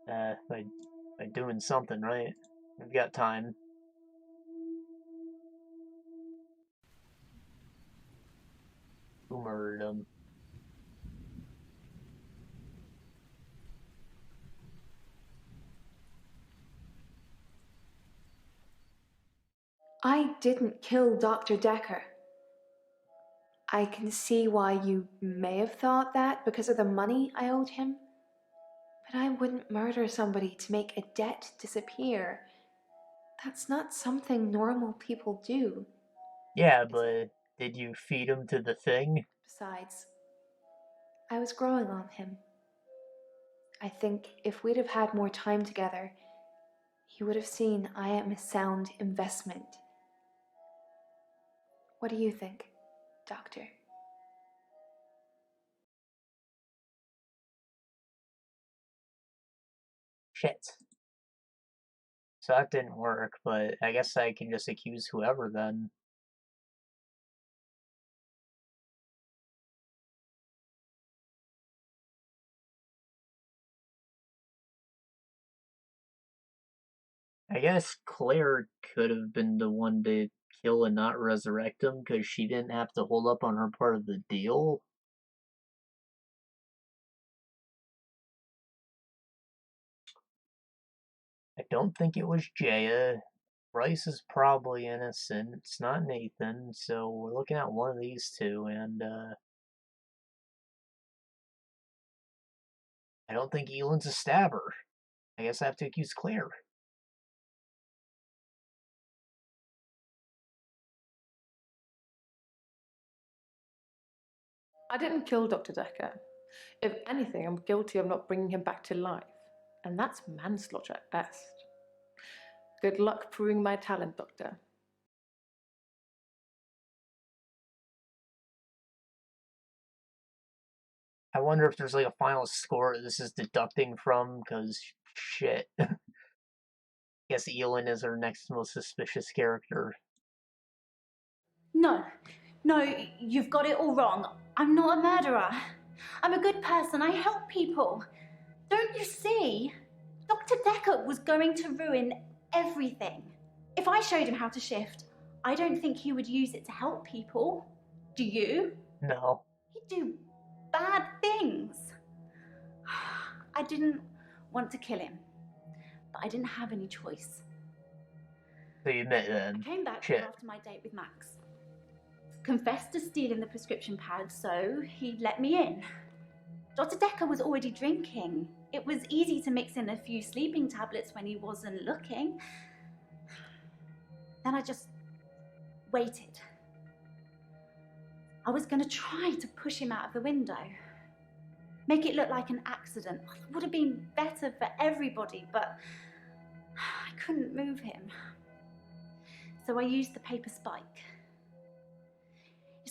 by doing something, right? We've got time. Who murdered him? I didn't kill Dr. Dekker. I can see why you may have thought that because of the money I owed him. But I wouldn't murder somebody to make a debt disappear. That's not something normal people do. Yeah, but did you feed him to the thing? Besides, I was growing on him. I think if we'd have had more time together, he would have seen I am a sound investment. What do you think, Doctor? Shit. So that didn't work, but I guess I can just accuse whoever then. I guess Claire could have been the one to kill and not resurrect him because she didn't have to hold up on her part of the deal. I don't think it was Jaya. Bryce is probably innocent. It's not Nathan, so we're looking at one of these two, and I don't think Elin's a stabber. I guess I have to accuse Claire. I didn't kill Dr. Dekker. If anything, I'm guilty of not bringing him back to life. And that's manslaughter at best. Good luck proving my talent, Doctor. I wonder if there's like a final score this is deducting from, because shit. I guess Elin is our next most suspicious character. No, you've got it all wrong. I'm not a murderer. I'm a good person. I help people. Don't you see? Dr. Dekker was going to ruin everything. If I showed him how to shift, I don't think he would use it to help people. Do you? No. He'd do bad things. I didn't want to kill him, but I didn't have any choice. So you admit then. I came back Shit. after my date with Max. Confessed to stealing the prescription pad, so he let me in. Dr. Dekker was already drinking. It was easy to mix in a few sleeping tablets when he wasn't looking. Then I just waited. I was going to try to push him out of the window. Make it look like an accident. It would have been better for everybody, but I couldn't move him. So I used the paper spike.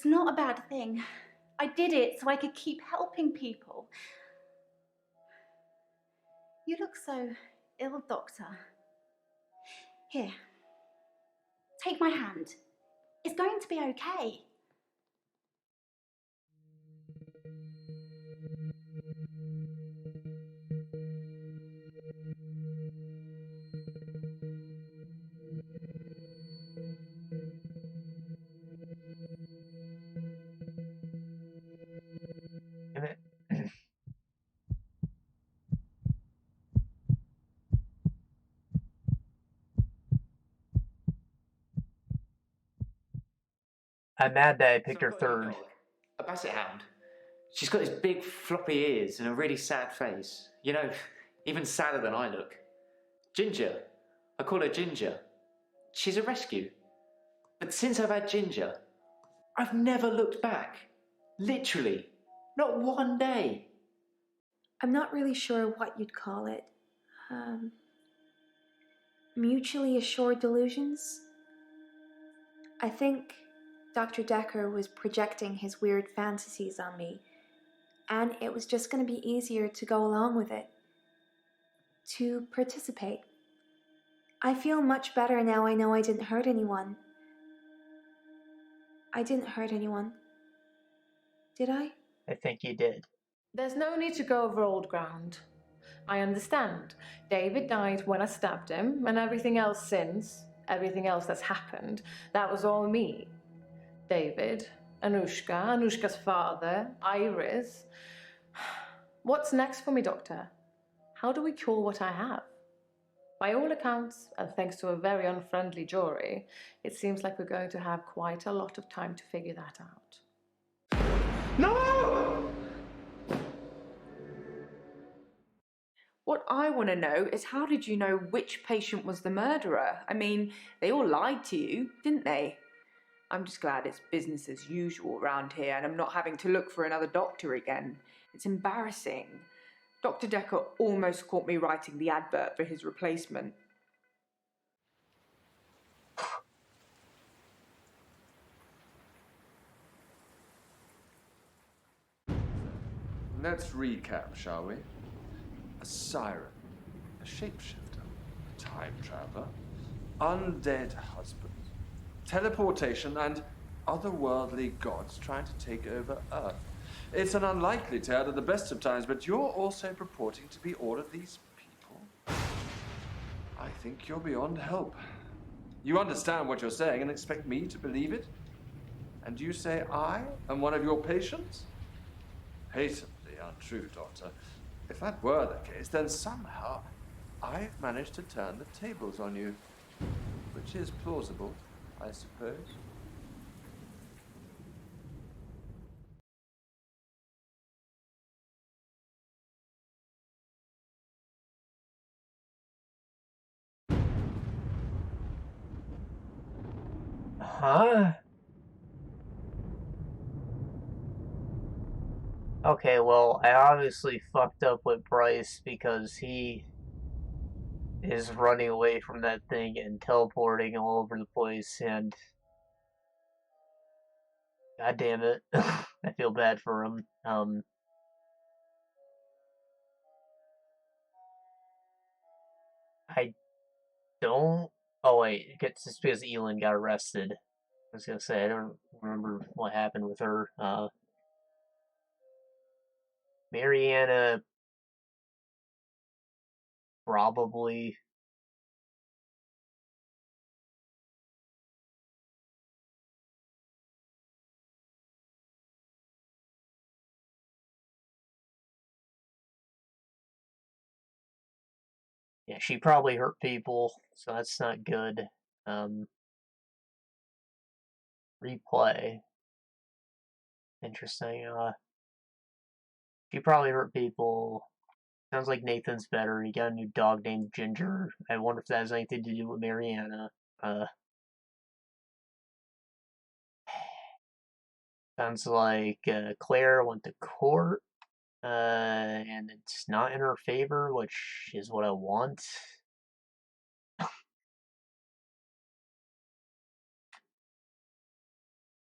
It's not a bad thing. I did it so I could keep helping people. You look so ill, Doctor. Here, take my hand. It's going to be okay. I'm mad that I picked So her I've got a new third. dog, a basset hound. She's got these big floppy ears and a really sad face. You know, even sadder than I look. Ginger. I call her Ginger. She's a rescue. But since I've had Ginger, I've never looked back. Literally. Not one day. I'm not really sure what you'd call it. Mutually assured delusions? I think Dr. Dekker was projecting his weird fantasies on me, and it was just going to be easier to go along with it, to participate. I feel much better now I know I didn't hurt anyone. I didn't hurt anyone. Did I? I think you did. There's no need to go over old ground. I understand. David died when I stabbed him, and everything else since, everything else that's happened, that was all me. David, Anushka's father, Iris. What's next for me, Doctor? How do we cure what I have? By all accounts, and thanks to a very unfriendly jury, it seems like we're going to have quite a lot of time to figure that out. No! What I want to know is, how did you know which patient was the murderer? I mean, they all lied to you, didn't they? I'm just glad it's business as usual around here and I'm not having to look for another doctor again. It's embarrassing. Dr. Dekker almost caught me writing the advert for his replacement. Let's recap, shall we? A siren, a shapeshifter, a time traveler, undead husband, teleportation, and otherworldly gods trying to take over Earth. It's an unlikely tale at the best of times, but you're also purporting to be all of these people. I think you're beyond help. You understand what you're saying and expect me to believe it? And you say I am one of your patients? Patently untrue, Doctor. If that were the case, then somehow I've managed to turn the tables on you. Which is plausible, I suppose. Huh? Okay, well, I obviously fucked up with Bryce because he is running away from that thing and teleporting all over the place, and god damn it, I feel bad for him. I don't. Oh wait, it's just because Elin got arrested. I was gonna say I don't remember what happened with her. Mariana probably. Yeah, she probably hurt people, so that's not good. Replay. Interesting. She probably hurt people. Sounds like Nathan's better. He got a new dog named Ginger. I wonder if that has anything to do with Mariana. Sounds like Clare went to court, and it's not in her favor, which is what I want.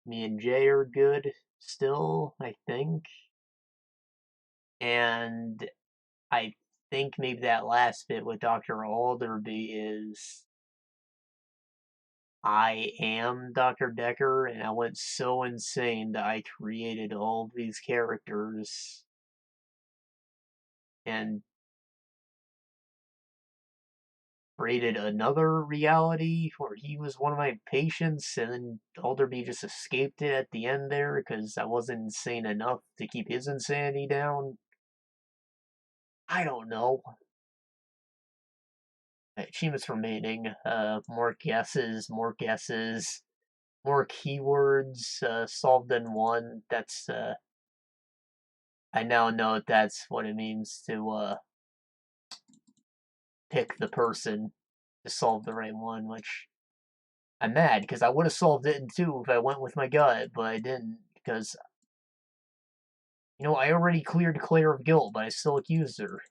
me and Jay are good still, I think. And I think maybe that last bit with Dr. Alderby is I am Dr. Dekker, and I went so insane that I created all of these characters and created another reality where he was one of my patients, and then Alderby just escaped it at the end there because I wasn't insane enough to keep his insanity down. I don't know. Achievements remaining. More guesses, more keywords, solved in one. That's, I now know that's what it means to, pick the person to solve the right one, which I'm mad because I would have solved it in two if I went with my gut, but I didn't because, I already cleared Clare of guilt, but I still accused her.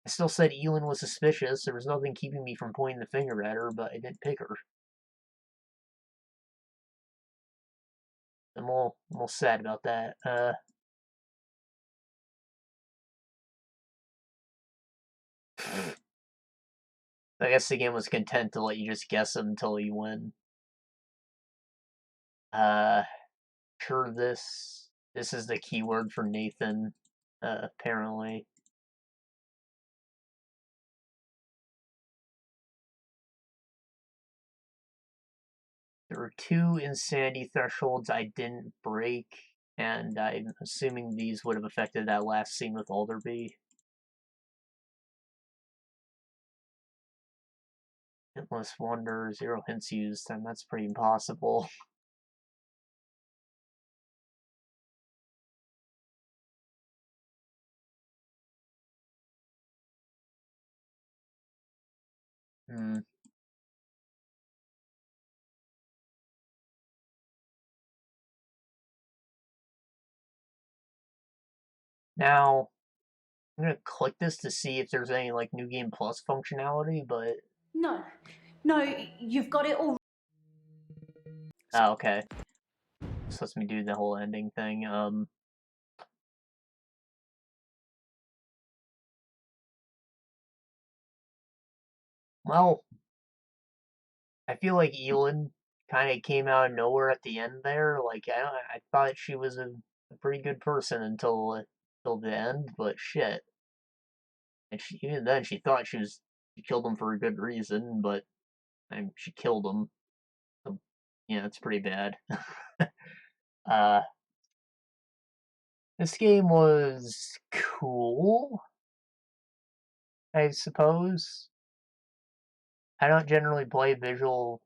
I still said Elin was suspicious. There was nothing keeping me from pointing the finger at her, but I didn't pick her. I'm all sad about that. I guess the game was content to let you just guess them until you win. Sure, this is the keyword for Nathan, apparently. There were 2 insanity thresholds I didn't break, and I'm assuming these would have affected that last scene with Alderby. Hintless wonder, 0 hints used, and that's pretty impossible. Now, I'm gonna click this to see if there's any, like, New Game Plus functionality, but... No, you've got it all. Oh, okay. This lets me do the whole ending thing, Well, I feel like Elin kind of came out of nowhere at the end there. Like, I thought she was a pretty good person until the end, but shit. And even then, she thought she killed him for a good reason, but she killed him. So, yeah, it's pretty bad. This game was cool, I suppose. I don't generally play visual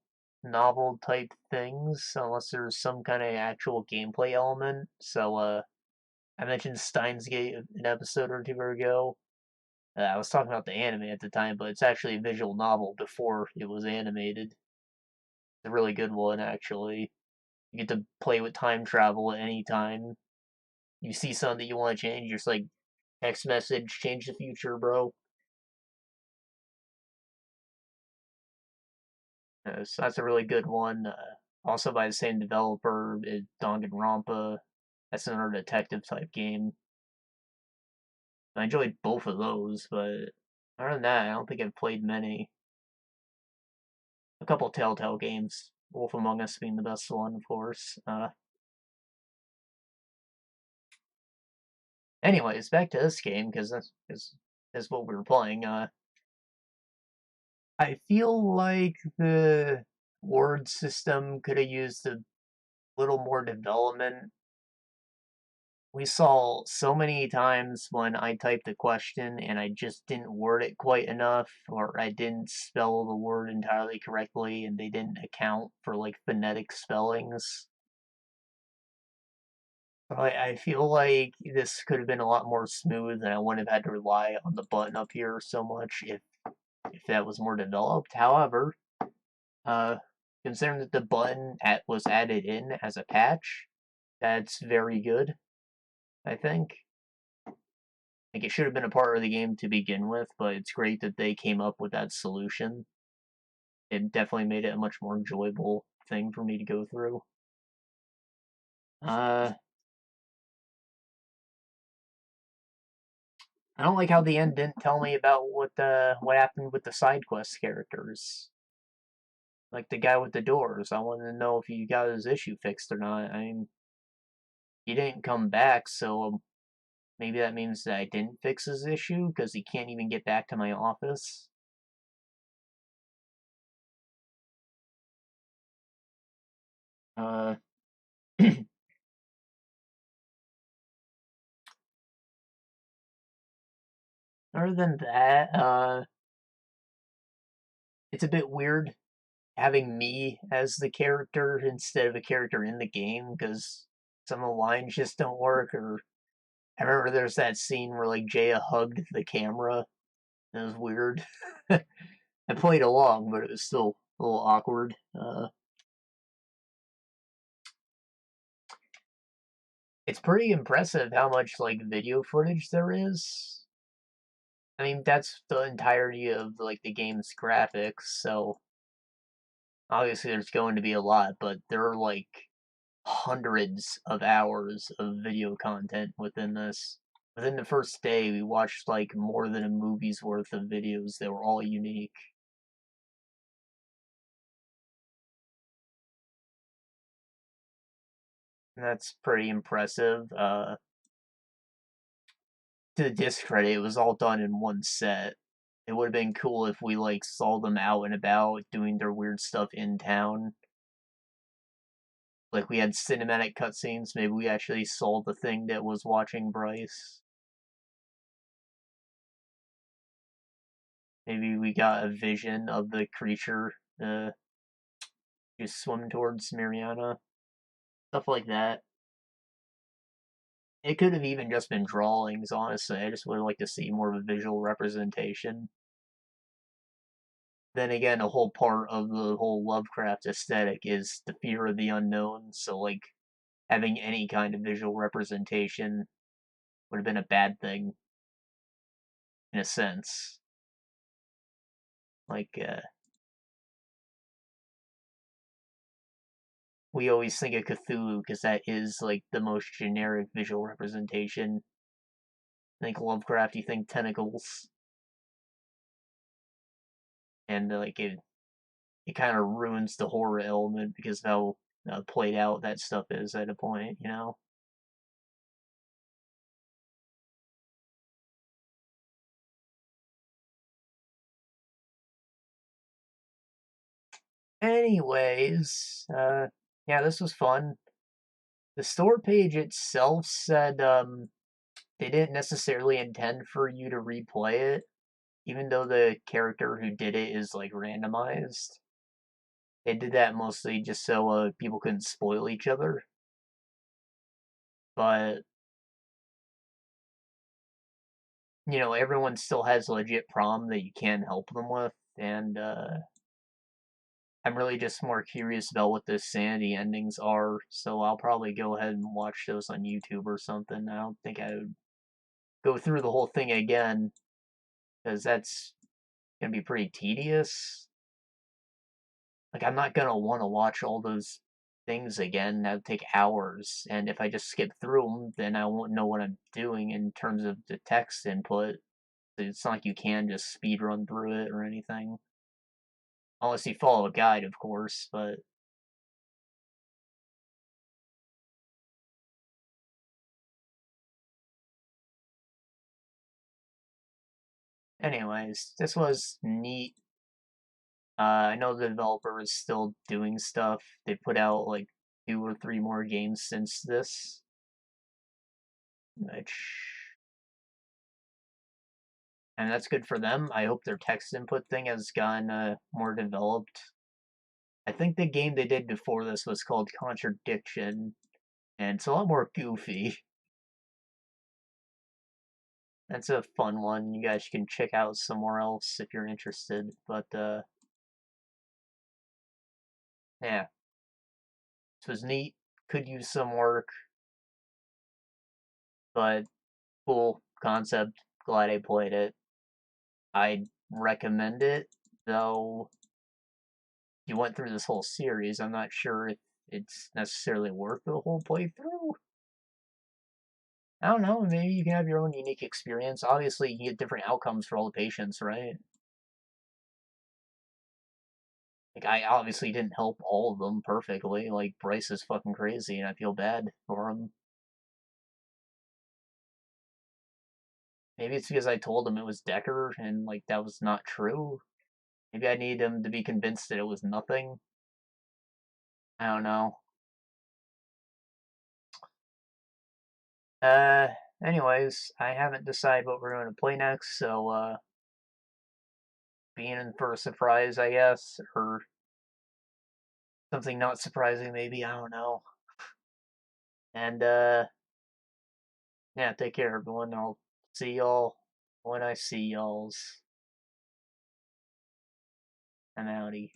novel type things unless there's some kind of actual gameplay element. So, I mentioned Steins Gate an episode or two ago. I was talking about the anime at the time, but it's actually a visual novel before it was animated. It's a really good one, actually. You get to play with time travel at any time. You see something that you want to change, you're just like, text message, change the future, bro. So that's a really good one. Also by the same developer, Danganronpa. That's another detective type game. I enjoyed both of those, but other than that, I don't think I've played many. A couple Telltale games, Wolf Among Us being the best one, of course. Anyways, back to this game, because that's what we were playing. I feel like the word system could have used a little more development. We saw so many times when I typed a question and I just didn't word it quite enough, or I didn't spell the word entirely correctly, and they didn't account for, like, phonetic spellings. I feel like this could have been a lot more smooth, and I wouldn't have had to rely on the button up here so much if that was more developed. However, considering that the button was added in as a patch, that's very good, I think. Like, it should have been a part of the game to begin with, but it's great that they came up with that solution. It definitely made it much more enjoyable thing for me to go through. I don't like how the end didn't tell me about what happened with the side quest characters. Like the guy with the doors. I wanted to know if he got his issue fixed or not. I mean, he didn't come back, so maybe that means that I didn't fix his issue because he can't even get back to my office. Other than that, it's a bit weird having me as the character instead of a character in the game because some of the lines just don't work. Or I remember there's that scene where like Jaya hugged the camera. It was weird. I played along, but it was still a little awkward. It's pretty impressive how much like video footage there is. I mean, that's the entirety of like the game's graphics, so obviously there's going to be a lot, but there are like hundreds of hours of video content within this. Within the first day, we watched like more than a movie's worth of videos that were all unique. And that's pretty impressive. To the discredit, it was all done in one set. It would have been cool if we like saw them out and about doing their weird stuff in town. Like we had cinematic cutscenes, maybe we actually saw the thing that was watching Bryce. Maybe we got a vision of the creature just swim towards Mariana. Stuff like that. It could have even just been drawings, honestly. I just would like to see more of a visual representation. Then again, a whole part of the whole Lovecraft aesthetic is the fear of the unknown, so like having any kind of visual representation would have been a bad thing in a sense. Like we always think of Cthulhu because that is like the most generic visual representation. Think Lovecraft, you think tentacles, and like it kind of ruins the horror element because of how played out that stuff is at a point, you know. Anyways, yeah, this was fun. The store page itself said they didn't necessarily intend for you to replay it, even though the character who did it is like randomized. They did that mostly just so people couldn't spoil each other. But you know, everyone still has a legit problem that you can help them with, and I'm really just more curious about what the sanity endings are, so I'll probably go ahead and watch those on YouTube or something. I don't think I would go through the whole thing again, because that's gonna be pretty tedious. Like, I'm not gonna want to watch all those things again. That would take hours, and if I just skip through them, then I won't know what I'm doing in terms of the text input. It's not like you can just speed run through it or anything. Unless you follow a guide, of course, but anyways, this was neat. I know the developer is still doing stuff. They put out like 2 or 3 more games since this, and that's good for them. I hope their text input thing has gotten more developed. I think the game they did before this was called Contradiction, and it's a lot more goofy. That's a fun one. You guys can check out somewhere else if you're interested. But yeah, this was neat. Could use some work, but cool concept. Glad I played it. I'd recommend it, though you went through this whole series, I'm not sure if it's necessarily worth the whole playthrough. I don't know, maybe you can have your own unique experience. Obviously, you get different outcomes for all the patients, right? Like, I obviously didn't help all of them perfectly. Like, Bryce is fucking crazy, and I feel bad for him. Maybe it's because I told him it was Dekker, and, like, that was not true. Maybe I needed him to be convinced that it was nothing. I don't know. Anyways, I haven't decided what we're going to play next, so, being in for a surprise, I guess, or something not surprising, maybe, I don't know. And, yeah, take care, everyone. I'll see y'all when I see y'all's. I'm outie.